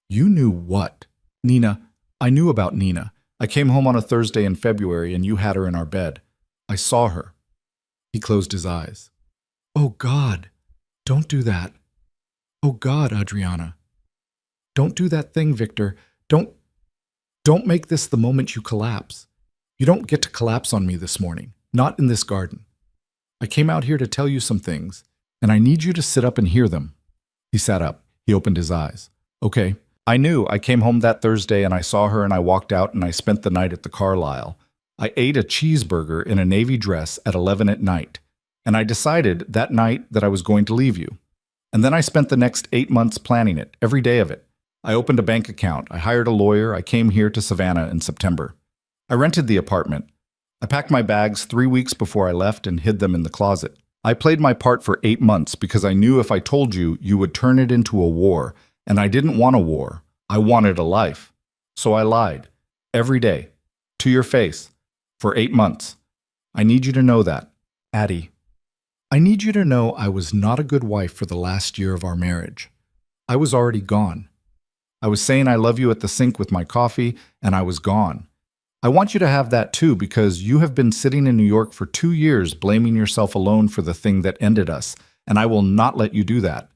"You knew what?" "Nina. I knew about Nina. I came home on a Thursday in February and you had her in our bed. I saw her." He closed his eyes. "Oh God, don't do that. Oh God, Adriana. Don't do that thing, Victor. Don't make this the moment you collapse. You don't get to collapse on me this morning, not in this garden. I came out here to tell you some things, and I need you to sit up and hear them." He sat up. He opened his eyes. "Okay. I knew. I came home that Thursday and I saw her and I walked out and I spent the night at the Carlisle. I ate a cheeseburger in a navy dress at 11 at night, and I decided that night that I was going to leave you. And then I spent the next 8 months planning it, every day of it. I opened a bank account. I hired a lawyer. I came here to Savannah in September. I rented the apartment. I packed my bags 3 weeks before I left and hid them in the closet. I played my part for 8 months because I knew if I told you, you would turn it into a war, and I didn't want a war. I wanted a life. So I lied. Every day. To your face. For 8 months. I need you to know that. Addie, I need you to know I was not a good wife for the last year of our marriage. I was already gone. I was saying I love you at the sink with my coffee, and I was gone. I want you to have that too because you have been sitting in New York for 2 years blaming yourself alone for the thing that ended us, and I will not let you do that.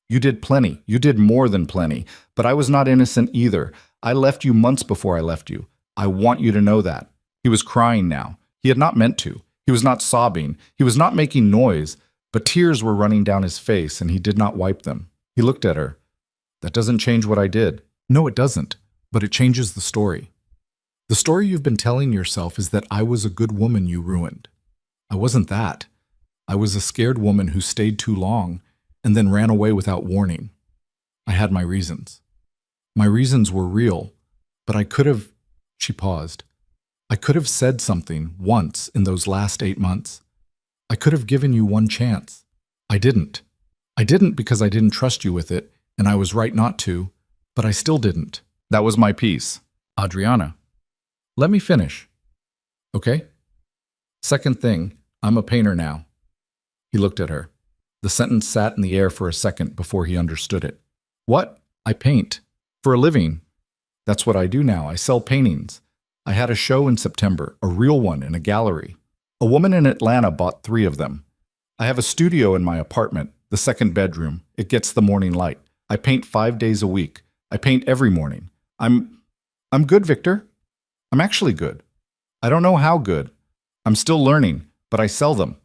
You did plenty. You did more than plenty, but I was not innocent either. I left you months before I left you. I want you to know that." He was crying now. He had not meant to. He was not sobbing. He was not making noise, but tears were running down his face, and he did not wipe them. He looked at her. "That doesn't change what I did." "No, it doesn't, but it changes the story. The story you've been telling yourself is that I was a good woman you ruined. I wasn't that. I was a scared woman who stayed too long and then ran away without warning. I had my reasons. My reasons were real, but I could have..." She paused. "I could have said something once in those last 8 months. I could have given you one chance. I didn't. I didn't because I didn't trust you with it, and I was right not to, but I still didn't. That was my piece. Adriana, let me finish. Okay? Second thing, I'm a painter now." He looked at her. The sentence sat in the air for a second before he understood it. "What? I paint. For a living. That's what I do now. I sell paintings. I had a show in September, a real one in a gallery. A woman in Atlanta bought 3 of them. I have a studio in my apartment, the second bedroom. It gets the morning light. I paint 5 days a week. I paint every morning. I'm good, Victor. I'm actually good. I don't know how good. I'm still learning, but I sell them,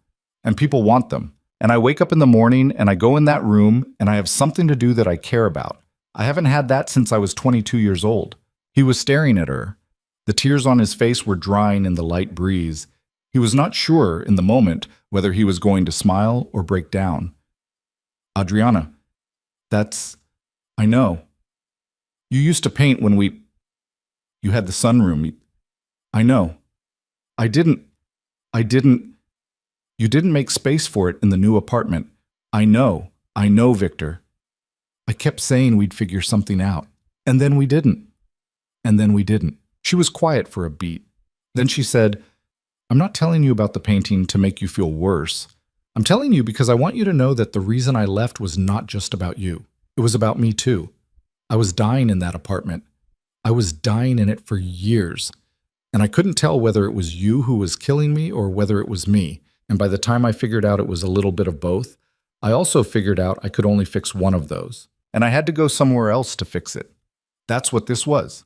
and people want them. And I wake up in the morning, and I go in that room, and I have something to do that I care about. I haven't had that since I was 22 years old." He was staring at her. The tears on his face were drying in the light breeze. He was not sure in the moment whether he was going to smile or break down. "Adriana, I know. You used to paint when you had the sunroom. I know. You didn't make space for it in the new apartment. I know, Victor. I kept saying we'd figure something out. And then we didn't. She was quiet for a beat. Then she said, "I'm not telling you about the painting to make you feel worse. I'm telling you because I want you to know that the reason I left was not just about you. It was about me too. I was dying in that apartment. I was dying in it for years. And I couldn't tell whether it was you who was killing me or whether it was me. And by the time I figured out it was a little bit of both, I also figured out I could only fix one of those. And I had to go somewhere else to fix it. That's what this was.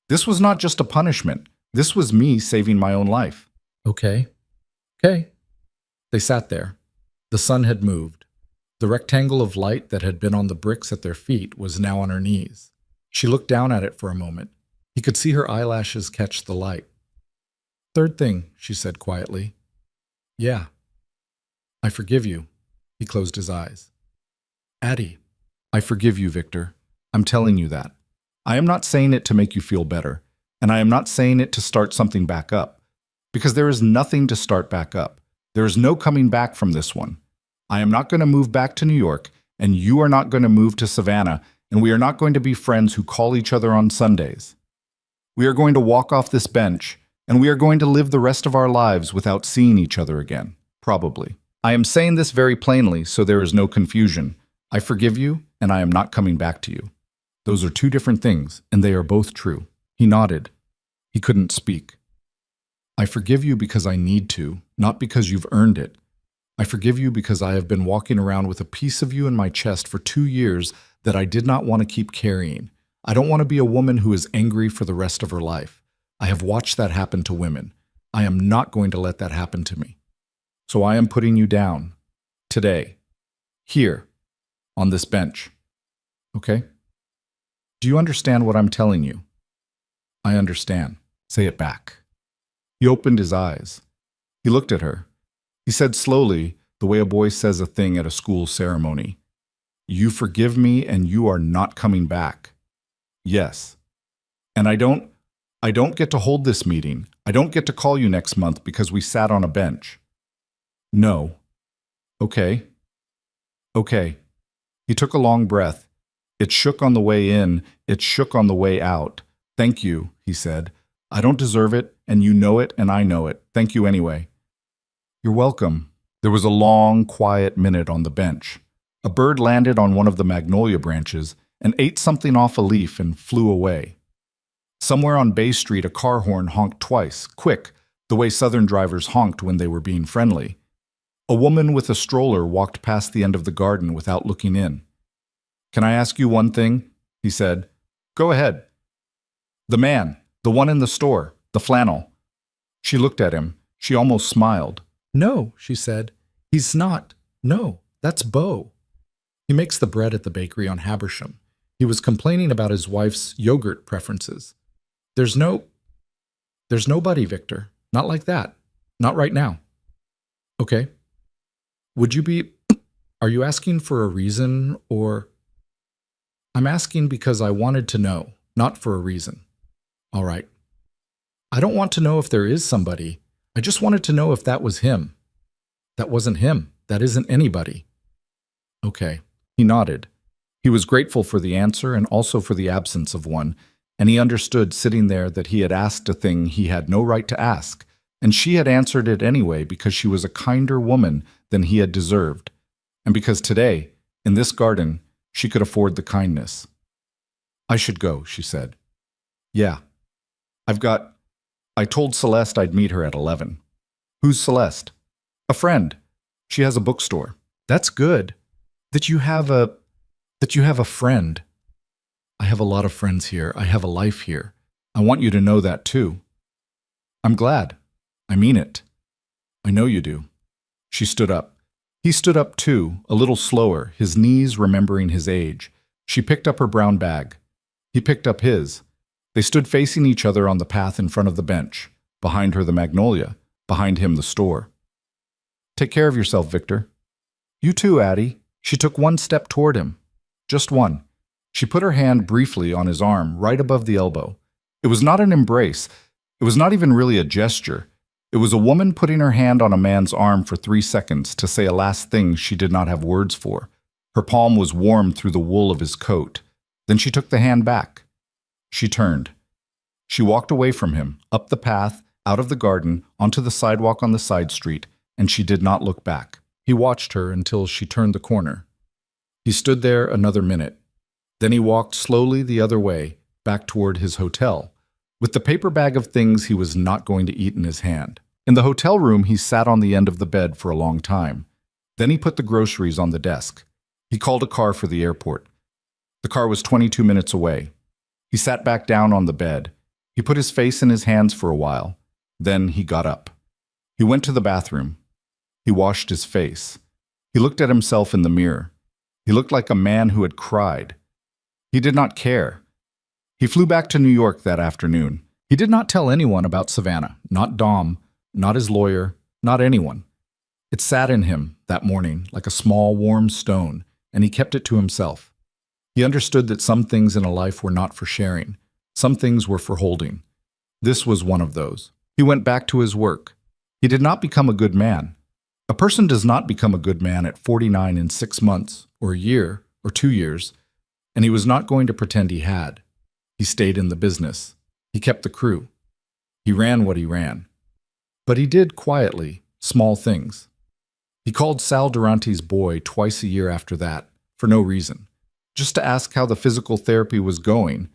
This was not just a punishment. This was me saving my own life." Okay. They sat there. The sun had moved. The rectangle of light that had been on the bricks at their feet was now on her knees. She looked down at it for a moment. He could see her eyelashes catch the light. "Third thing," she said quietly. "Yeah. I forgive you." He closed his eyes. "Addie, I forgive you, Victor. I'm telling you that. I am not saying it to make you feel better, and I am not saying it to start something back up, because there is nothing to start back up. There is no coming back from this one. I am not going to move back to New York, and you are not going to move to Savannah, and we are not going to be friends who call each other on Sundays. We are going to walk off this bench, and we are going to live the rest of our lives without seeing each other again, probably. I am saying this very plainly so there is no confusion. I forgive you, and I am not coming back to you. Those are two different things, and they are both true. He nodded. He couldn't speak. I forgive you because I need to, not because you've earned it. I forgive you because I have been walking around with a piece of you in my chest for 2 years that I did not want to keep carrying. I don't want to be a woman who is angry for the rest of her life. I have watched that happen to women. I am not going to let that happen to me. So I am putting you down. Today. Here. On this bench. Okay? Do you understand what I'm telling you? I understand. Say it back. He opened his eyes. He looked at her. He said slowly, the way a boy says a thing at a school ceremony, "You forgive me and you are not coming back." Yes. And I don't get to hold this meeting. I don't get to call you next month because we sat on a bench. No. Okay. Okay. He took a long breath. It shook on the way in. It shook on the way out. Thank you, he said. I don't deserve it, and you know it, and I know it. Thank you anyway. You're welcome. There was a long, quiet minute on the bench. A bird landed on one of the magnolia branches and ate something off a leaf and flew away. Somewhere on Bay Street, a car horn honked twice, quick, the way Southern drivers honked when they were being friendly. A woman with a stroller walked past the end of the garden without looking in. Can I ask you one thing? He said. Go ahead. The man, the one in the store, the flannel. She looked at him. She almost smiled. No, she said. He's not. No, that's Beau. He makes the bread at the bakery on Habersham. He was complaining about his wife's yogurt preferences. There's nobody, Victor. Not like that. Not right now. Okay. Are you asking for a reason or? I'm asking because I wanted to know, not for a reason. All right. I don't want to know if there is somebody. I just wanted to know if that was him. That wasn't him. That isn't anybody. Okay. He nodded. He was grateful for the answer and also for the absence of one, and he understood sitting there that he had asked a thing he had no right to ask, and she had answered it anyway because she was a kinder woman than he had deserved, and because today, in this garden, she could afford the kindness. I should go, she said. Yeah. I told Celeste I'd meet her at 11. Who's Celeste? A friend. She has a bookstore. That's good. That you have a friend. I have a lot of friends here. I have a life here. I want you to know that too. I'm glad. I mean it. I know you do. She stood up. He stood up too, a little slower, his knees remembering his age. She picked up her brown bag. He picked up his. They stood facing each other on the path in front of the bench. Behind her the magnolia, behind him the store. Take care of yourself, Victor. You too, Addie. She took one step toward him. Just one. She put her hand briefly on his arm, right above the elbow. It was not an embrace. It was not even really a gesture. It was a woman putting her hand on a man's arm for 3 seconds to say a last thing she did not have words for. Her palm was warm through the wool of his coat. Then she took the hand back. She turned. She walked away from him, up the path, out of the garden, onto the sidewalk on the side street, and she did not look back. He watched her until she turned the corner. He stood there another minute. Then he walked slowly the other way, back toward his hotel, with the paper bag of things he was not going to eat in his hand. In the hotel room, he sat on the end of the bed for a long time. Then he put the groceries on the desk. He called a car for the airport. The car was 22 minutes away. He sat back down on the bed. He put his face in his hands for a while. Then he got up. He went to the bathroom. He washed his face. He looked at himself in the mirror. He looked like a man who had cried. He did not care. He flew back to New York that afternoon. He did not tell anyone about Savannah, not Dom, not his lawyer, not anyone. It sat in him that morning like a small, warm stone, and he kept it to himself. He understood that some things in a life were not for sharing. Some things were for holding. This was one of those. He went back to his work. He did not become a good man. A person does not become a good man at 49 in 6 months, or a year, or 2 years. And he was not going to pretend he had. He stayed in the business. He kept the crew. He ran what he ran. But he did quietly, small things. He called Sal Durante's boy twice a year after that, for no reason, just to ask how the physical therapy was going,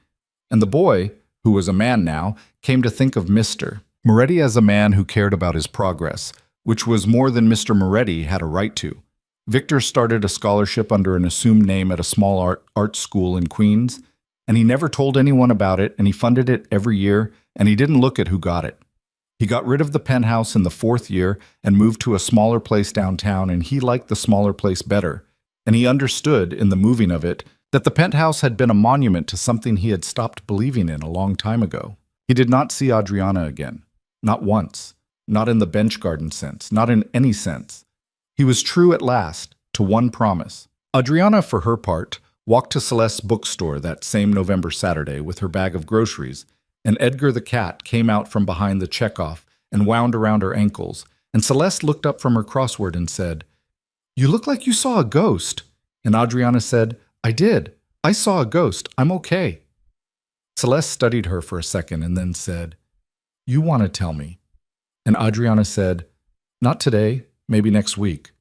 and the boy, who was a man now, came to think of Mr. Moretti as a man who cared about his progress, which was more than Mr. Moretti had a right to. Victor started a scholarship under an assumed name at a small art school in Queens, and he never told anyone about it, and he funded it every year, and he didn't look at who got it. He got rid of the penthouse in the 4th year and moved to a smaller place downtown, and he liked the smaller place better. And he understood, in the moving of it, that the penthouse had been a monument to something he had stopped believing in a long time ago. He did not see Adriana again. Not once. Not in the bench garden sense. Not in any sense. He was true at last to one promise. Adriana, for her part, walked to Celeste's bookstore that same November Saturday with her bag of groceries, and Edgar the cat came out from behind the checkoff and wound around her ankles, and Celeste looked up from her crossword and said, "You look like you saw a ghost." And Adriana said, "I did. I saw a ghost. I'm okay." Celeste studied her for a second and then said, "You want to tell me." And Adriana said, "Not today, maybe next week."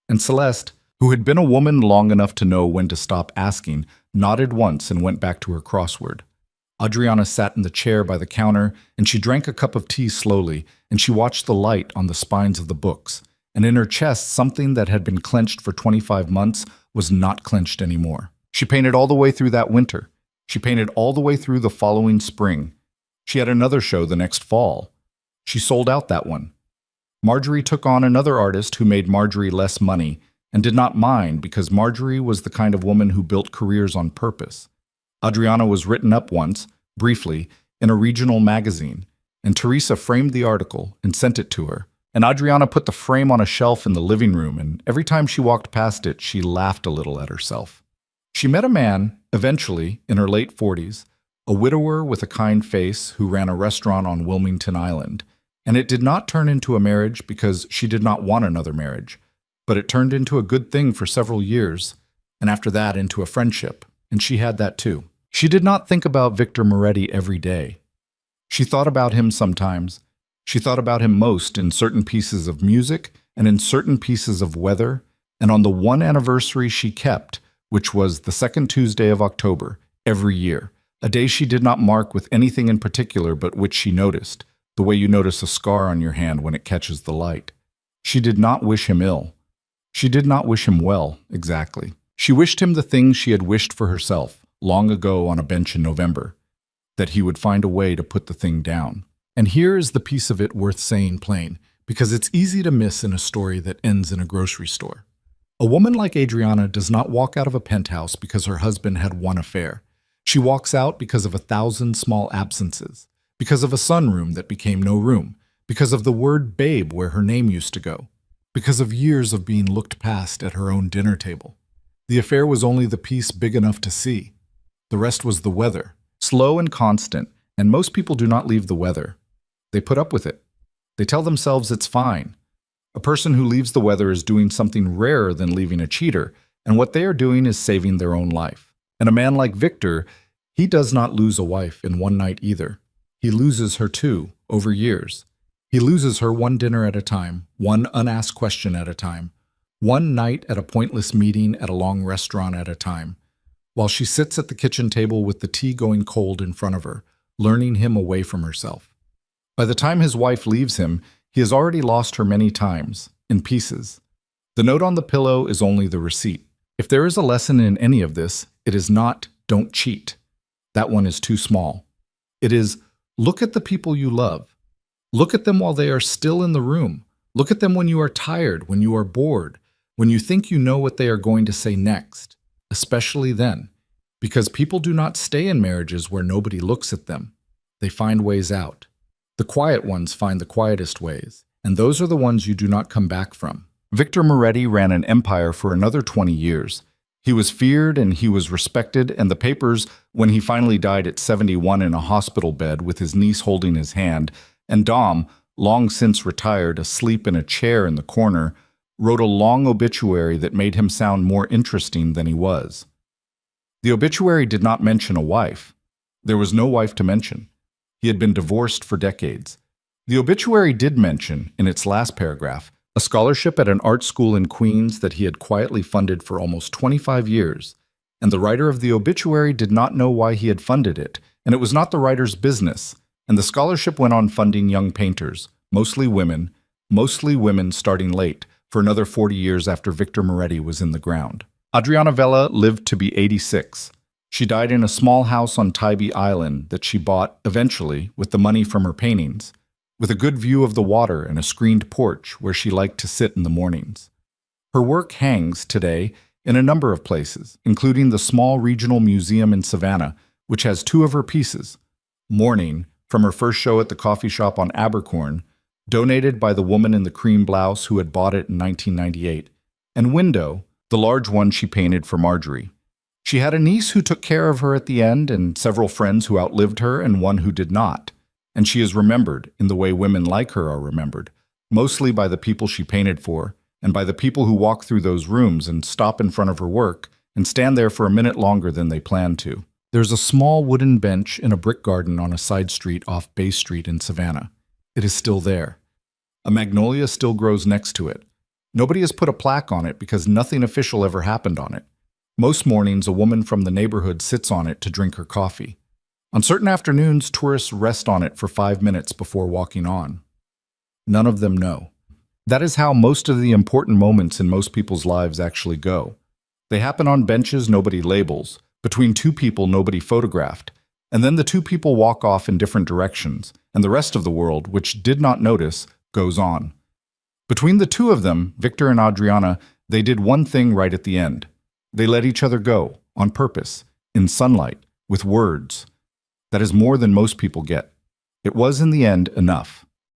And Celeste, who had been a woman long enough to know when to stop asking, nodded once and went back to her crossword. Adriana sat in the chair by the counter, and she drank a cup of tea slowly, and she watched the light on the spines of the books, and in her chest something that had been clenched for 25 months was not clenched anymore. She painted all the way through that winter. She painted all the way through the following spring. She had another show the next fall. She sold out that one. Marjorie took on another artist who made Marjorie less money, and did not mind because Marjorie was the kind of woman who built careers on purpose. Adriana was written up once, briefly, in a regional magazine, and Teresa framed the article and sent it to her. And Adriana put the frame on a shelf in the living room, and every time she walked past it, she laughed a little at herself. She met a man, eventually, in her late 40s, a widower with a kind face who ran a restaurant on Wilmington Island, and it did not turn into a marriage because she did not want another marriage, but it turned into a good thing for several years, and after that into a friendship, and she had that too. She did not think about Victor Moretti every day. She thought about him sometimes. She thought about him most in certain pieces of music and in certain pieces of weather, and on the one anniversary she kept, which was the second Tuesday of October, every year, a day she did not mark with anything in particular but which she noticed, the way you notice a scar on your hand when it catches the light. She did not wish him ill. She did not wish him well, exactly. She wished him the things she had wished for herself, long ago on a bench in November, that he would find a way to put the thing down. And here is the piece of it worth saying plain, because it's easy to miss in a story that ends in a grocery store. A woman like Adriana does not walk out of a penthouse because her husband had one affair. She walks out because of 1,000 small absences, because of a sunroom that became no room, because of the word babe where her name used to go, because of years of being looked past at her own dinner table. The affair was only the piece big enough to see. The rest was the weather, slow and constant, and most people do not leave the weather. They put up with it. They tell themselves it's fine. A person who leaves the weather is doing something rarer than leaving a cheater, and what they are doing is saving their own life. And a man like Victor, he does not lose a wife in one night either. He loses her too, over years. He loses her one dinner at a time, one unasked question at a time, one night at a pointless meeting at a long restaurant at a time, while she sits at the kitchen table with the tea going cold in front of her, learning him away from herself. By the time his wife leaves him, he has already lost her many times, in pieces. The note on the pillow is only the receipt. If there is a lesson in any of this, it is not, don't cheat. That one is too small. It is, look at the people you love. Look at them while they are still in the room. Look at them when you are tired, when you are bored, when you think you know what they are going to say next. Especially then, because people do not stay in marriages where nobody looks at them. They find ways out. The quiet ones find the quietest ways, and those are the ones you do not come back from. Victor Moretti ran an empire for another 20 years. He was feared and he was respected, and the papers, when he finally died at 71 in a hospital bed with his niece holding his hand, and Dom, long since retired, asleep in a chair in the corner, wrote a long obituary that made him sound more interesting than he was. The obituary did not mention a wife. There was no wife to mention. He had been divorced for decades. The obituary did mention, in its last paragraph, a scholarship at an art school in Queens that he had quietly funded for almost 25 years, and the writer of the obituary did not know why he had funded it, and it was not the writer's business, and the scholarship went on funding young painters, mostly women starting late, for another 40 years after Victor Moretti was in the ground. Adriana Vela lived to be 86. She died in a small house on Tybee Island that she bought, eventually, with the money from her paintings, with a good view of the water and a screened porch where she liked to sit in the mornings. Her work hangs, today, in a number of places, including the small regional museum in Savannah, which has two of her pieces. Morning, from her first show at the coffee shop on Abercorn, donated by the woman in the cream blouse who had bought it in 1998, and Window, the large one she painted for Marjorie. She had a niece who took care of her at the end, and several friends who outlived her and one who did not. And she is remembered in the way women like her are remembered, mostly by the people she painted for, and by the people who walk through those rooms and stop in front of her work and stand there for a minute longer than they planned to. There's a small wooden bench in a brick garden on a side street off Bay Street in Savannah. It is still there. A magnolia still grows next to it. Nobody has put a plaque on it because nothing official ever happened on it. Most mornings, a woman from the neighborhood sits on it to drink her coffee. On certain afternoons, tourists rest on it for 5 minutes before walking on. None of them know. That is how most of the important moments in most people's lives actually go. They happen on benches nobody labels, between two people nobody photographed, and then the two people walk off in different directions, and the rest of the world, which did not notice, goes on. Between the two of them, Victor and Adriana, they did one thing right at the end. They let each other go, on purpose, in sunlight, with words. That is more than most people get. It was, in the end, enough.